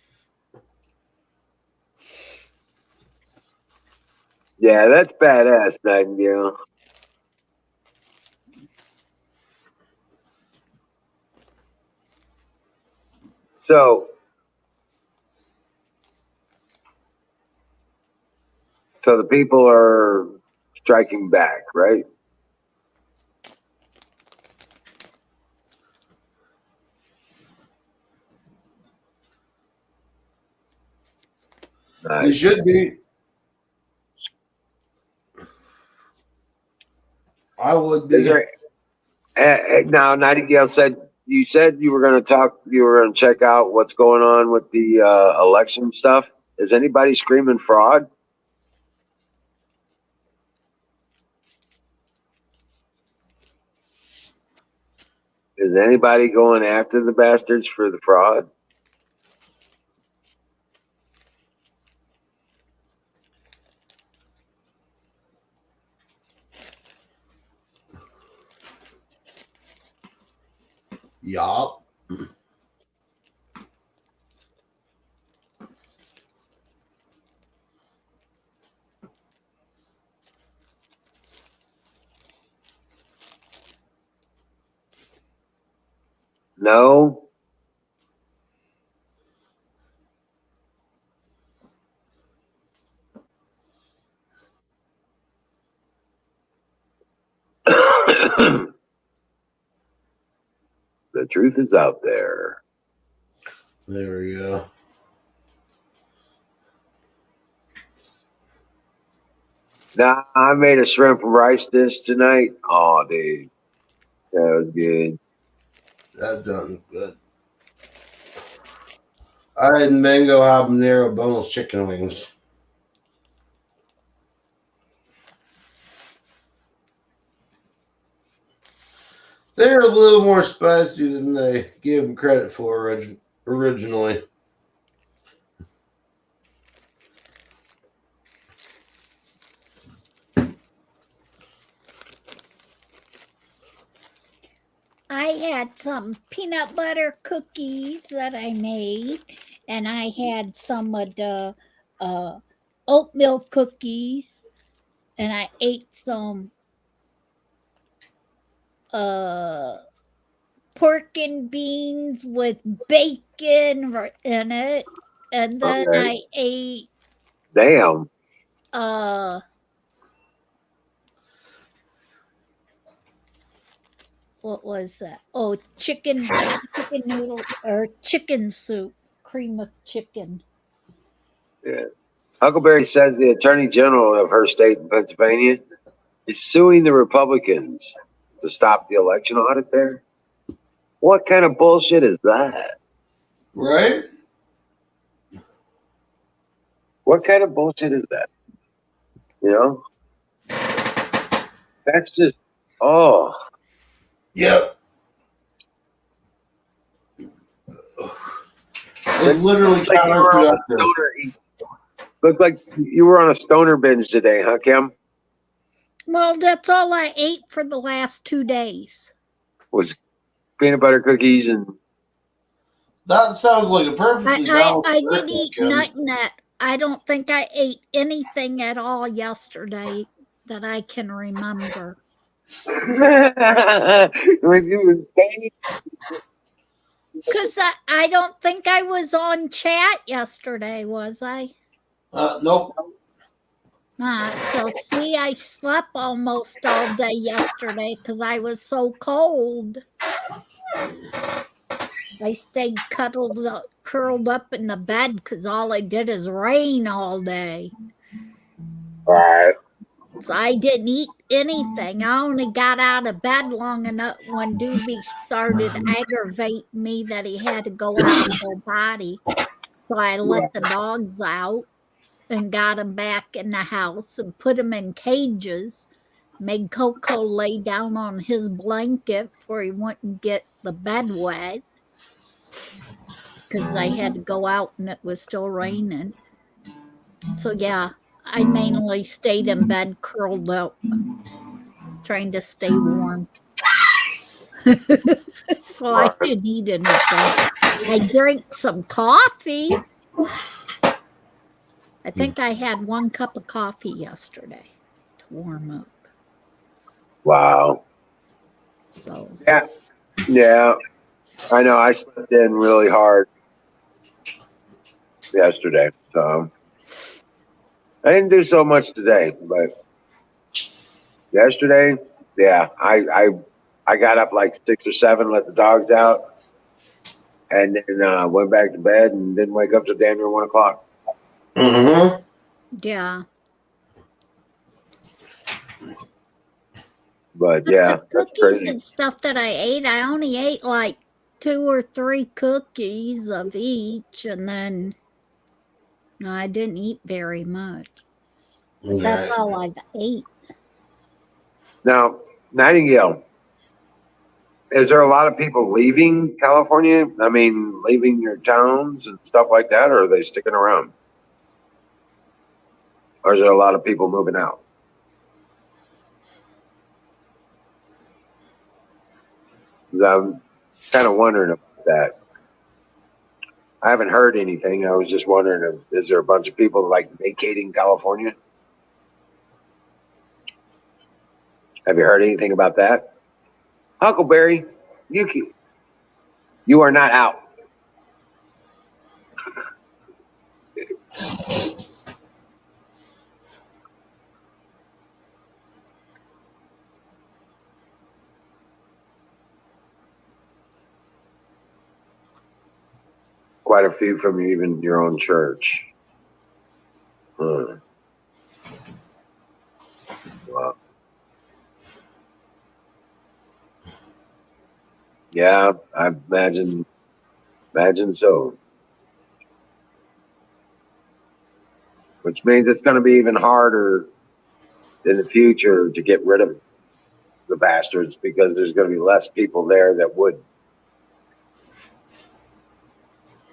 Yeah, that's badass, Nightingale. So the people are striking back, right? You should be. I would Is be. there, now, Nightingale said you were going to talk. You were going to check out what's going on with the election stuff. Is anybody screaming fraud? Is anybody going after the bastards for the fraud? Yup. No. The truth is out there. There we go. Nah, I made a shrimp and rice dish tonight. Oh, dude, that was good. That sounds good. I had mango habanero boneless chicken wings. They're a little more spicy than they gave them credit for originally. I had some peanut butter cookies that I made, and I had some of the oatmeal cookies, and I ate some pork and beans with bacon in it, and then Okay. I ate Damn. what was that? Oh, chicken noodle or chicken soup, cream of chicken. Yeah. Huckleberry says the Attorney General of her state in Pennsylvania is suing the Republicans to stop the election audit there. What kind of bullshit is that? Right? What kind of bullshit is that? You know? That's just, oh. Yep. It's literally Like you were on a counterproductive. stoner- Looked like you were on a stoner binge today, huh, Kim? Well, that's all I ate for the last 2 days. Was peanut butter cookies and That sounds like a perfectly balanced I did breakfast, eat Kim. nut. I don't think I ate anything at all yesterday that I can remember. when you were staying? Because I don't think I was on chat yesterday, was I? Nope. So see, I slept almost all day yesterday because I was so cold. I stayed curled up in the bed because all I did is rain all day. Right. So I didn't eat anything. I only got out of bed long enough when Doobie started aggravating me that he had to go out with her body. So I let the dogs out and got them back in the house and put them in cages. Made Coco lay down on his blanket before he wouldn't get the bed wet because I had to go out and it was still raining. So yeah, I mainly stayed in bed curled up, trying to stay warm. So I didn't eat anything. I drank some coffee. I think I had 1 cup of coffee yesterday to warm up. Wow. So Yeah. I know. I slept in really hard yesterday, so I didn't do so much today. But yesterday, yeah, I got up like 6 or 7, let the dogs out, and then went back to bed and didn't wake up till damn near 1 o'clock. Mm-hmm. yeah. But yeah, The that's cookies crazy. and stuff that I ate, I only ate like 2 or 3 cookies of each, and then no, I didn't eat very much. But that's Right. all I've ate. Now, Nightingale, is there a lot of people leaving California? I mean, leaving your towns and stuff like that, or are they sticking around? Or is there a lot of people moving out? 'Cause I'm kind of wondering about that. I haven't heard anything. I was just wondering, is there a bunch of people like vacating California? Have you heard anything about that? Huckleberry, you are not out. Quite a few from even your own church. Wow. Yeah, I imagine so. Which means it's going to be even harder in the future to get rid of the bastards because there's going to be less people there that would.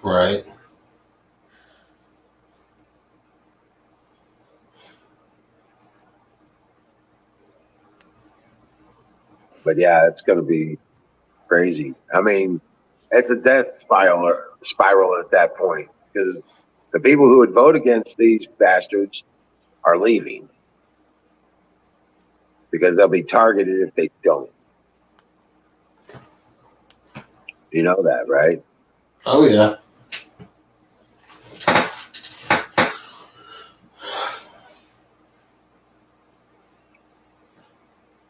Right. But yeah, it's going to be crazy. I mean, it's a death spiral at that point because the people who would vote against these bastards are leaving because they'll be targeted if they don't. You know that, right? Oh yeah.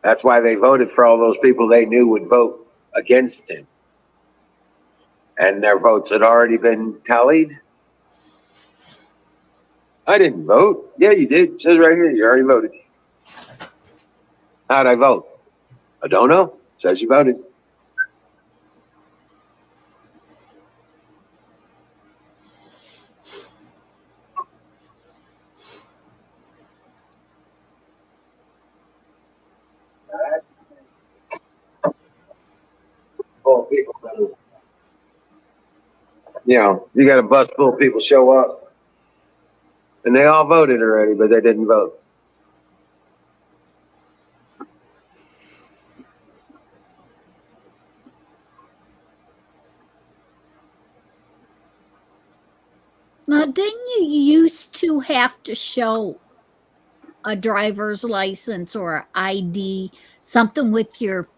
That's why they voted for all those people they knew would vote against him. And their votes had already been tallied. I didn't vote. Yeah, you did. It says right here, you already voted. How'd I vote? I don't know. It says you voted. Oh, people. You know, you got a bus full of people show up, and they all voted already, but they didn't vote. Now, didn't you used to have to show a driver's license or ID, something with your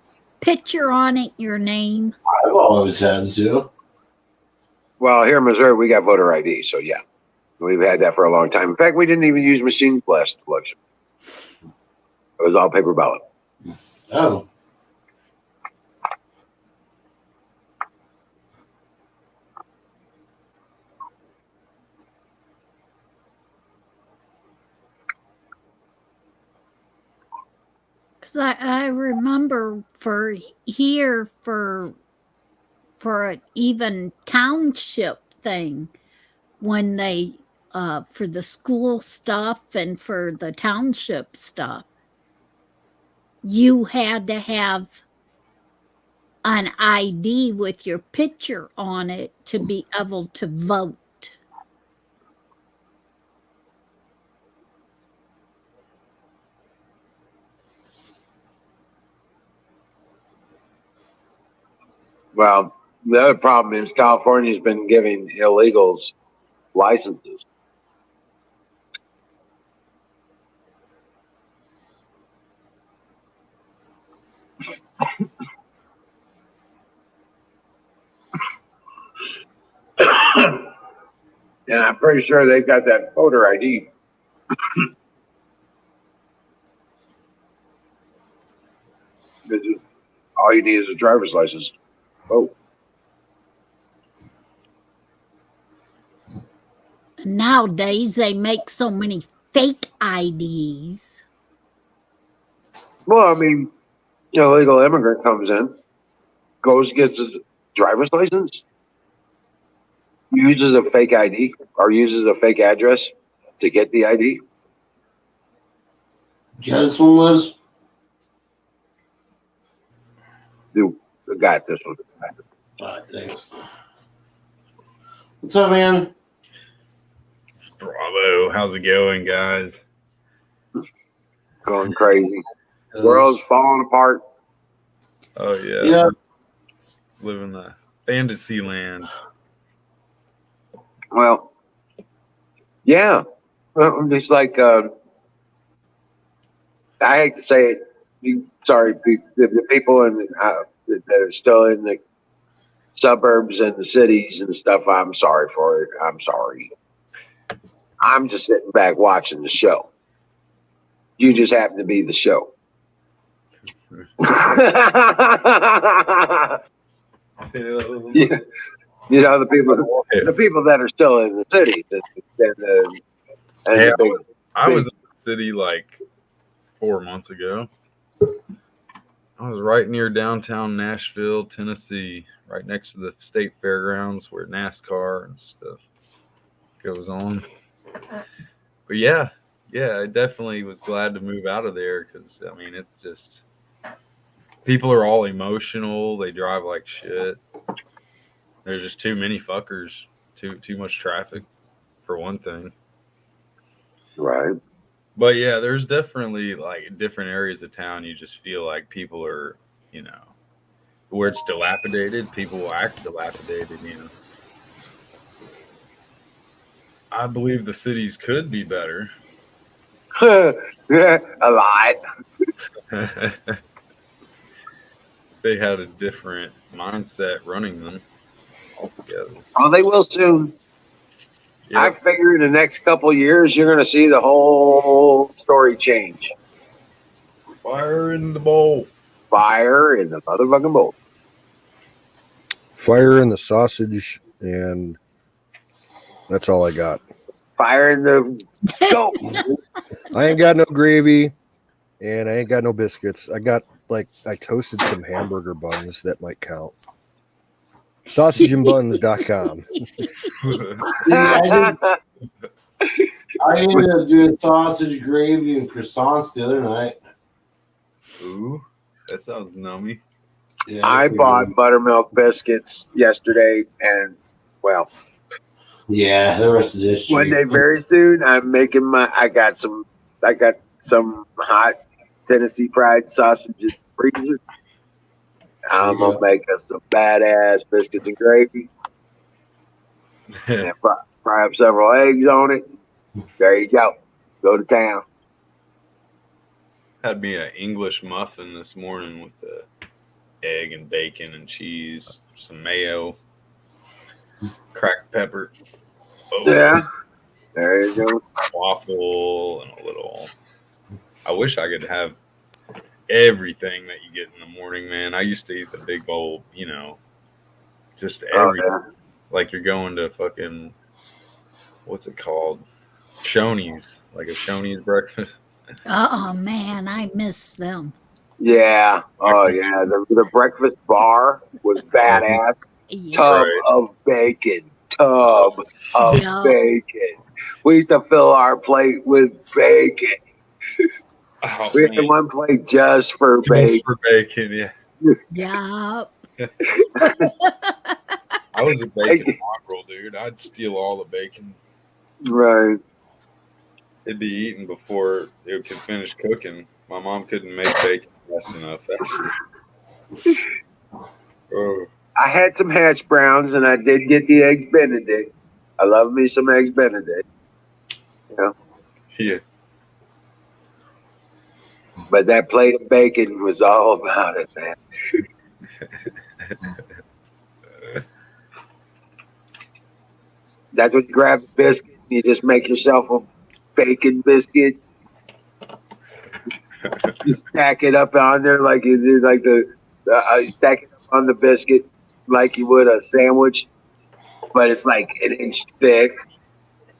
picture on it, your name? I've always had to. Well, here in Missouri, we got voter ID, so yeah, we've had that for a long time. In fact, we didn't even use machines last election. It was all paper ballot. Oh. Because I remember for here for an even township thing when they for the school stuff and for the township stuff, you had to have an ID with your picture on it to be able to vote. Well, the other problem is California's been giving illegals licenses. And I'm pretty sure they've got that voter ID. All you need is a driver's license. Oh. Nowadays, they make so many fake IDs. Well, I mean, illegal immigrant comes in, goes gets his driver's license, uses a fake ID or uses a fake address to get the ID. Yeah, this one was. Dude, the guy at this one. All right, thanks. What's up, man? Bravo. How's it going, guys? Going crazy. World's falling apart. Oh, yeah. Yeah. Living the fantasy land. Well, yeah. I'm just like, I hate to say it. Sorry, the people that are still in the suburbs and the cities and stuff, I'm sorry for it. I'm sorry. I'm just sitting back watching the show. You just happen to be the show. Yeah. You know, the people that are still in the cities. I was in the city like 4 months ago. I was right near downtown Nashville, Tennessee, right next to the state fairgrounds where NASCAR and stuff goes on. But yeah, I definitely was glad to move out of there because, I mean, it's just people are all emotional. They drive like shit. There's just too many fuckers, too much traffic, for one thing. Right. But yeah, there's definitely like different areas of town. You just feel like people are, you know, where it's dilapidated, people will act dilapidated, you know. I believe the cities could be better. Yeah, a lot. They had a different mindset running them altogether. Oh, they will soon. Yep. I figure in the next couple of years, you're going to see the whole story change. Fire in the bowl. Fire in the motherfucking bowl. Fire in the sausage, and that's all I got. Fire in the go. I ain't got no gravy, and I ain't got no biscuits. I toasted some hamburger buns that might count. Sausageandbuns.com. I ended up doing sausage, gravy, and croissants the other night. Ooh, that sounds nummy. Yeah, I bought buttermilk biscuits yesterday, and well, yeah, the rest of this one day very soon I'm making I got some hot Tennessee fried sausage in the freezer. I'm gonna make us some badass biscuits and gravy, and fry up several eggs on it. There you go. Go to town. Had me an English muffin this morning with the egg and bacon and cheese, some mayo, cracked pepper. Oh, Yeah. There you go. Waffle and a little. I wish I could have everything that you get in the morning, man. I used to eat the big bowl, you know, just everything. Yeah. Like you're going to fucking, what's it called? Shoney's, like a Shoney's breakfast. Oh man, I miss them. Yeah. Oh yeah. The breakfast bar was badass. Yeah. Tub Right. of bacon. Tub of Yeah. bacon. We used to fill our plate with bacon. Oh, We had man. one plate just for Just bacon. for bacon, yeah. Yeah. I was a bacon mongrel, dude. I'd steal all the bacon. Right. It'd be eaten before it could finish cooking. My mom couldn't make bacon fast enough. Oh, I had some hash browns and I did get the eggs Benedict. I love me some eggs Benedict. You know, yeah. but that plate of bacon was all about it, man. That's what you grab a biscuit. You just make yourself a bacon biscuit. Just stack it up on there like you do, like stack it up on the biscuit like you would a sandwich, but it's like an inch thick.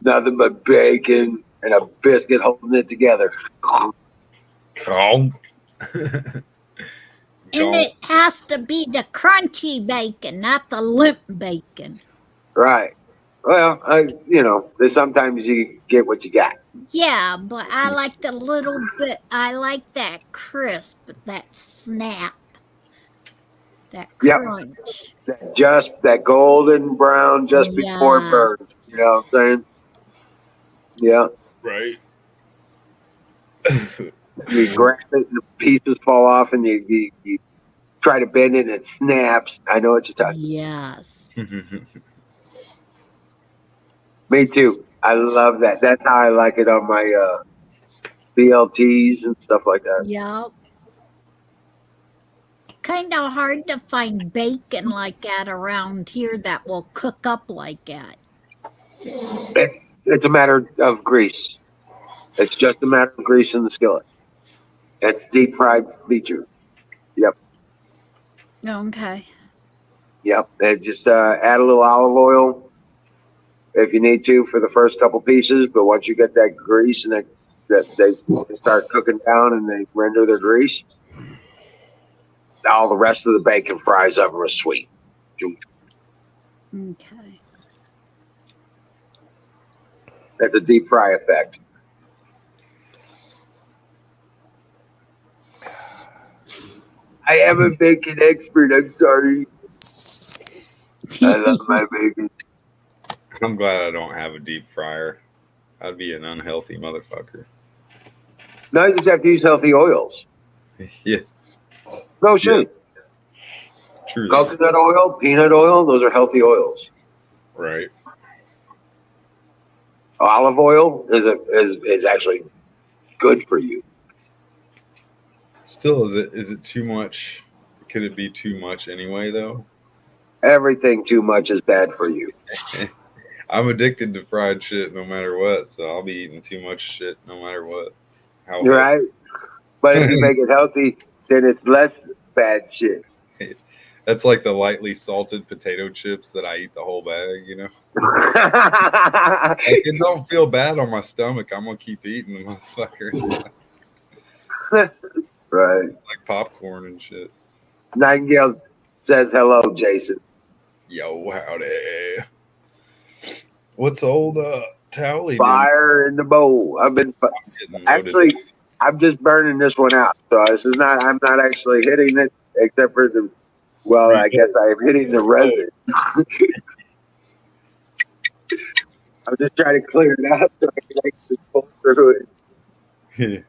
Nothing but bacon and a biscuit holding it together. Oh. And it has to be the crunchy bacon, not the limp bacon. Right. Well, sometimes you get what you got. Yeah, but I like the little bit. I like that crisp, that snap, that Yep. crunch. Just that golden brown just before it burns. You know what I'm saying? Yeah. Right. You grab it and the pieces fall off and you try to bend it and it snaps. I know what you're talking Yes. Me too. I love that. That's how I like it on my BLTs and stuff like that. Yep. Kind of hard to find bacon like that around here that will cook up like that. It's a matter of grease. It's just a matter of grease in the skillet. It's deep fried feature. Yep. Okay. Yep. And just add a little olive oil if you need to for the first couple pieces. But once you get that grease and that they start cooking down and they render their grease, all the rest of the bacon fries up real sweet. Okay. That's a deep fry effect. I am a bacon expert. I'm sorry. I love my bacon. I'm glad I don't have a deep fryer. I'd be an unhealthy motherfucker. No, you just have to use healthy oils. Yeah. No shit. True. Coconut oil, peanut oil, those are healthy oils. Right. Olive oil is actually good for you. Still, is it too much? Could it be too much anyway, though? Everything too much is bad for you. I'm addicted to fried shit no matter what, so I'll be eating too much shit no matter what. Right? But if you make it healthy, then it's less bad shit. That's like the lightly salted potato chips that I eat the whole bag, you know? Like, it don't feel bad on my stomach. I'm going to keep eating the motherfuckers. Right. Like popcorn and shit. Nightingale says hello, Jason. Yo, howdy. What's old Towley Fire in the bowl. Actually, I'm just burning this one out. So this is not, I'm not actually hitting it except for I guess I'm hitting the resin. I'm just trying to clear it out so I can actually pull through it.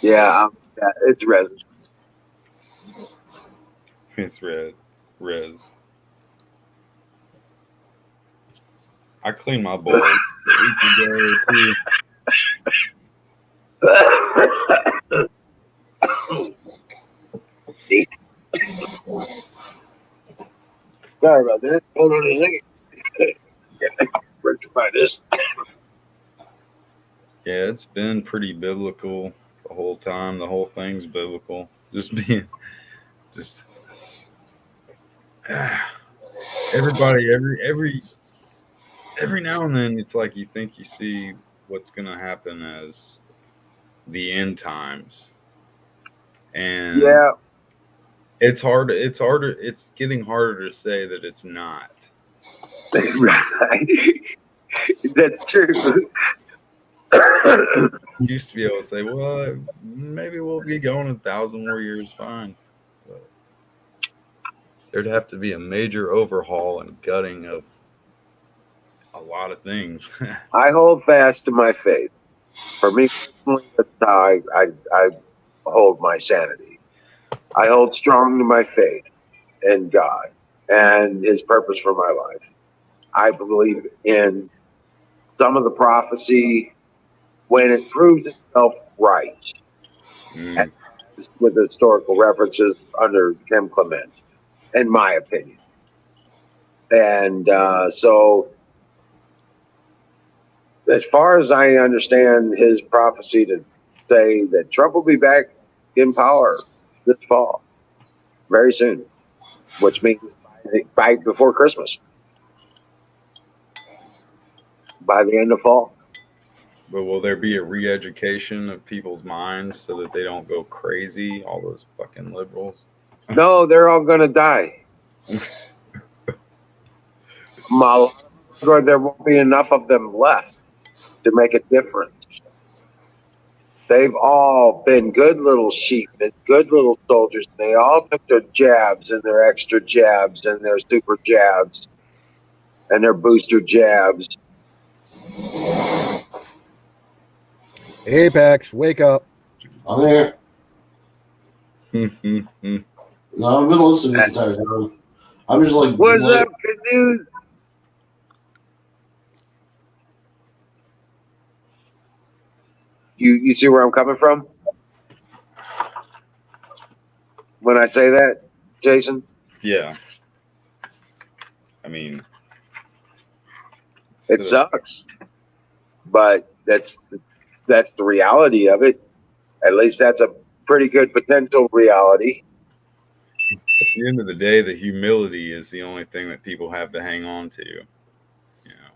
Yeah, it's resin. It's res. I cleaned my bowl a week ago too. Sorry about that. Hold on a second. Rectify this. Yeah, it's been pretty biblical the whole time. The whole thing's biblical. Everybody, every now and then, it's like you think you see what's going to happen as the end times, and yeah, it's getting harder to say that it's not. Right. That's true. Used to be able to say, well, maybe we'll be going 1,000 more years, fine. But there'd have to be a major overhaul and gutting of a lot of things. I hold fast to my faith. For me personally, that's how I hold my sanity. I hold strong to my faith in God and His purpose for my life. I believe in some of the prophecy when it proves itself right, with historical references under Kim Clement, in my opinion. And so, as far as I understand his prophecy to say that Trump will be back in power this fall, very soon, which means by before Christmas, by the end of fall. But will there be a re-education of people's minds so that they don't go crazy? All those fucking liberals. No, they're all gonna die. There won't be enough of them left to make a difference. They've all been good little sheep and good little soldiers. They all took their jabs and their extra jabs and their super jabs and their booster jabs. Apex, wake up. I'm here. Hmm. No, I've been listening this entire time. I'm just like, What's up, Canoe? You see where I'm coming from when I say that, Jason? Yeah. I mean, It sucks, but that's the reality of it. At least that's a pretty good potential reality. at the end of the day, the humility is the only thing that people have to hang on to, you know.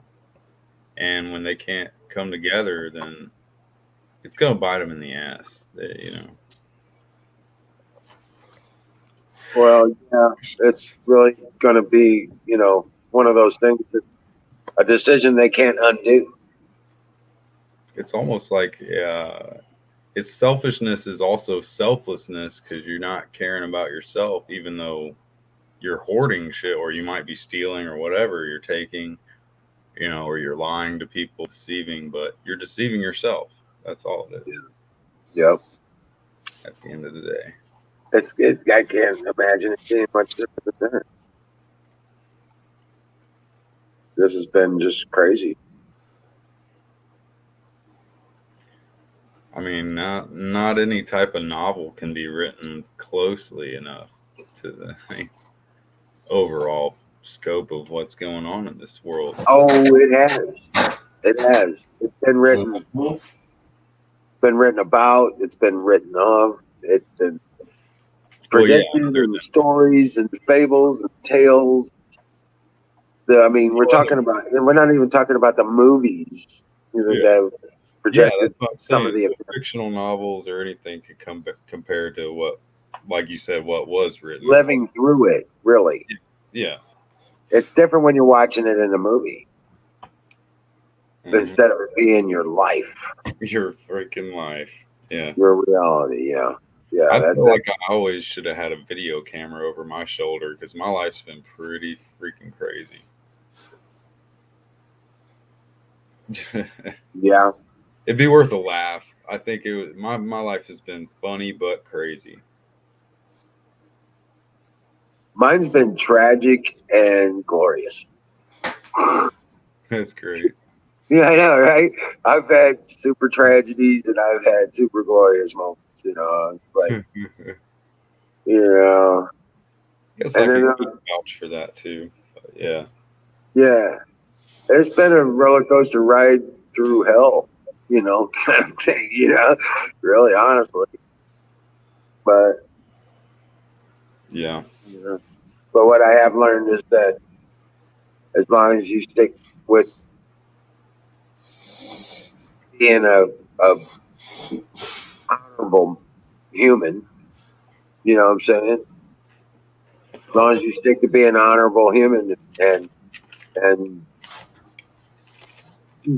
And when they can't come together, then it's going to bite them in the ass, you know. Well, yeah, it's really going to be, you know, one of those things, that a decision they can't undo. It's almost like it's selfishness is also selflessness because you're not caring about yourself, even though you're hoarding shit, or you might be stealing or whatever you're taking, you know, or you're lying to people, deceiving, but you're deceiving yourself. That's all it is. Yep. At the end of the day. It's I can't imagine it being much different than that. This has been just crazy. I mean, not any type of novel can be written closely enough to the overall scope of what's going on in this world. Oh, it has. It has. It's been written. Been written about. It's been written of. It's been predicted and stories and fables and tales. I mean, we're talking about, and we're not even talking about the movies that have projected some of the fictional novels or anything could compare to what, like you said, what was written. Living through it, really. Yeah. It's different when you're watching it in a movie instead of it being your life. Your freaking life. Yeah. Your reality, yeah. Yeah, I feel like I always should have had a video camera over my shoulder because my life's been pretty freaking crazy. Yeah. It'd be worth a laugh. I think it was my life has been funny but crazy. Mine's been tragic and glorious. That's great. Yeah, I know, right? I've had super tragedies and I've had super glorious moments, you know. Like, you know. I guess I can vouch for that too. But yeah. Yeah. It's been a roller coaster ride through hell, you know, kind of thing, you know, really, honestly. But, yeah. You know, but what I have learned is that as long as you stick with being a honorable human, you know what I'm saying? As long as you stick to being an honorable human and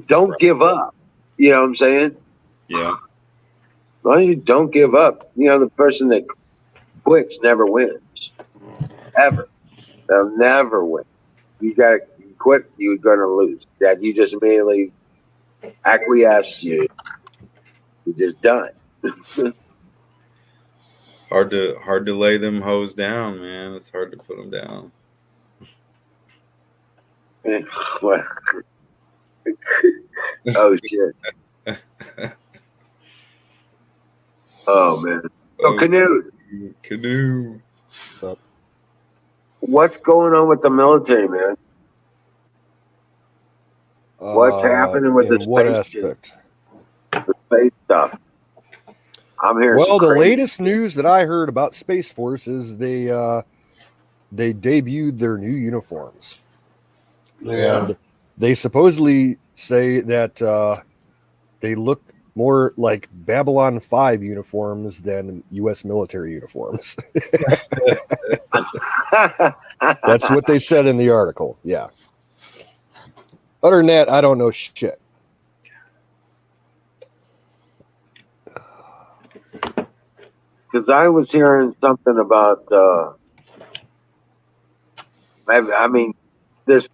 don't give up, you know what I'm saying? Yeah. As long as you don't give up, you know, the person that quits never wins. Ever. They'll never win. You gotta quit, you're gonna lose. That you just immediately acquiesce, you're just done. Hard to lay them hoes down, man. It's hard to put them down. Oh shit. Oh man. So Canoe. What's going on with the military, man? What's happening with the space? The space stuff. I'm hearing. Well, the latest news that I heard about Space Force is they debuted their new uniforms. Yeah. And they supposedly say that They look more like Babylon 5 uniforms than U.S. military uniforms. That's what they said in the article. Yeah. Other than that, I don't know shit. Because I was hearing something about, I mean, those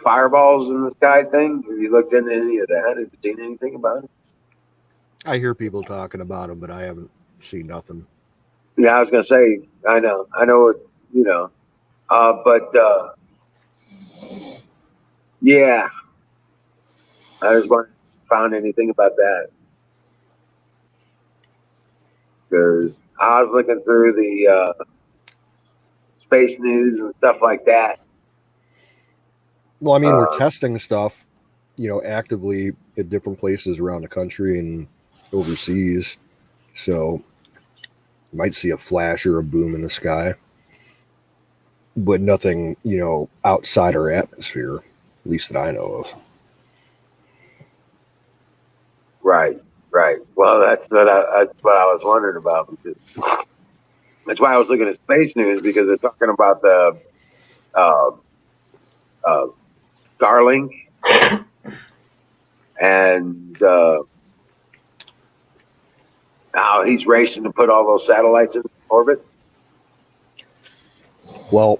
fireballs in the sky thing. Have you looked into any of that? Have you seen anything about it? I hear people talking about them, but I haven't seen nothing. Yeah, I was gonna say, I know it, you know, but yeah, I was wondering if you found anything about that, because I was looking through the space news and stuff like that. Well, I mean, we're testing stuff, actively at different places around the country and overseas. So you might see a flash or a boom in the sky, but nothing, outside our atmosphere, at least that I know of. Right. Well, that's what I was wondering about, because that's why I was looking at space news, because they're talking about the Starlink and how he's racing to put all those satellites in orbit. Well,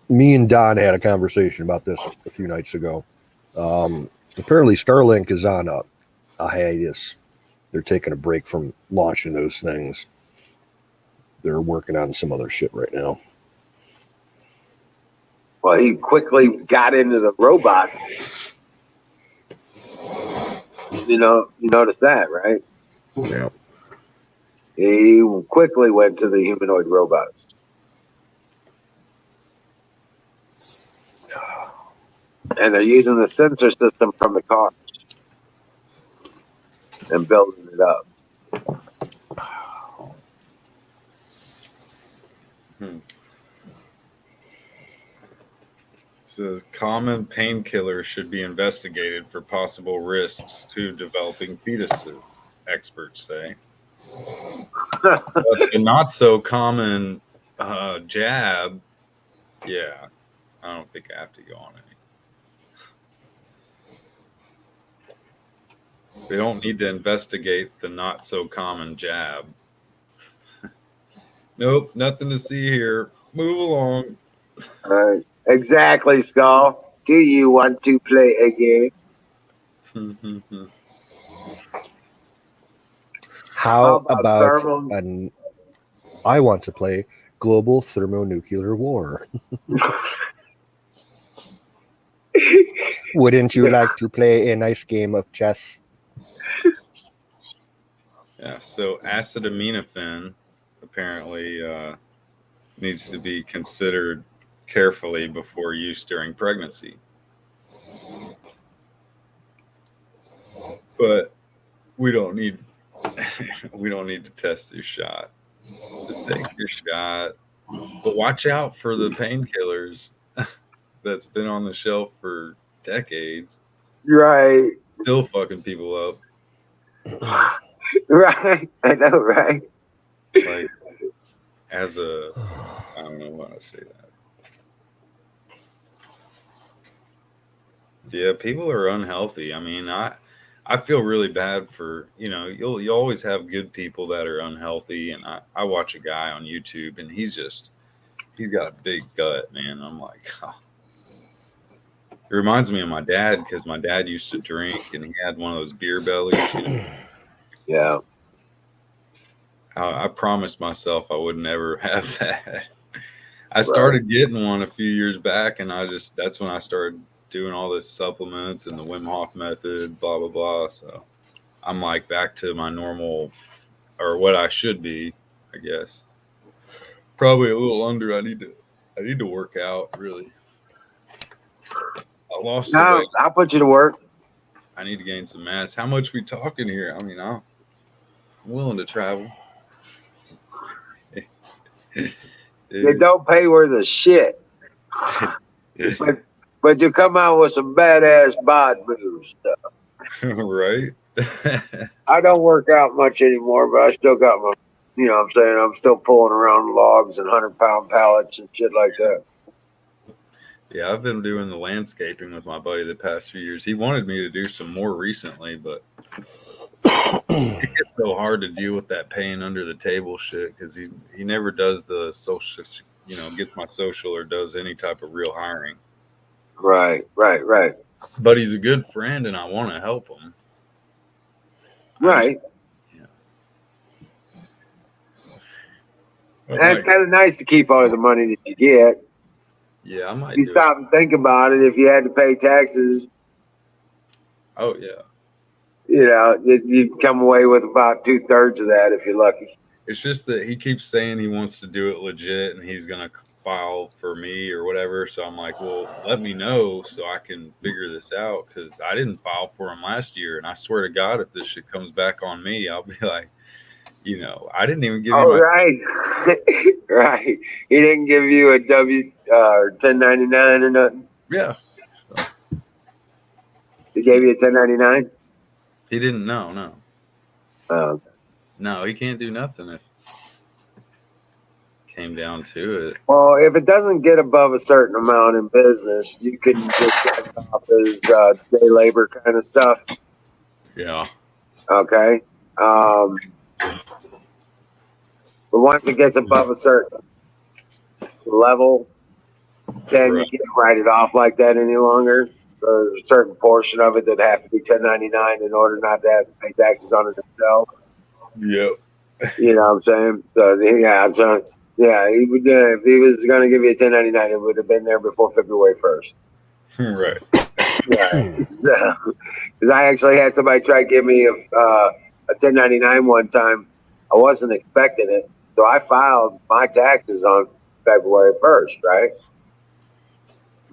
me and Don had a conversation about this a few nights ago. Apparently Starlink is on a hiatus. They're taking a break from launching those things. They're working on some other shit right now. Well, he quickly got into the robots. You noticed that, right? Yeah. He quickly went to the humanoid robots. And they're using the sensor system from the car and building it up. Says common painkillers should be investigated for possible risks to developing fetuses, experts say. But the not so common jab, yeah, I don't think I have to go on any. We don't need to investigate the not so common jab. Nope, nothing to see here. Move along. Right. Exactly, Skull. Do you want to play a game? How about thermal? I want to play Global Thermonuclear War. Wouldn't you like to play a nice game of chess? Yeah, so acetaminophen apparently needs to be considered carefully before use during pregnancy. But we don't need to test your shot. Just take your shot. But watch out for the painkillers that's been on the shelf for decades. Right. Still fucking people up. Right. I know, right? Like, I don't know why I say that. Yeah, people are unhealthy. I mean, I feel really bad for, you'll always have good people that are unhealthy. And I watch a guy on YouTube and he's got a big gut, man. I'm like, oh. It reminds me of my dad, because my dad used to drink and he had one of those beer bellies. Yeah. I promised myself I would never have that. I started getting one a few years back, and that's when I started doing all this supplements and the Wim Hof method, blah, blah, blah. So I'm like back to my normal, or what I should be, I guess. Probably a little under. I need to work out, really. I lost some weight. I'll put you to work. I need to gain some mass. How much we talking here? I mean, I'm willing to travel. They don't pay worth a shit. But you come out with some badass bod move stuff. Right? I don't work out much anymore, but I still got my, you know what I'm saying? I'm still pulling around logs and 100-pound pallets and shit like that. Yeah, I've been doing the landscaping with my buddy the past few years. He wanted me to do some more recently, but it gets so hard to deal with that paying under the table shit because he never does the social, you know, gets my social or does any type of real hiring. Right. But he's a good friend, and I want to help him. Right. And it's kind of nice to keep all the money that you get. Yeah, I might. You stop and think about it. If you had to pay taxes, oh yeah, you know, you'd come away with about 2/3 of that if you're lucky. It's just that he keeps saying he wants to do it legit and he's gonna file for me or whatever. So I'm like, well, let me know so I can figure this out because I didn't file for him last year, and I swear to God, if this shit comes back on me, I'll be like, you know, I didn't even give you my. Right. Right. He didn't give you a W or 1099 or nothing. Yeah. He gave you a 1099. He didn't. No. Oh. No, he can't do nothing if it came down to it. Well, if it doesn't get above a certain amount in business, you can just get it off as day labor kind of stuff. Yeah. Okay. But once it gets above a certain level, then you can't write it off like that any longer. There's a certain portion of it that has to be 1099 in order not to have to pay taxes on it themselves. Yep. You know what I'm saying? So yeah, he would. If he was going to give you a 1099, it would have been there before February 1st. Right. Yeah. So, because I actually had somebody try to give me a 1099 one time. I wasn't expecting it, so I filed my taxes on February 1st. Right.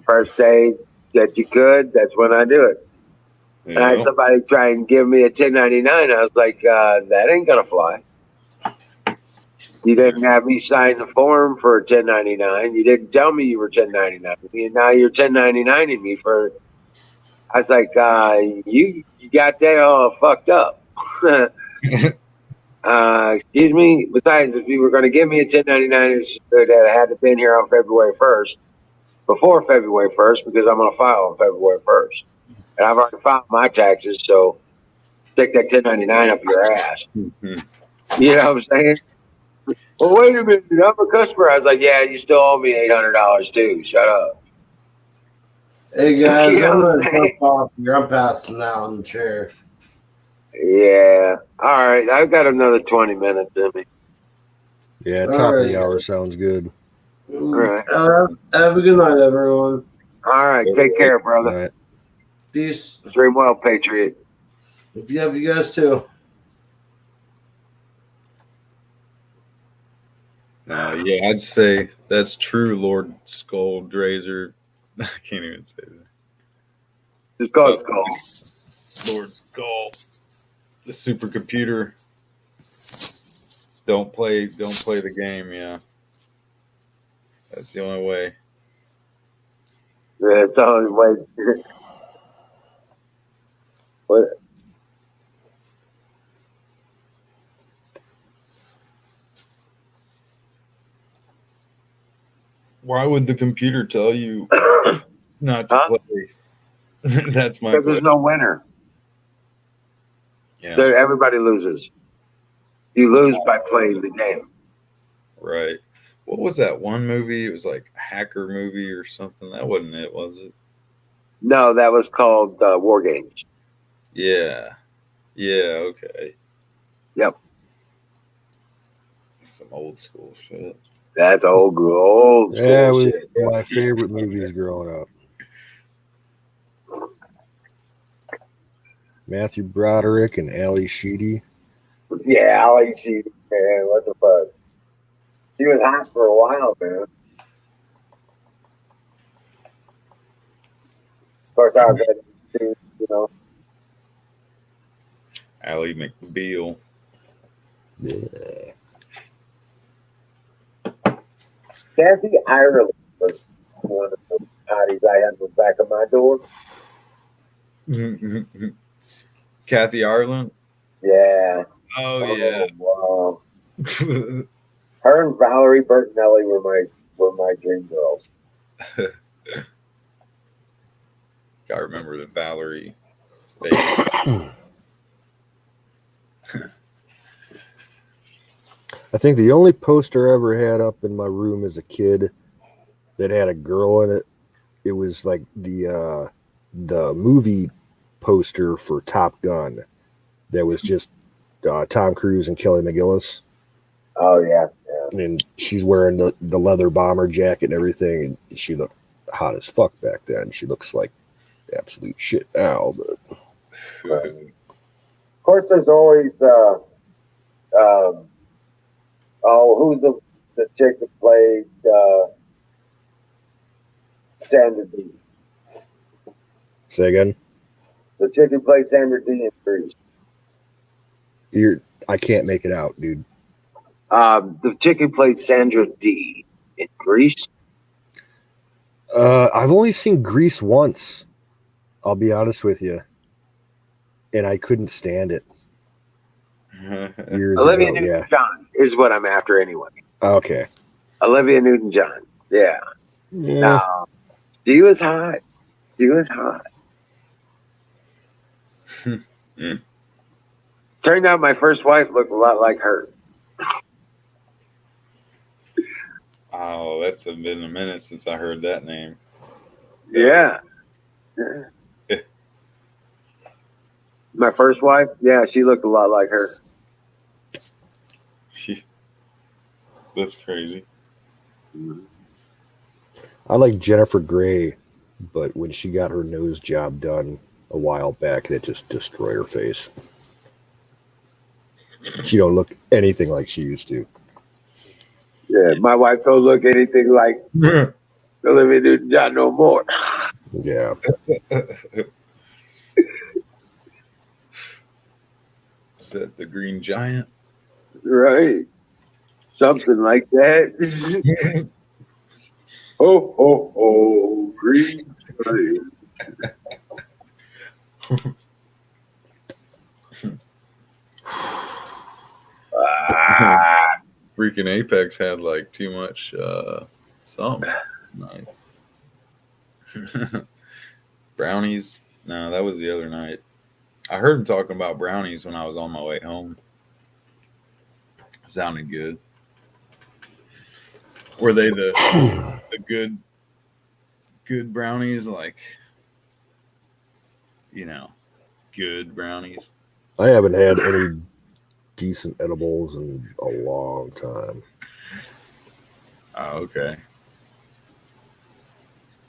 First day that you could, that's when I do it. Yeah. And I had somebody try and give me a 1099. I was like, that ain't gonna fly. You didn't have me sign the form for a 1099. You didn't tell me you were 1099. And now you're 1099ing me for. I was like, you got that all fucked up. Excuse me. Besides, if you were going to give me a 1099, it had to have been here on February 1st, before February 1st, because I'm going to file on February 1st. And I've already filed my taxes, so stick that 1099 up your ass. Mm-hmm. You know what I'm saying? Well, wait a minute. I'm a customer. I was like, yeah, you still owe me $800 too. Shut up. Hey guys, You know I'm what I'm gonna saying? jump off here. I'm passing out on the chair. Yeah. All right. I've got another 20 minutes in me. Yeah, All top of right. the hour sounds good. All right. Have a good night, everyone. All right. Take care, brother. All right. Peace. Dream well, Patriot. Yeah, you guys too. Yeah, I'd say that's true, Lord Skull Drazer. I can't even say that. Just call it Skull. Lord Skull, the supercomputer. Don't play the game. Yeah, that's the only way. Yeah, it's the only way. What? Why would the computer tell you not to play? That's my Because there's question. no winner. Yeah, Everybody loses. You lose by playing the game. right. What was that one movie? It was like a hacker movie or something. That wasn't it, was it? No, that was called War Games. Yeah. Yeah, okay. Yep. Some old school shit. That's old school Yeah, it was shit. my favorite movies growing up. Matthew Broderick and Ali Sheedy. Yeah, Ali Sheedy, man. What the fuck? She was hot for a while, man. Of course, I was at, you know. Ally McBeal. Yeah. Kathy Ireland was one of the hotties I had in the back of my door. Kathy Ireland. Yeah. Oh yeah. Wow. Her and Valerie Bertinelli were my dream girls. I remember the Valerie baby. I think the only poster I ever had up in my room as a kid that had a girl in it, it was like the movie poster for Top Gun. That was just Tom Cruise and Kelly McGillis. Oh yeah. And she's wearing the leather bomber jacket and everything, and she looked hot as fuck back then. She looks like absolute shit now, but Of course, there's always who's the chick that played Sandra Dee? say again. The chick who played Sandra Dee in Grease. I can't make it out, dude. The chick who played Sandra Dee in Grease. I've only seen Grease once. I'll be honest with you, and I couldn't stand it. Years Olivia ago, yeah. Newton-John is what I'm after anyway. Okay. Olivia Newton-John. Yeah. Yeah. No, she was hot. She was hot. Turned out my first wife looked a lot like her. Oh, that's been a minute since I heard that name. Yeah. My first wife, yeah, she looked a lot like her. That's crazy. I like Jennifer Grey, but when she got her nose job done a while back, it just destroyed her face. She don't look anything like she used to. Yeah, my wife don't look anything like Olivia Newton-John no more. Yeah. Is that the Green Giant? Right. Something like that. Oh, oh, oh, green giant. Freaking Apex had like too much something. Night. Brownies. No, that was the other night. I heard him talking about brownies when I was on my way home. Sounded good. Were they the good brownies, like, you know, good brownies? I haven't had any decent edibles in a long time. Oh, okay.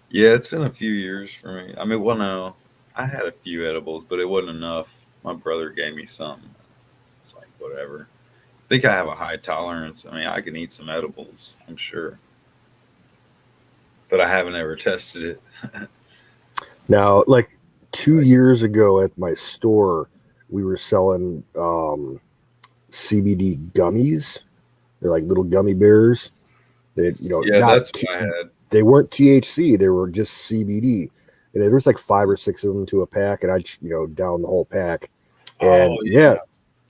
Yeah, it's been a few years for me. I mean, well, no, I had a few edibles, but it wasn't enough. My brother gave me some. It's like, whatever. I think I have a high tolerance. I mean, I can eat some edibles, I'm sure. But I haven't ever tested it. Now, like 2 years ago at my store, we were selling CBD gummies. They're like little gummy bears. They, Yeah, that's what I had. They weren't THC. They were just CBD. And there was like 5 or 6 of them to a pack, and I, down the whole pack. And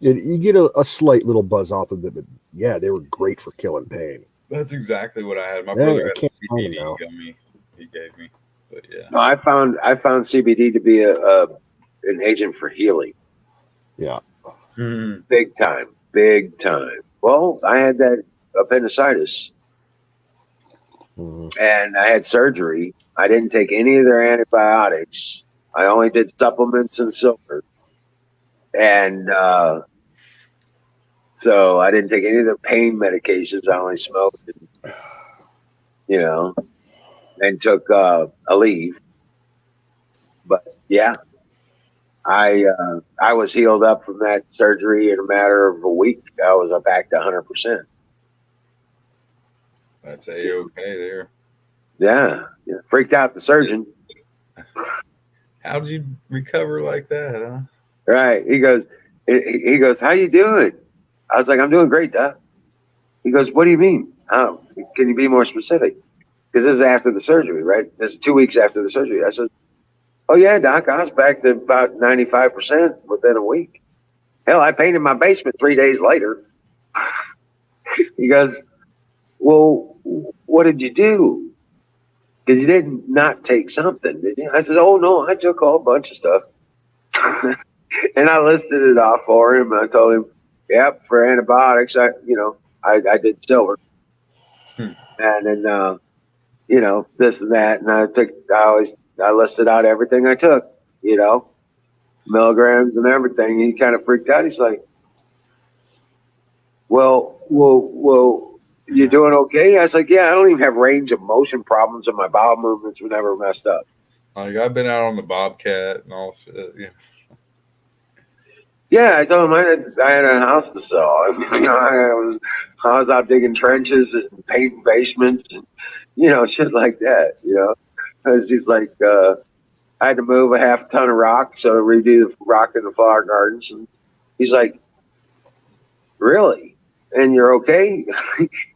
you get a slight little buzz off of it, but yeah, they were great for killing pain. That's exactly what I had. My Yeah, brother I had a can't find it CBD now. gummy he gave me. But yeah. No, I found CBD to be an agent for healing. Yeah. Big time. Big time. Well, I had that appendicitis. And I had surgery. I didn't take any of their antibiotics. I only did supplements and silver. And so I didn't take any of the pain medications. I only smoked, and took a leave. But yeah, I was healed up from that surgery in a matter of a week. I was back to 100%. That's A-okay there. Yeah. Freaked out the surgeon. How did you recover like that, huh? Right. He goes, how you doing? I was like, I'm doing great, Doc. He goes, what do you mean? Oh, can you be more specific? Because this is after the surgery, right? This is 2 weeks after the surgery. I said, Oh yeah, Doc, I was back to about 95% within a week. Hell, I painted my basement 3 days later. He goes, well, what did you do? Because you didn't not take something, did you? I said, oh no, I took a whole bunch of stuff. And I listed it off for him. I told him, yep, for antibiotics, I did silver. And then, this and that. And I listed out everything I took, milligrams and everything. And he kind of freaked out. He's like, well, you doing okay? I was like, yeah, I don't even have range of motion problems, and my bowel movements were never messed up. Like, I've been out on the Bobcat and all shit. Yeah. Yeah, I told him I had a house to sell. I was out digging trenches and painting basements and, shit like that, Because he's like, I had to move a half ton of rock, so redo the rock in the flower gardens. And he's like, really? And you're okay?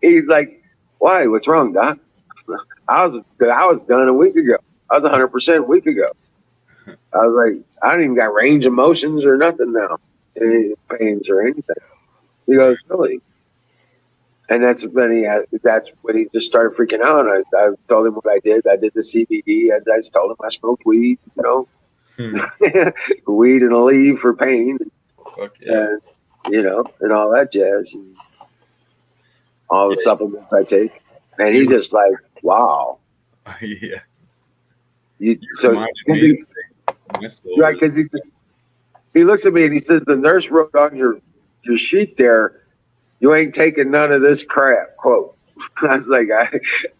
He's like, why? What's wrong, Doc? I was done a week ago. I was 100% a week ago. I was like, I don't even got range of motions or nothing now, any pains or anything. He goes, really? And that's when he just started freaking out. I told him what I did. I did the CBD. I just told him I smoked weed, weed and a leaf for pain. Fuck yeah. And all that jazz. And all the supplements I take. And he just like, wow. Yeah. Right, because he looks at me and he says, the nurse wrote on your sheet there, you ain't taking none of this crap, quote. I was like,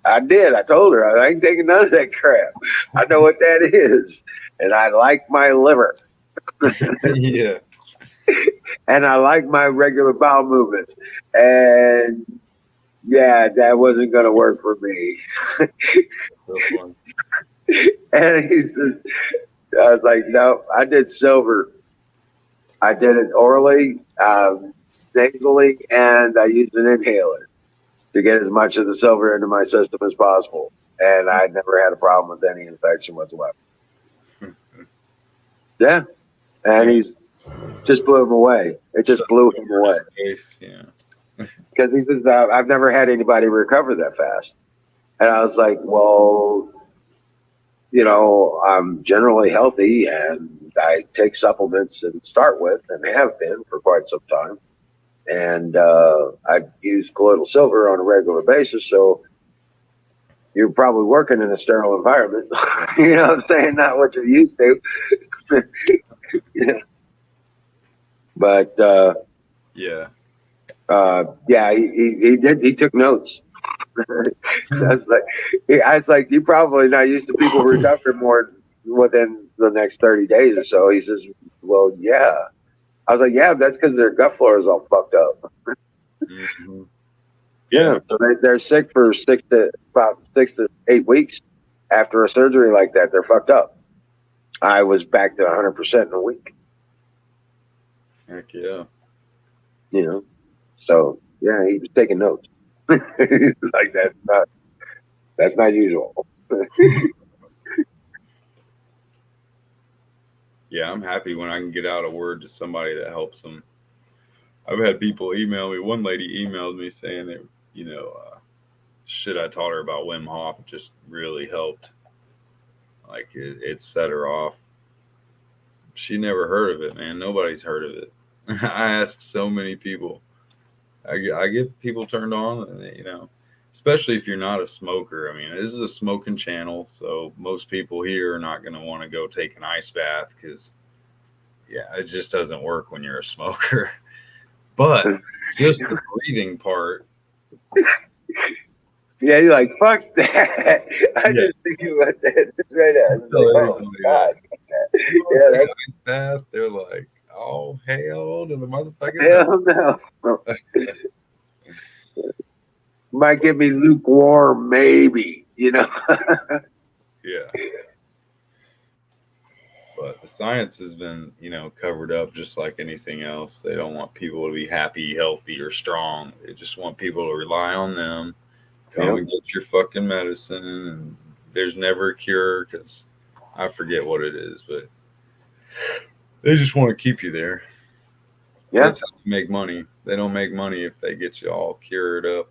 I did. I told her, I ain't taking none of that crap. I know what that is. And I like my liver. Yeah. And I like my regular bowel movements. And yeah, that wasn't going to work for me. So fun. And he says, I was like, no, I did silver. I did it orally, nasally, and I used an inhaler to get as much of the silver into my system as possible. And I never had a problem with any infection whatsoever. Yeah. And he's just blew him away. It just blew him away. Yeah. Because he says, I've never had anybody recover that fast. And I was like, well, I'm generally healthy and I take supplements and start with and have been for quite some time. And I use colloidal silver on a regular basis. So you're probably working in a sterile environment. You know what I'm saying? Not what you're used to. Yeah. But yeah. He did. He took notes. I was like, you're probably not used to people recovering more within the next 30 days or so. He says, well, yeah. I was like, yeah, that's because their gut flora is all fucked up. Mm-hmm. Yeah. So they're sick for about 6 to 8 weeks after a surgery like that. They're fucked up. I was back to 100% in a week. Heck yeah. So yeah, he was taking notes. Like that's not usual. Yeah, I'm happy when I can get out a word to somebody that helps them. I've had people email me. One lady emailed me saying that, shit I taught her about Wim Hof just really helped. Like it set her off. She never heard of it, man. Nobody's heard of it. I ask so many people. I get people turned on, and, especially if you're not a smoker. I mean, this is a smoking channel, so most people here are not going to want to go take an ice bath because, it just doesn't work when you're a smoker. But just the breathing part. Yeah, you're like, fuck that. I just thinking about that. It's right now. It's like, oh, God. Yeah, that's ice bath. They're like, oh, hell to the motherfucker. Hell no. Might give me lukewarm, maybe, Yeah. But the science has been, covered up just like anything else. They don't want people to be happy, healthy, or strong. They just want people to rely on them. Come and get your fucking medicine. And there's never a cure because I forget what it is, but they just want to keep you there. Yeah. That's how you make money. They don't make money if they get you all cured up,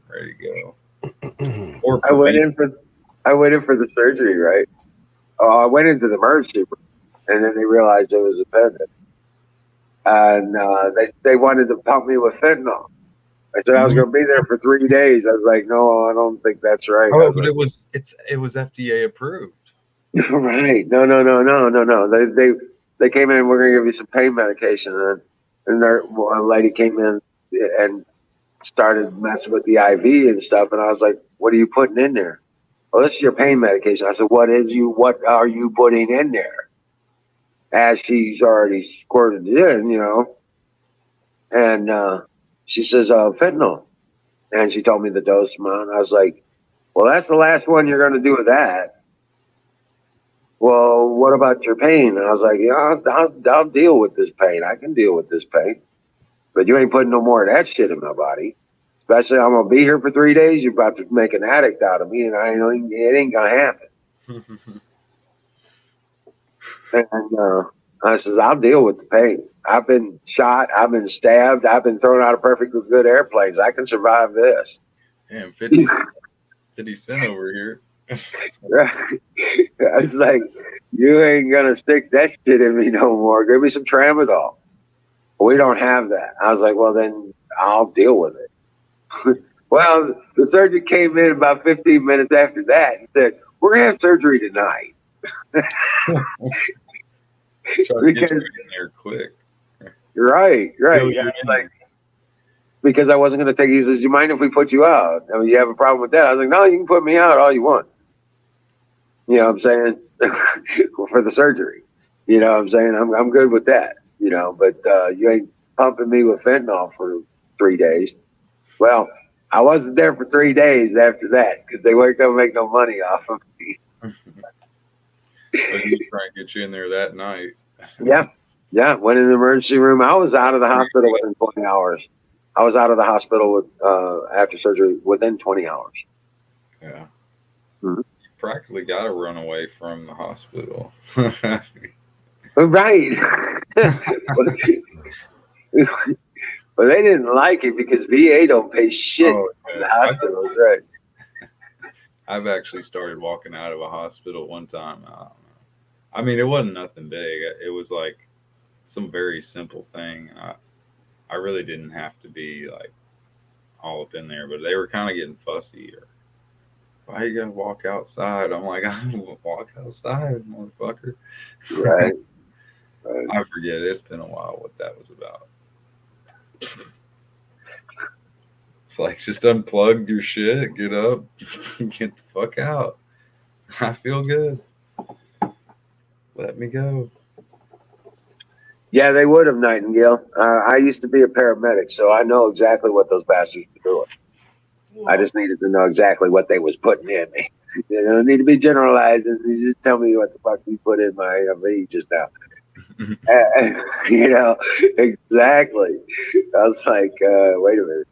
ready to go. Or I went in for the surgery, right? Oh, I went into the emergency room, and then they realized it was appendix, and they wanted to pump me with fentanyl. I said I was going to be there for 3 days. I was like, no, I don't think that's right. Oh, but it was FDA approved. Right? No. They came in. We're going to give you some pain medication, and a lady came in and started messing with the IV and stuff, and I was like, what are you putting in there? Well, this is your pain medication. I said, what are you putting in there? As she's already squirted it in, and she says, fentanyl. And she told me the dose amount. I was like, well, that's the last one you're going to do with that. Well, what about your pain? And I was like, yeah, I'll deal with this pain. I can deal with this pain. But you ain't putting no more of that shit in my body. Especially I'm going to be here for 3 days. You're about to make an addict out of me, and it ain't going to happen. And I says, I'll deal with the pain. I've been shot. I've been stabbed. I've been thrown out of perfectly good airplanes. I can survive this. Damn, 50 cent over here. I was like, you ain't going to stick that shit in me no more. Give me some tramadol. We don't have that. I was like, well, then I'll deal with it. Well, the surgeon came in about 15 minutes after that and said, we're going to have surgery tonight. Try to get you in there quick. Right. Because I wasn't going to take. He says, "You mind if we put you out? I mean, you have a problem with that?" I was like, "No, you can put me out all you want." You know what I'm saying? For the surgery. You know what I'm saying? I'm good with that. But you ain't pumping me with fentanyl for 3 days. Well, I wasn't there for 3 days after that because they weren't going to make no money off of me. But he try and get you in there that night. Yeah. Went in the emergency room. I was out of the hospital within 20 hours. I was out of the hospital after surgery within 20 hours. Yeah. Mm-hmm. You practically got to run away from the hospital. Right. But they didn't like it because VA don't pay shit in the hospitals, right? I've actually started walking out of a hospital one time. I don't know. I mean, it wasn't nothing big. It was like some very simple thing. I really didn't have to be like all up in there, but they were kind of getting fussy. Or, why are you gonna walk outside? I'm like, I'm gonna walk outside, motherfucker. Right. I forget. It's been a while what that was about. It's like, just unplug your shit, get up, get the fuck out. I feel good. Let me go. Yeah, they would have, Nightingale. I used to be a paramedic, so I know exactly what those bastards were doing. I just needed to know exactly what they was putting in me. You don't need to be generalizing. You just tell me what the fuck you put in my IV just now. Exactly. I was like, wait a minute.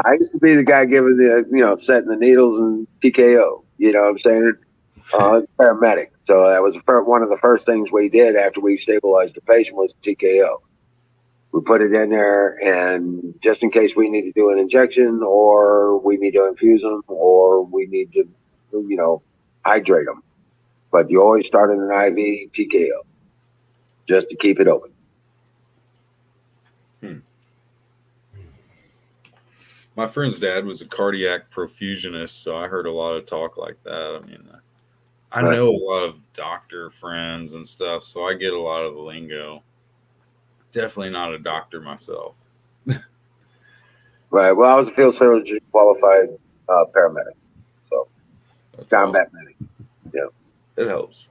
I used to be the guy giving the, setting the needles and TKO. You know what I'm saying? I was a paramedic. So that was one of the first things we did after we stabilized the patient was TKO. We put it in there, and just in case we need to do an injection or we need to infuse them or we need to, hydrate them. But you always start in an IV TKO just to keep it open. My friend's dad was a cardiac perfusionist, so I heard a lot of talk like that. I mean, I know a lot of doctor friends and stuff, so I get a lot of the lingo. Definitely not a doctor myself. Right. Well, I was a field surgeon qualified paramedic, so That's combat awesome. medic. Yeah. It helps.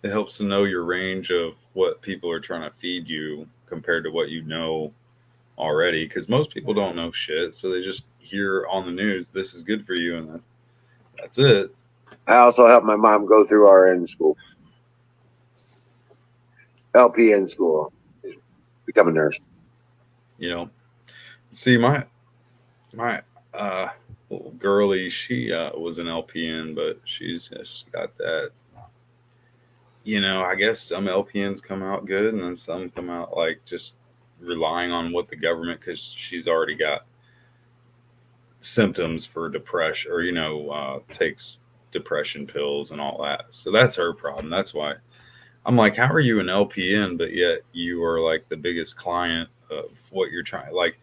It helps to know your range of what people are trying to feed you compared to what you know already, because most people don't know shit, so they just hear on the news this is good for you, and that's it. I also helped my mom go through RN school, LPN school, become a nurse. See, my little girly. She was an LPN, but she's just got that. You know, I guess some LPNs come out good, and then some come out like just relying on what the government, because she's already got symptoms for depression, or takes depression pills and all that. So that's her problem. That's why I'm like, how are you an LPN, but yet you are like the biggest client of what you're trying? Like,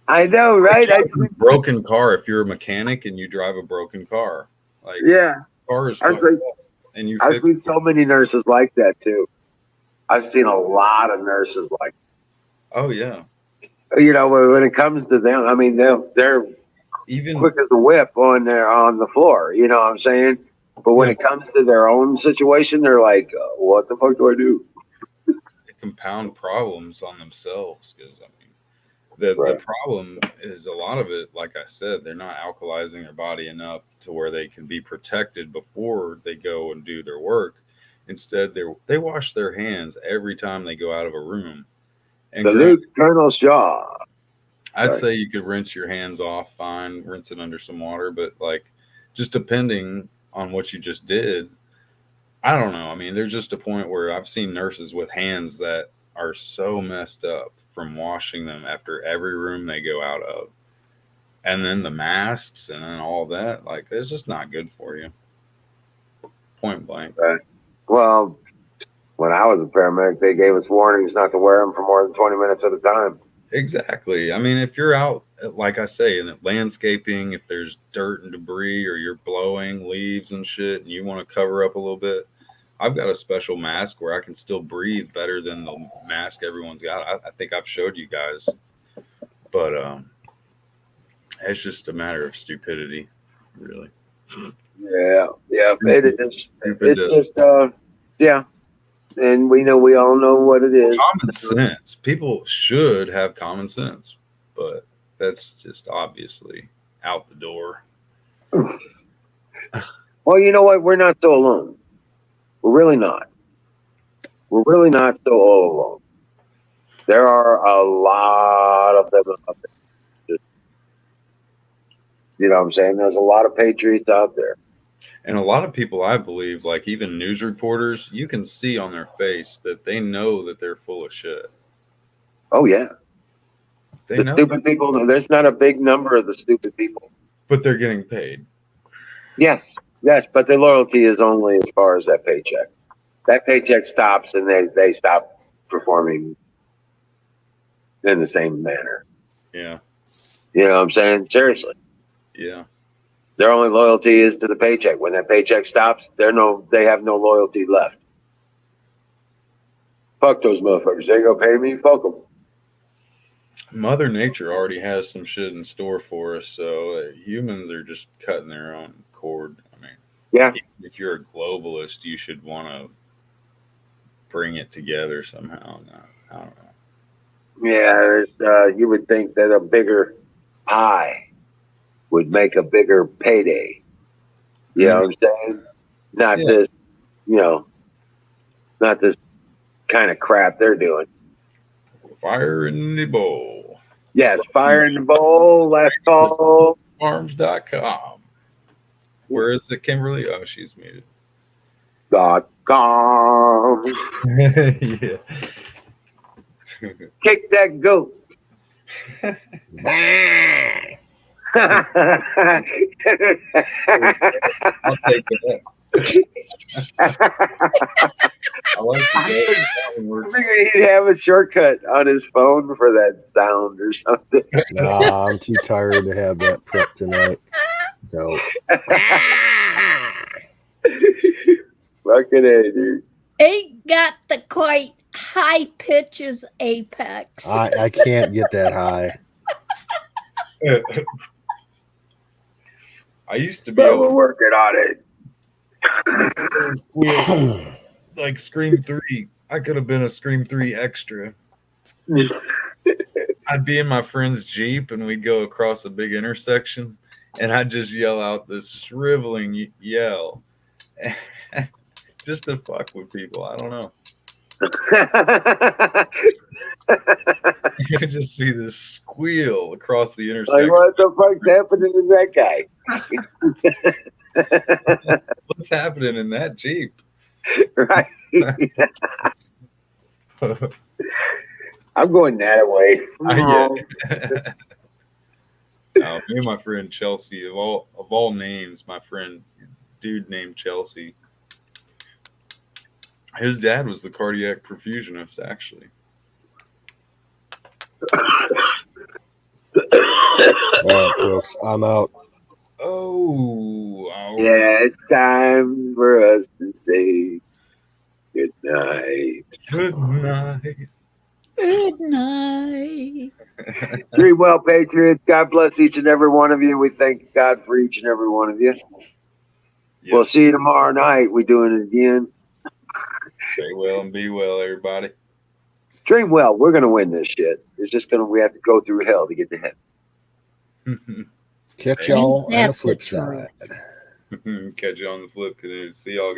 I know, right? Broken car. If you're a mechanic and you drive a broken car, like, Yeah. car is I fucked was up, and you I've fix seen it. so many nurses like that too. I've seen a lot of nurses like, Oh yeah, when it comes to them, I mean, they're even quick as a whip on the floor. You know what I'm saying? But when Yeah. it comes to their own situation, they're like, "What the fuck do I do?" they compound problems on themselves, because I mean, the Right. problem is a lot of it. Like I said, they're not alkalizing their body enough to where they can be protected before they go and do their work. Instead, they wash their hands every time they go out of a room. And Salute Colonel Shaw. I'd Right. say you could rinse your hands off fine, rinse it under some water, but like, just depending on what you just did, I don't know. I mean, there's just a point where I've seen nurses with hands that are so messed up from washing them after every room they go out of. And then the masks and then all that, like, it's just not good for you. Point blank. Right. Well, when I was a paramedic, they gave us warnings not to wear them for more than 20 minutes at a time. Exactly. I mean, if you're out, like I say, in the landscaping, if there's dirt and debris, or you're blowing leaves and shit, and you want to cover up a little bit, I've got a special mask where I can still breathe better than the mask everyone's got. I think I've showed you guys, but it's just a matter of stupidity, really. Yeah. Stupid. It is. Stupid. It's just yeah. And we all know what it is. Common sense. People should have common sense, but that's just obviously out the door. Well, you know what? We're not so alone. We're really not. We're really not so all alone. There are a lot of them out there. You know what I'm saying? There's a lot of patriots out there. And a lot of people, I believe, like even news reporters, you can see on their face that they know that they're full of shit. Oh, yeah. They The know, stupid people, there's not a big number of the stupid people. but they're getting paid. Yes, but their loyalty is only as far as that paycheck. That paycheck stops and they stop performing in the same manner. Yeah. You know what I'm saying? Seriously. Yeah. Their only loyalty is to the paycheck. When that paycheck stops, they have no loyalty left. Fuck those motherfuckers. They gonna pay me? Fuck them. Mother Nature already has some shit in store for us, so humans are just cutting their own cord. I mean, Yeah. if you're a globalist, you should want to bring it together somehow. I don't know. Yeah, you would think that a bigger pie would make a bigger payday. You know what I'm saying? Not Yeah. this, not this kind of crap they're doing. Fire in the bowl. Yes, fire in the bowl, last call. Farms.com. Where is it, Kimberly? Oh, she's muted. .com. Yeah. Kick that goat. I'll take that. I like the I figured he'd have a shortcut on his phone for that sound or something. Nah, I'm too tired to have that prep tonight. So Fucking A, dude. Ain't got the quite high pitches apex. I can't get that high. I used to be But able we're working on to like Scream 3. I could have been a Scream 3 extra. I'd be in my friend's Jeep and we'd go across a big intersection and I'd just yell out this shriveling yell just to fuck with people. I don't know. It could just be this squeal across the Like, intersection. what the fuck's happening to that guy? What's happening in that Jeep? Right? I'm going that way. No, me and my friend Chelsea, of all names, my friend, dude named Chelsea, his dad was the cardiac perfusionist, actually. All right, folks, I'm out. Oh, Yeah, it's time for us to say good night. good night. Good night. Dream well, Patriots. God bless each and every one of you. We thank God for each and every one of you. Yep. We'll see you tomorrow night. We're doing it again. Stay well and be well, everybody. Dream well. We're gonna win this shit. It's just we have to go through hell to get to heaven. Catch y'all on the That's the flip truth. side. Catch you on the flip canoe. See y'all.